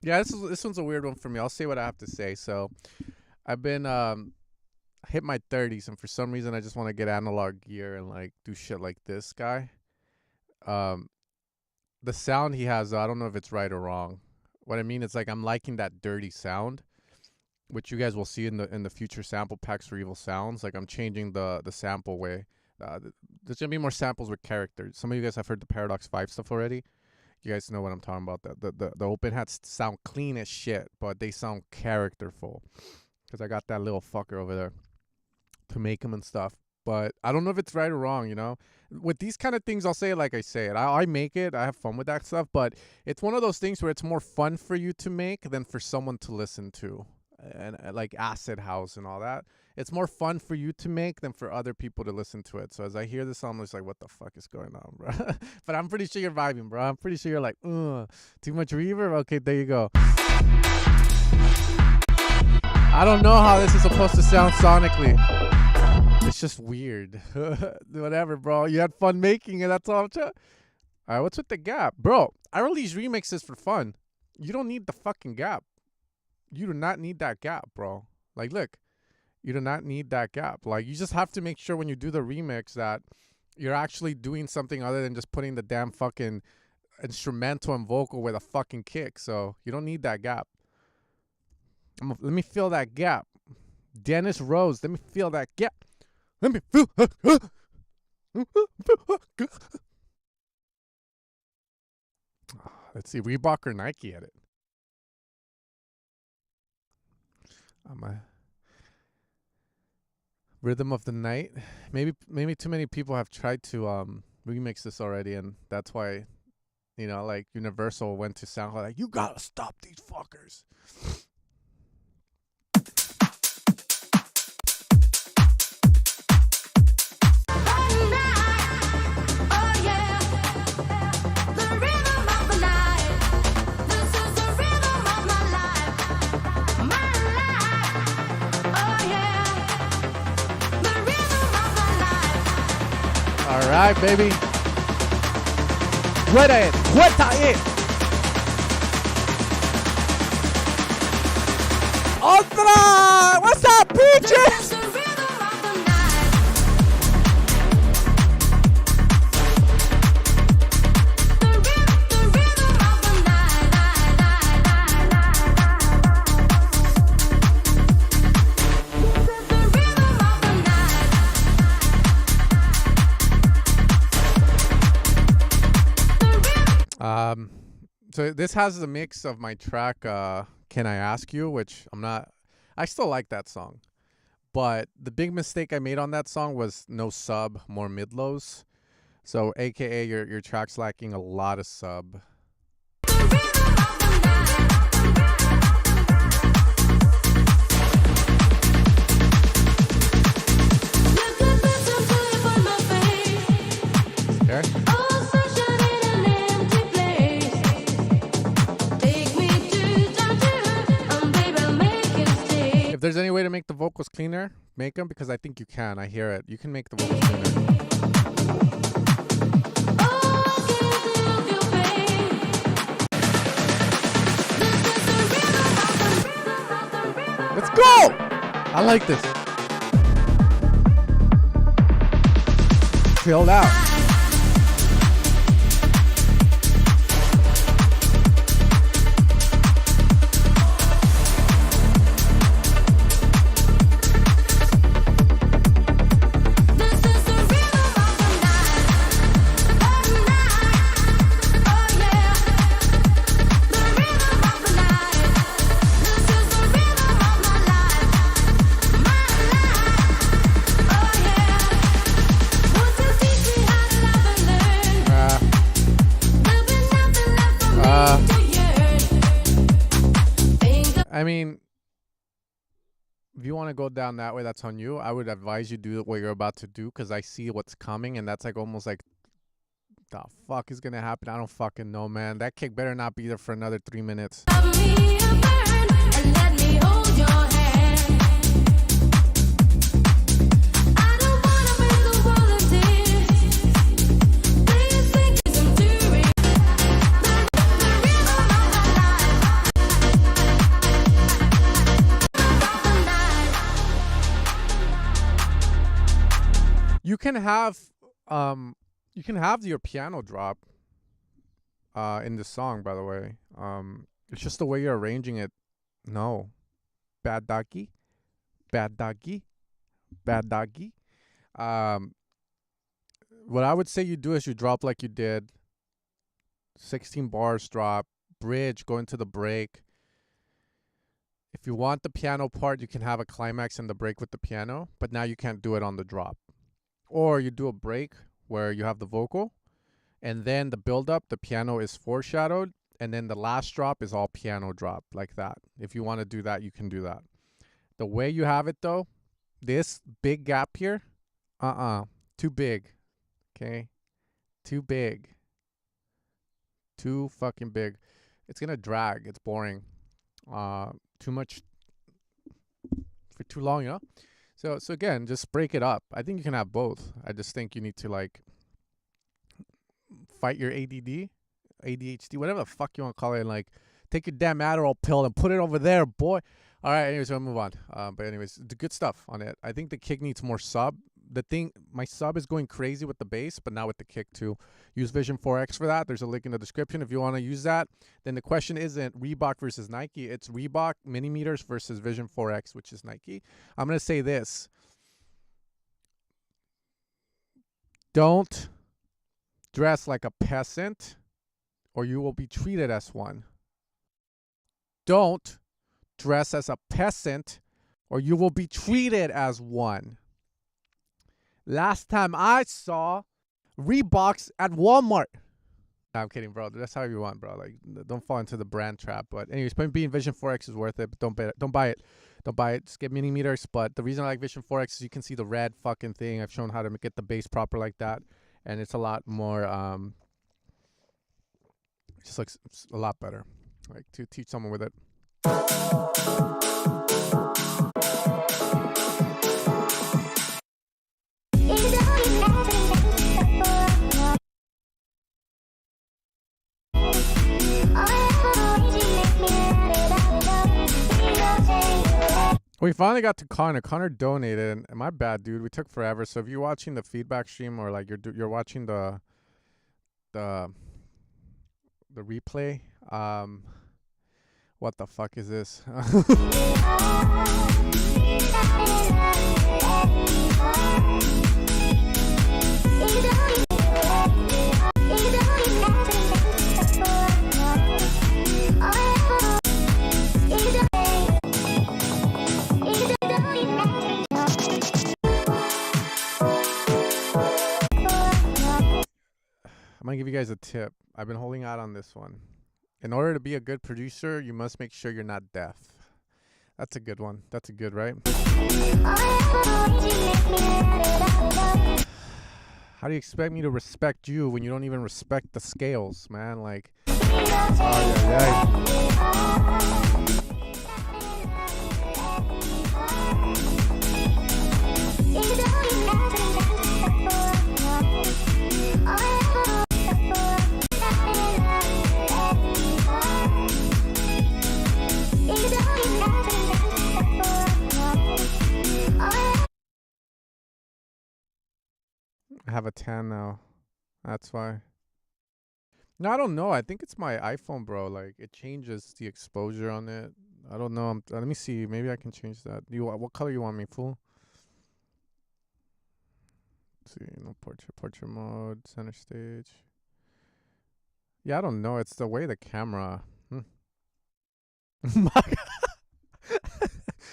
Yeah, this one's a weird one for me. I'll say what I have to say. So, I've been hit my 30s, and for some reason, I just want to get analog gear and like do shit like this guy. The sound he has, I don't know if it's right or wrong. What I mean is like I'm liking that dirty sound, which you guys will see in the future sample packs for Evil Sounds. Like I'm changing the sample way. There's gonna be more samples with characters. Some of you guys have heard the Paradox 5 stuff already. You guys know what I'm talking about. The open hats sound clean as shit, but they sound characterful. because I got that little fucker over there to make them and stuff. But I don't know if it's right or wrong, you know. With these kind of things, I'll say it like I say it. I make it. I have fun with that stuff. But it's one of those things where it's more fun for you to make than for someone to listen to. And like acid house and all that. It's more fun for you to make than for other people to listen to it. So as I hear this song, I'm just like, what the fuck is going on, bro? But I'm pretty sure you're vibing, bro. I'm pretty sure you're like, too much reverb? Okay, there you go. I don't know how this is supposed to sound sonically. It's just weird. Whatever, bro. You had fun making it. That's all I'm trying. All right, what's with the gap? Bro, I release remixes for fun. You don't need the fucking gap. You do not need that gap, bro. Like, look. You do not need that gap. Like, you just have to make sure when you do the remix that you're actually doing something other than just putting the damn fucking instrumental and vocal with a fucking kick. So you don't need that gap. Let me feel that gap. Dennis Rose, let me feel that gap. Let me feel that gap. Let's see, Reebok or Nike at it. Rhythm of the Night. Maybe too many people have tried to remix this already, and that's why, you know, like Universal went to SoundCloud like, you gotta stop these fuckers. All right, baby. Cueta it. Otra! What's up, peaches? So this has the mix of my track, Can I Ask You, which I still like that song. But the big mistake I made on that song was no sub, more mid-lows. So AKA your track's lacking a lot of sub. Okay. If there's any way to make the vocals cleaner, make them, because I think you can. I hear it. You can make the vocals cleaner. Let's go! I like this. Chilled out. I mean, if you want to go down that way, that's on you. I would advise you do what you're about to do, because I see what's coming, and that's like almost like, the fuck is gonna happen? I don't fucking know, man. That kick better not be there for another 3 minutes. You can have your piano drop in the song, by the way. It's just the way you're arranging it. No. Bad doggy. What I would say you do is you drop like you did. 16 bars drop. Bridge, go into the break. If you want the piano part, you can have a climax and the break with the piano, but now you can't do it on the drop. Or you do a break where you have the vocal, and then the build up, the piano is foreshadowed, and then the last drop is all piano drop, like that. If you want to do that, you can do that. The way you have it though, this big gap here, too big. Okay? Too big. Too fucking big. It's gonna drag. It's boring. Too much for too long, you know? So again, just break it up. I think you can have both. I just think you need to like fight your ADD, ADHD, whatever the fuck you want to call it, and like take your damn Adderall pill and put it over there, boy. All right, anyways, we'll move on. But anyways, the good stuff on it. I think the kick needs more sub. The thing, my sub is going crazy with the bass, but now with the kick too. Use Vision 4X for that. There's a link in the description if you want to use that. Then the question isn't Reebok versus Nike. It's Reebok millimeters versus Vision 4X, which is Nike. I'm going to say this. Don't dress like a peasant or you will be treated as one. Don't dress as a peasant or you will be treated as one. Last time I saw Reeboks at Walmart. Nah, I'm kidding, bro. That's how you want, bro. Like, don't fall into the brand trap. But anyways, being Vision 4X is worth it. But don't buy it. Don't buy it. Just get mini meters. But the reason I like Vision 4X is you can see the red fucking thing. I've shown how to get the bass proper like that, and it's a lot more. It just looks a lot better. Like to teach someone with it. We finally got to Connor. Connor donated, and my bad, dude. We took forever. So if you're watching the feedback stream or like you're watching the replay, what the fuck is this? I'm gonna give you guys a tip. I've been holding out on this one. In order to be a good producer, you must make sure you're not deaf. That's a good one. That's a good, right? How do you expect me to respect you when you don't even respect the scales, man? Like, I have a 10 now. That's why. No, I don't know. I think it's my iPhone, bro. Like, it changes the exposure on it. I don't know. Let me see. Maybe I can change that. What color you want me, fool? Let's see. No portrait mode, center stage. Yeah, I don't know. It's the way the camera.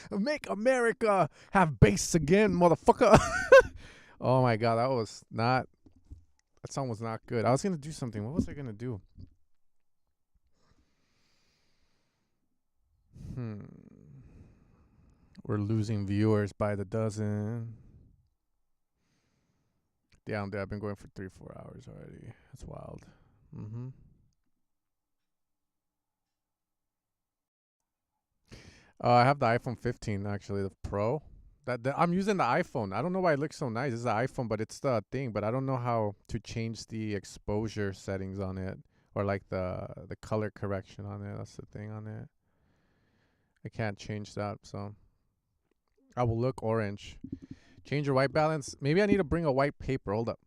Make America have bass again, motherfucker. Oh my god, that song was not good. I was gonna do something. What was I gonna do? We're losing viewers by the dozen. Damn, dude, I've been going for 3-4 hours already. That's wild. I have the iPhone 15 actually, the Pro. I'm using the iPhone. I don't know why it looks so nice. It's the iPhone, but it's the thing. But I don't know how to change the exposure settings on it, or like the color correction on it. That's the thing on it. I can't change that, so I will look orange. Change your white balance. Maybe I need to bring a white paper. Hold up.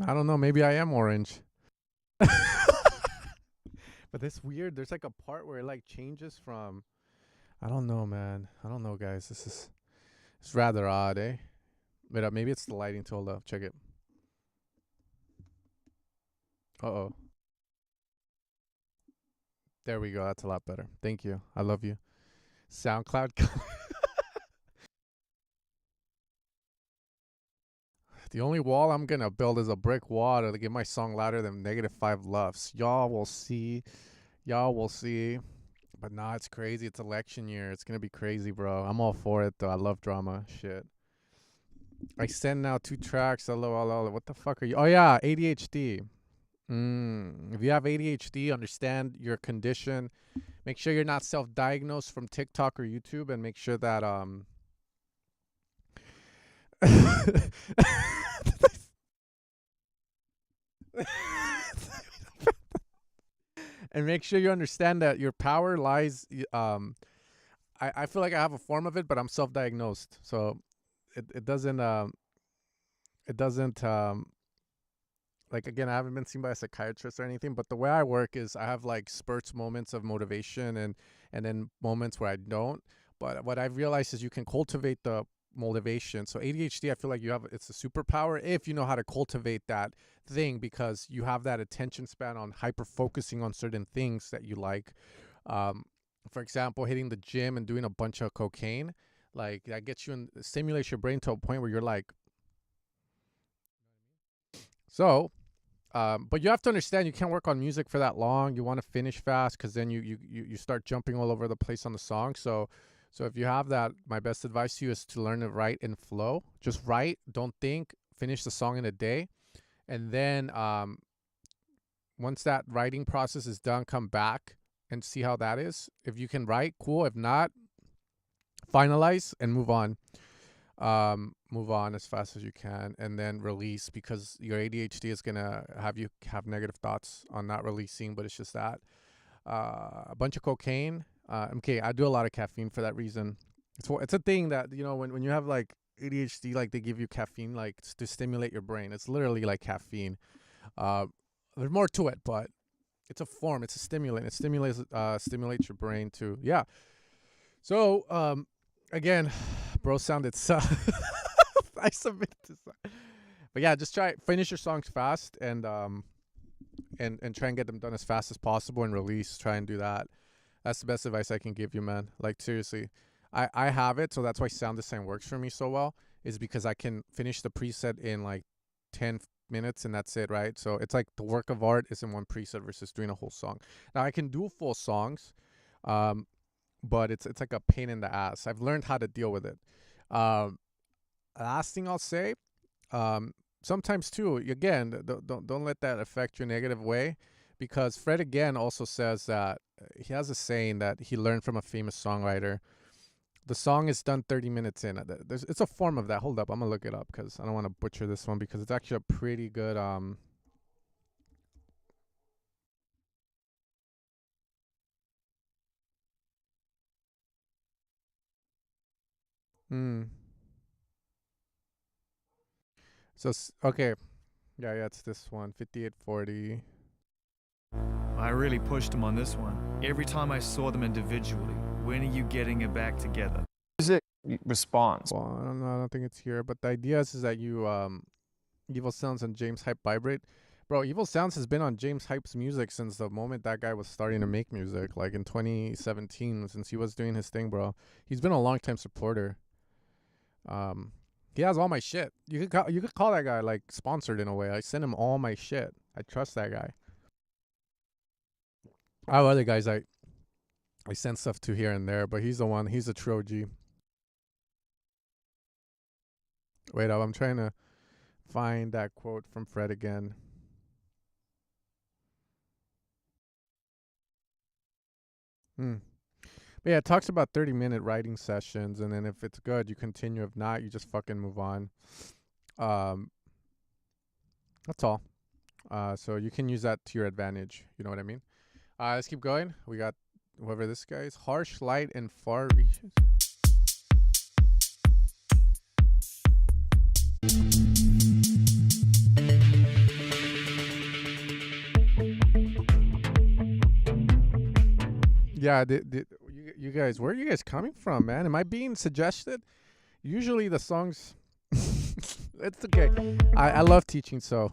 I don't know. Maybe I am orange. But this weird. There's like a part where it like changes from. I don't know, man. I don't know, guys. It's rather odd, eh? But maybe it's the lighting. Hold up. Check it. Uh-oh. There we go. That's a lot better. Thank you. I love you. SoundCloud. The only wall I'm going to build is a brick wall to get my song louder than -5 LUFS. Y'all will see. Y'all will see. But nah, it's crazy. It's election year. It's going to be crazy, bro. I'm all for it, though. I love drama. Shit. I send now 2 tracks. Hello. What the fuck are you? Oh, yeah. ADHD. If you have ADHD, understand your condition. Make sure you're not self-diagnosed from TikTok or YouTube, and make sure that and make sure you understand that your power lies. I feel like I have a form of it, but I'm self-diagnosed, so it doesn't like, again, I haven't been seen by a psychiatrist or anything, but the way I work is I have like spurts, moments of motivation, and then moments where I don't. But what I've realized is you can cultivate the motivation. So ADHD, I feel like it's a superpower if you know how to cultivate that thing, because you have that attention span on hyper focusing on certain things that you like. For example, hitting the gym and doing a bunch of cocaine, like that gets you stimulates your brain to a point where you're like. So, but you have to understand you can't work on music for that long. You want to finish fast, because then you start jumping all over the place on the song. So if you have that, my best advice to you is to learn to write in flow. Just write, don't think, finish the song in a day. And then once that writing process is done, come back and see how that is. If you can write, cool. If not, finalize and move on. Move on as fast as you can, and then release, because your ADHD is gonna have you have negative thoughts on not releasing. But it's just that a bunch of cocaine. Okay, I do a lot of caffeine for that reason. It's a thing that, you know, when you have like ADHD, like they give you caffeine like to stimulate your brain. It's literally like caffeine. There's more to it, but it's a form. It's a stimulant. It stimulates your brain too. Yeah. So again, bro sounded I submitted this, but yeah, just finish your songs fast, and try and get them done as fast as possible and release. Try and do that. That's the best advice I can give you, man. Like, seriously, I have it, so that's why sound design works for me so well, is because I can finish the preset in like 10 minutes and that's it, right? So it's like the work of art is in one preset versus doing a whole song. Now I can do full songs, but it's like a pain in the ass. I've learned how to deal with it. Last thing I'll say, sometimes too, again, don't let that affect you in a negative way, because Fred again also says that he has a saying that he learned from a famous songwriter. The song is done 30 minutes in. It's a form of that. Hold up, I'm gonna look it up because I don't want to butcher this one, because it's actually a pretty good So, okay. Yeah, it's this one, 5840. I really pushed them on this one. Every time I saw them individually, when are you getting it back together? Music response. Well, I don't know. I don't think it's here. But the idea is that you, Evil Sounds and James Hype vibrate. Bro, Evil Sounds has been on James Hype's music since the moment that guy was starting to make music, like in 2017, since he was doing his thing, bro. He's been a long-time supporter. He has all my shit. You could call that guy like sponsored in a way. I send him all my shit. I trust that guy. I have other guys I send stuff to here and there, but he's the one. He's a true OG. Wait up, I'm trying to find that quote from Fred again. But yeah, it talks about 30-minute writing sessions, and then if it's good, you continue. If not, you just fucking move on. That's all. So you can use that to your advantage. You know what I mean? Let's keep going. We got whoever this guy is. Harsh light and far reaches. Yeah, you guys, where are you guys coming from, man? Am I being suggested? Usually the songs, it's okay. I love teaching, so.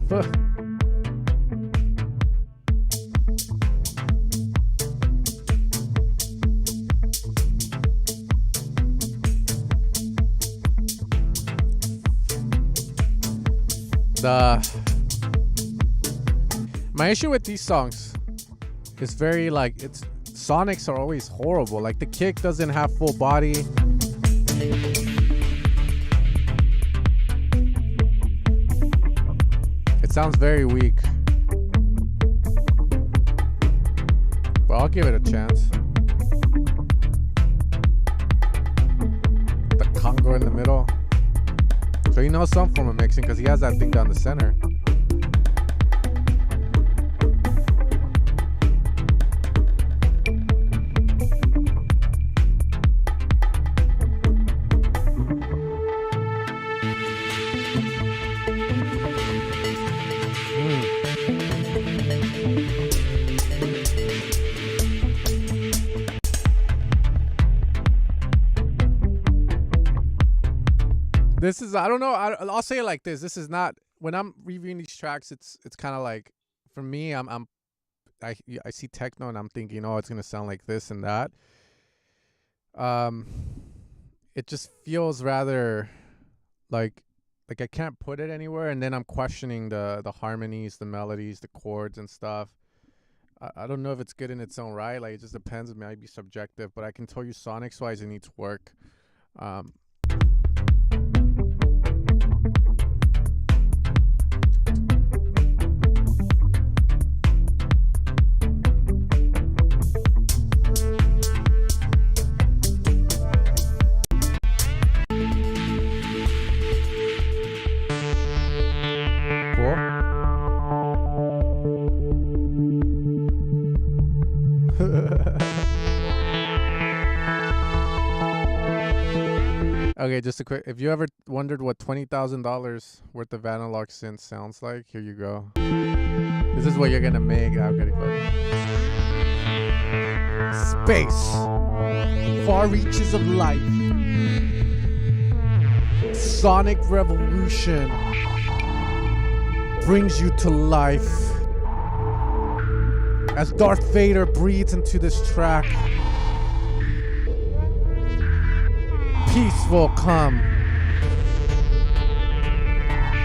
My issue with these songs is very like sonics are always horrible. Like the kick doesn't have full body. It sounds very weak. But I'll give it a chance. The conga in the middle. So he knows something from a mixing because he has that thing down the center. This is, I don't know, I'll say it like this. This is not, when I'm reviewing these tracks, it's kind of like, for me, I see techno and I'm thinking, oh, it's going to sound like this and that. It just feels rather like I can't put it anywhere, and then I'm questioning the harmonies, the melodies, the chords and stuff. I don't know if it's good in its own right. Like, it just depends. It might be subjective, but I can tell you sonics wise it needs work. Okay, just a quick. If you ever wondered what $20,000 worth of analog synth sounds like, here you go. This is what you're gonna make. I'm getting space, far reaches of life, sonic revolution brings you to life as Darth Vader breathes into this track. Peace will come,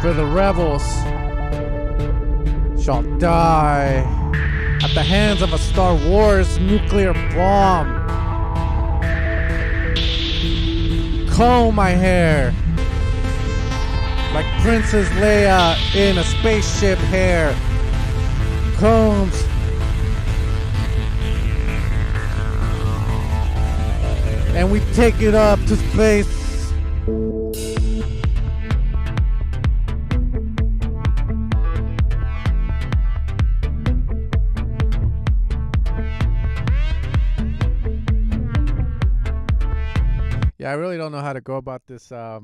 for the rebels shall die at the hands of a Star Wars nuclear bomb. Comb my hair like Princess Leia in a spaceship hair. Combs. And we take it up to space. Yeah, I really don't know how to go about this. Why?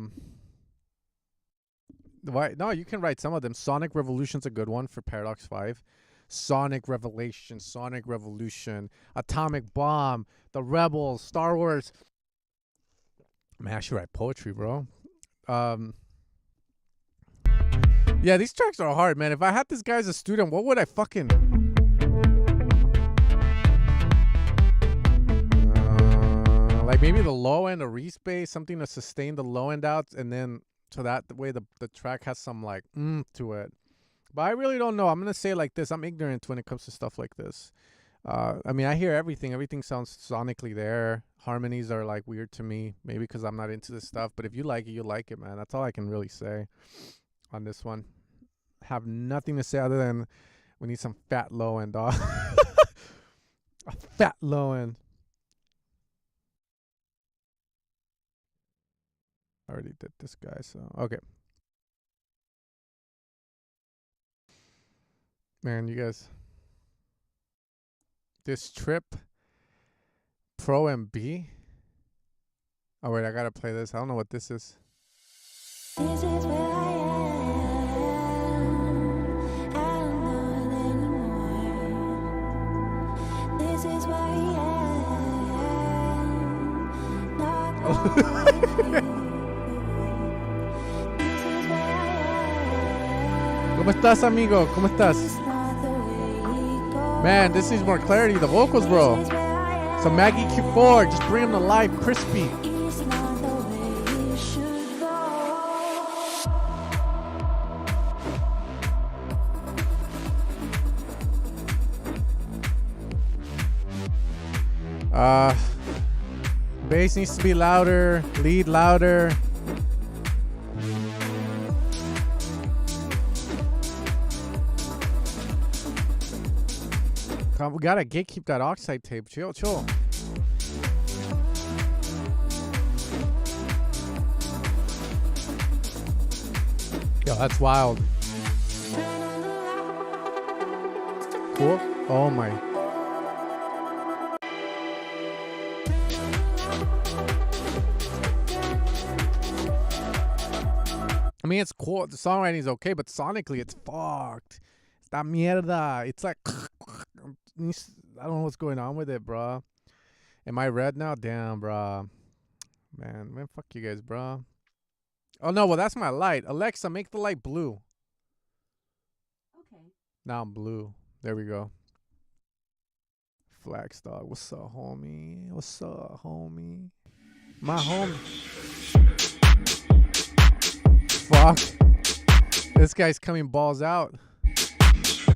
No, you can write some of them. Sonic Revolution's a good one for Paradox 5. Sonic Revelation, Sonic Revolution, Atomic Bomb, The Rebels, Star Wars. Man, I should write poetry, bro. Yeah, these tracks are hard, man. If I had this guy as a student, what would I fucking... like maybe the low end, a respace, something to sustain the low end out, and then so that the way the track has some like to it. But I really don't know. I'm going to say it like this. I'm ignorant when it comes to stuff like this. I mean, I hear everything. Everything sounds sonically there. Harmonies are like weird to me. Maybe because I'm not into this stuff. But if you like it, you like it, man. That's all I can really say on this one. Have nothing to say other than we need some fat low end, dog. A fat low end. I already did this guy, so okay. Man, you guys. This trip Pro MB. Oh wait, I gotta play this. I don't know what this is. This is where I am. I don't know it anymore. This is where I am. ¿Cómo estás, amigo? ¿Cómo estás? Man, this needs more clarity. The vocals, bro. So Maggie Q4, just bring him to life, crispy. Bass needs to be louder, lead louder. We gotta gatekeep that oxide tape. Chill. Yo, that's wild. Cool. Oh my. I mean, it's cool. The songwriting is okay, but sonically, it's fucked. Esta mierda. It's like, I don't know what's going on with it, bro. Am I red now? Damn, bro. Man, fuck you guys, bro. Oh, no, well, that's my light. Alexa, make the light blue. Okay. Now I'm blue. There we go. Flagsdog, what's up, homie? What's up, homie? My homie. Fuck. This guy's coming balls out.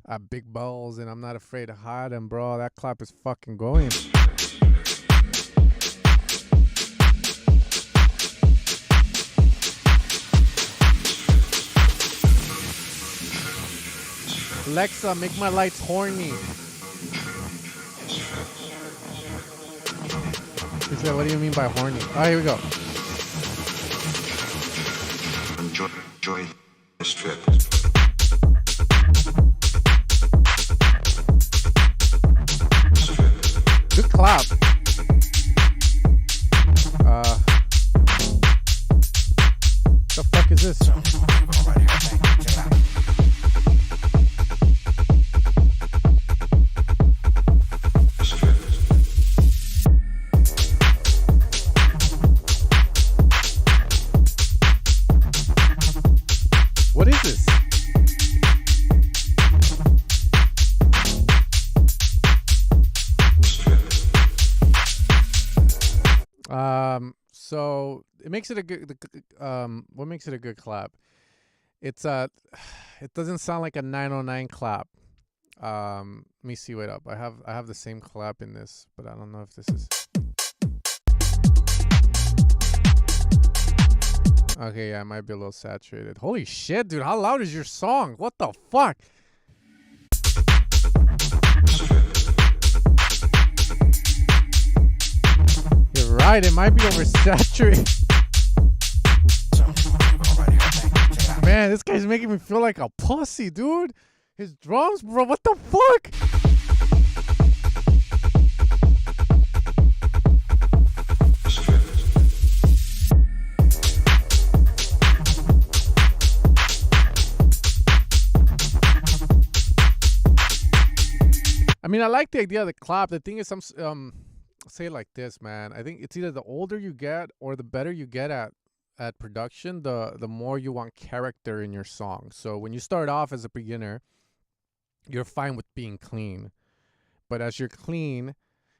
I have big balls and I'm not afraid to hide them, bro. That clap is fucking going. Alexa, make my lights horny. He said, what do you mean by horny? Oh, here we go. Enjoy this trip. Good clap. The fuck is this? What is this? So it makes it a good. What makes it a good clap? It's it doesn't sound like a 909 clap. Let me see. Wait up. I have the same clap in this, but I don't know if this is. Okay, yeah, it might be a little saturated. Holy shit, dude! How loud is your song? What the fuck? You're right. It might be oversaturated. Man, this guy's making me feel like a pussy, dude. His drums, bro. What the fuck? I mean, I like the idea of the clap. The thing is, say it like this, man. I think it's either the older you get or the better you get at production, the more you want character in your song. So when you start off as a beginner, you're fine with being clean. But as you're clean,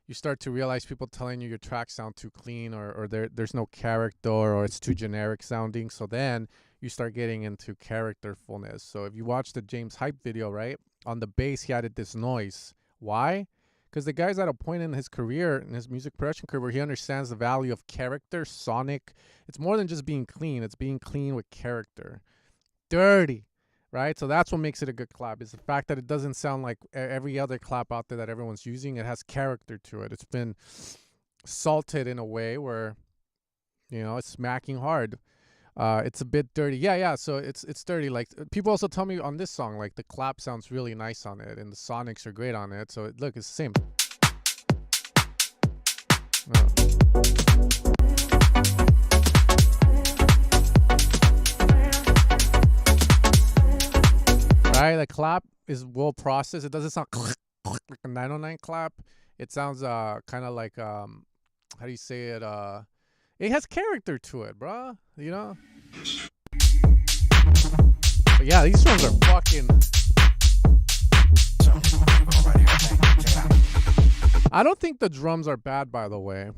you start to realize people telling you your tracks sound too clean or there's no character or it's too generic sounding. So then you start getting into characterfulness. So if you watch the James Hype video, right, on the bass, he added this noise. Why? Because the guy's at a point in his career, in his music production career, where he understands the value of character, sonic. It's more than just being clean. It's being clean with character. Dirty, right? So that's what makes it a good clap. Is the fact that it doesn't sound like every other clap out there that everyone's using. It has character to it. It's been salted in a way where, you know, it's smacking hard. It's a bit dirty. Yeah. So it's dirty. Like people also tell me on this song, like the clap sounds really nice on it, and the sonics are great on it. So look, it's the same. Right, the clap is well processed. It doesn't sound like a 909 clap. It sounds kind of like how do you say it? It has character to it, bro. You know? But yeah, these drums are fucking... I don't think the drums are bad, by the way.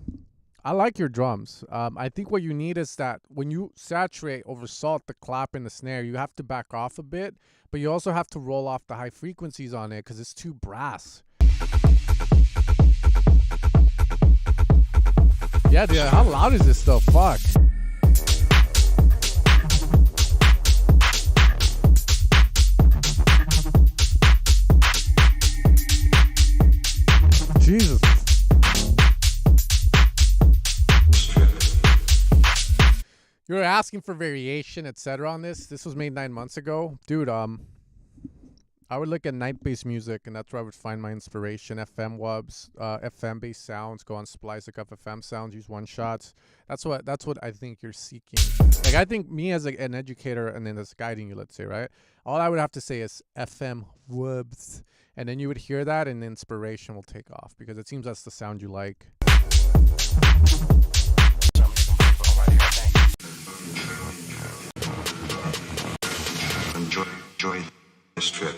I like your drums. I think what you need is that when you saturate over salt the clap and the snare, you have to back off a bit, but you also have to roll off the high frequencies on it because it's too brass. Yeah, dude, how loud is this though? Fuck. Jesus. You were asking for variation, etc. on this. This was made 9 months ago. Dude, I would look at night-based music, and that's where I would find my inspiration. FM wubs, FM-based sounds, go on Splice, look up FM sounds, use one-shots. That's what I think you're seeking. Like, I think me as an educator and then as guiding you, let's say, right? All I would have to say is FM wubs, and then you would hear that, and the inspiration will take off, because it seems that's the sound you like. Enjoy this trip.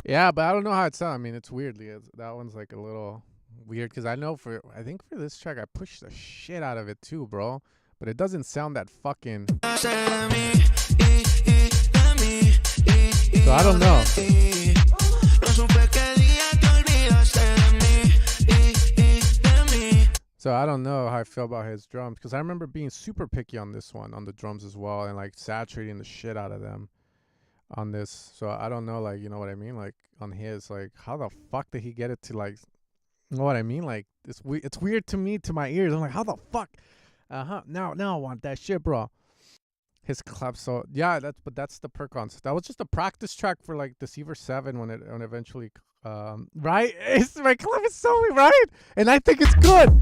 Yeah, but I don't know how it sounds. I mean, it's weirdly. That one's like a little weird because I think for this track I pushed the shit out of it too, bro. But it doesn't sound that fucking. So I don't know. So I don't know how I feel about his drums because I remember being super picky on this one, on the drums as well, and like saturating the shit out of them on this. So I don't know, like, you know what I mean? Like on his, like, how the fuck did he get it to, like, you know what I mean? Like it's weird to me, to my ears. I'm like, how the fuck? Now I want that shit, bro. His clap. So yeah, that's the Percons. That was just a practice track for like Deceiver 7 when it eventually right? My clap is so right, and I think it's good.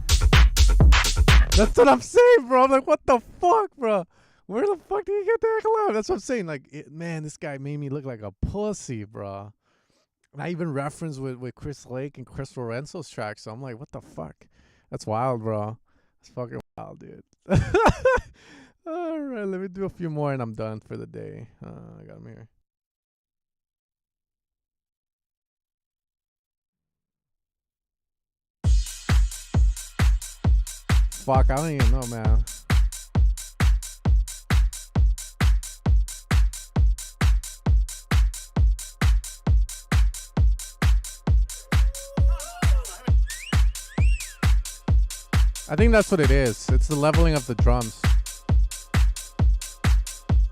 That's what I'm saying, bro. I'm like, what the fuck, bro? Where the fuck did you get that clap? That's what I'm saying. Like, man, this guy made me look like a pussy, bro. And I even referenced with Chris Lake and Chris Lorenzo's track, so I'm like, what the fuck? That's wild, bro. That's fucking wild, dude. All right, let me do a few more and I'm done for the day. I got him here. Fuck, I don't even know, man. I think that's what it is. It's the leveling of the drums.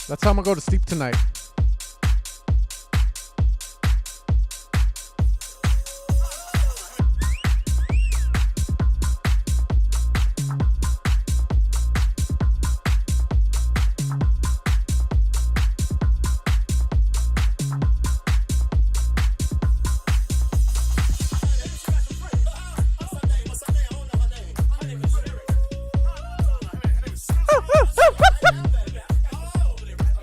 That's how I'm gonna go to sleep tonight.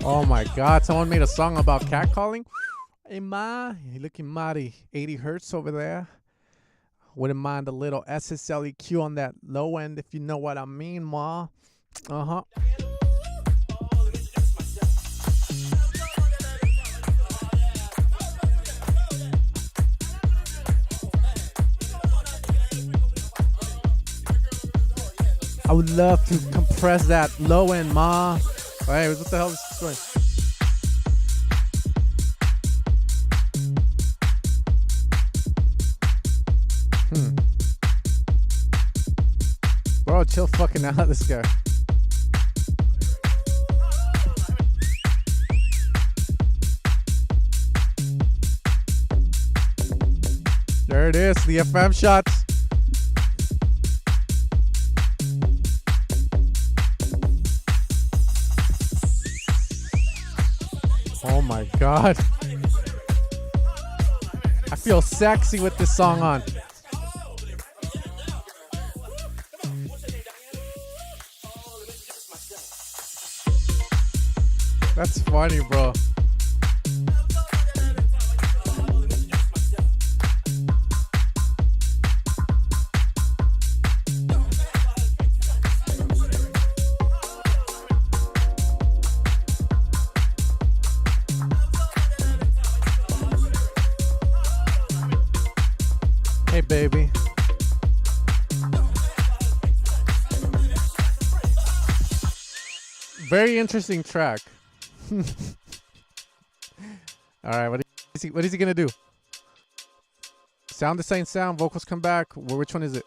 Oh my God, someone made a song about catcalling. Hey ma, you looking mighty 80 hertz over there. Wouldn't mind a little SSLEQ on that low end if you know what I mean, ma. Uh-huh. I would love to compress that low end, ma. Hey, what the hell is this doing? Bro, chill fucking out, this guy. There it is, the FM shots. Oh my God. I feel sexy with this song on. That's funny, bro. Hey, baby. Very interesting track. All right, what is he gonna do? Sound the same sound, vocals come back. Which one is it?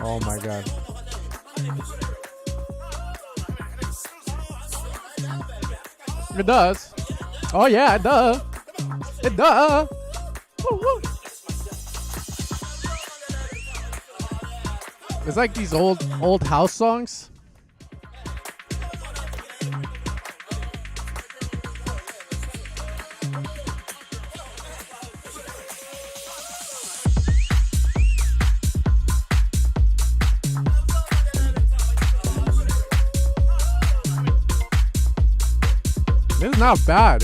Oh my god. It does. Oh yeah, it does. It does. Woo, woo. It's like these old house songs. This is not bad.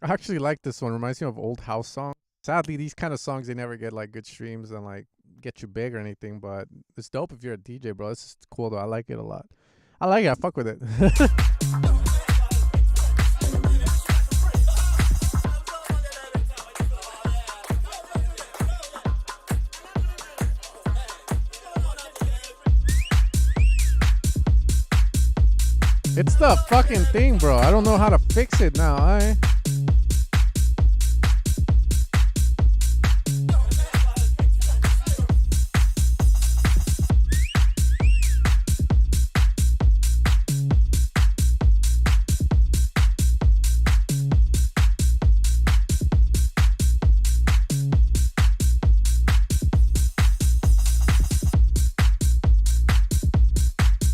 I actually like this one. Reminds me of old house songs. Sadly, these kind of songs, they never get like good streams and like get you big or anything, but it's dope if you're a DJ, bro. This is cool though. I like it a lot. I like it. I fuck with it. It's the fucking thing, bro. I don't know how to fix it now.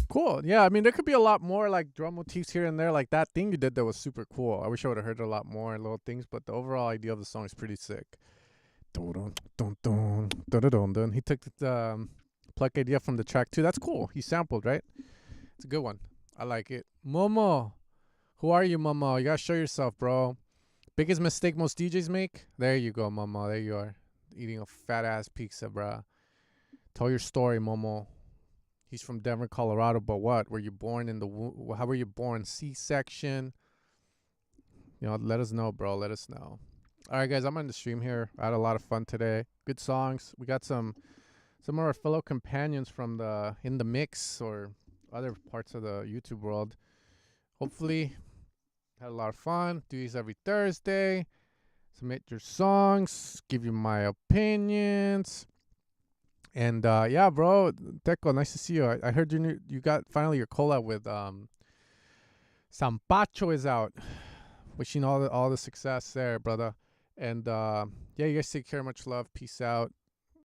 Cool. Yeah, I mean, there could be a lot more like drum motifs here and there. Like that thing you did that was super cool. I wish I would have heard a lot more little things, but the overall idea of the song is pretty sick. He took the pluck idea from the track too. That's cool. He sampled, right? It's a good one. I like it. Momo. Who are you, Momo? You gotta show yourself, bro. Biggest mistake most DJs make? There you go, Momo. There you are. Eating a fat ass pizza, bro. Tell your story, Momo. He's from Denver, Colorado, but what? Were you born in the how were you born? C-section? You know, let us know, bro. Let us know. All right, guys, I'm on the stream here. I had a lot of fun today. Good songs. We got some of our fellow companions from the in the mix or other parts of the YouTube world. Hopefully, had a lot of fun. Do these every Thursday. Submit your songs. Give you my opinions. And yeah, bro, Teco, nice to see you. I heard you got finally your collab with Sampacho is out. Wishing all the success there, brother. And yeah, you guys take care. Much love. Peace out.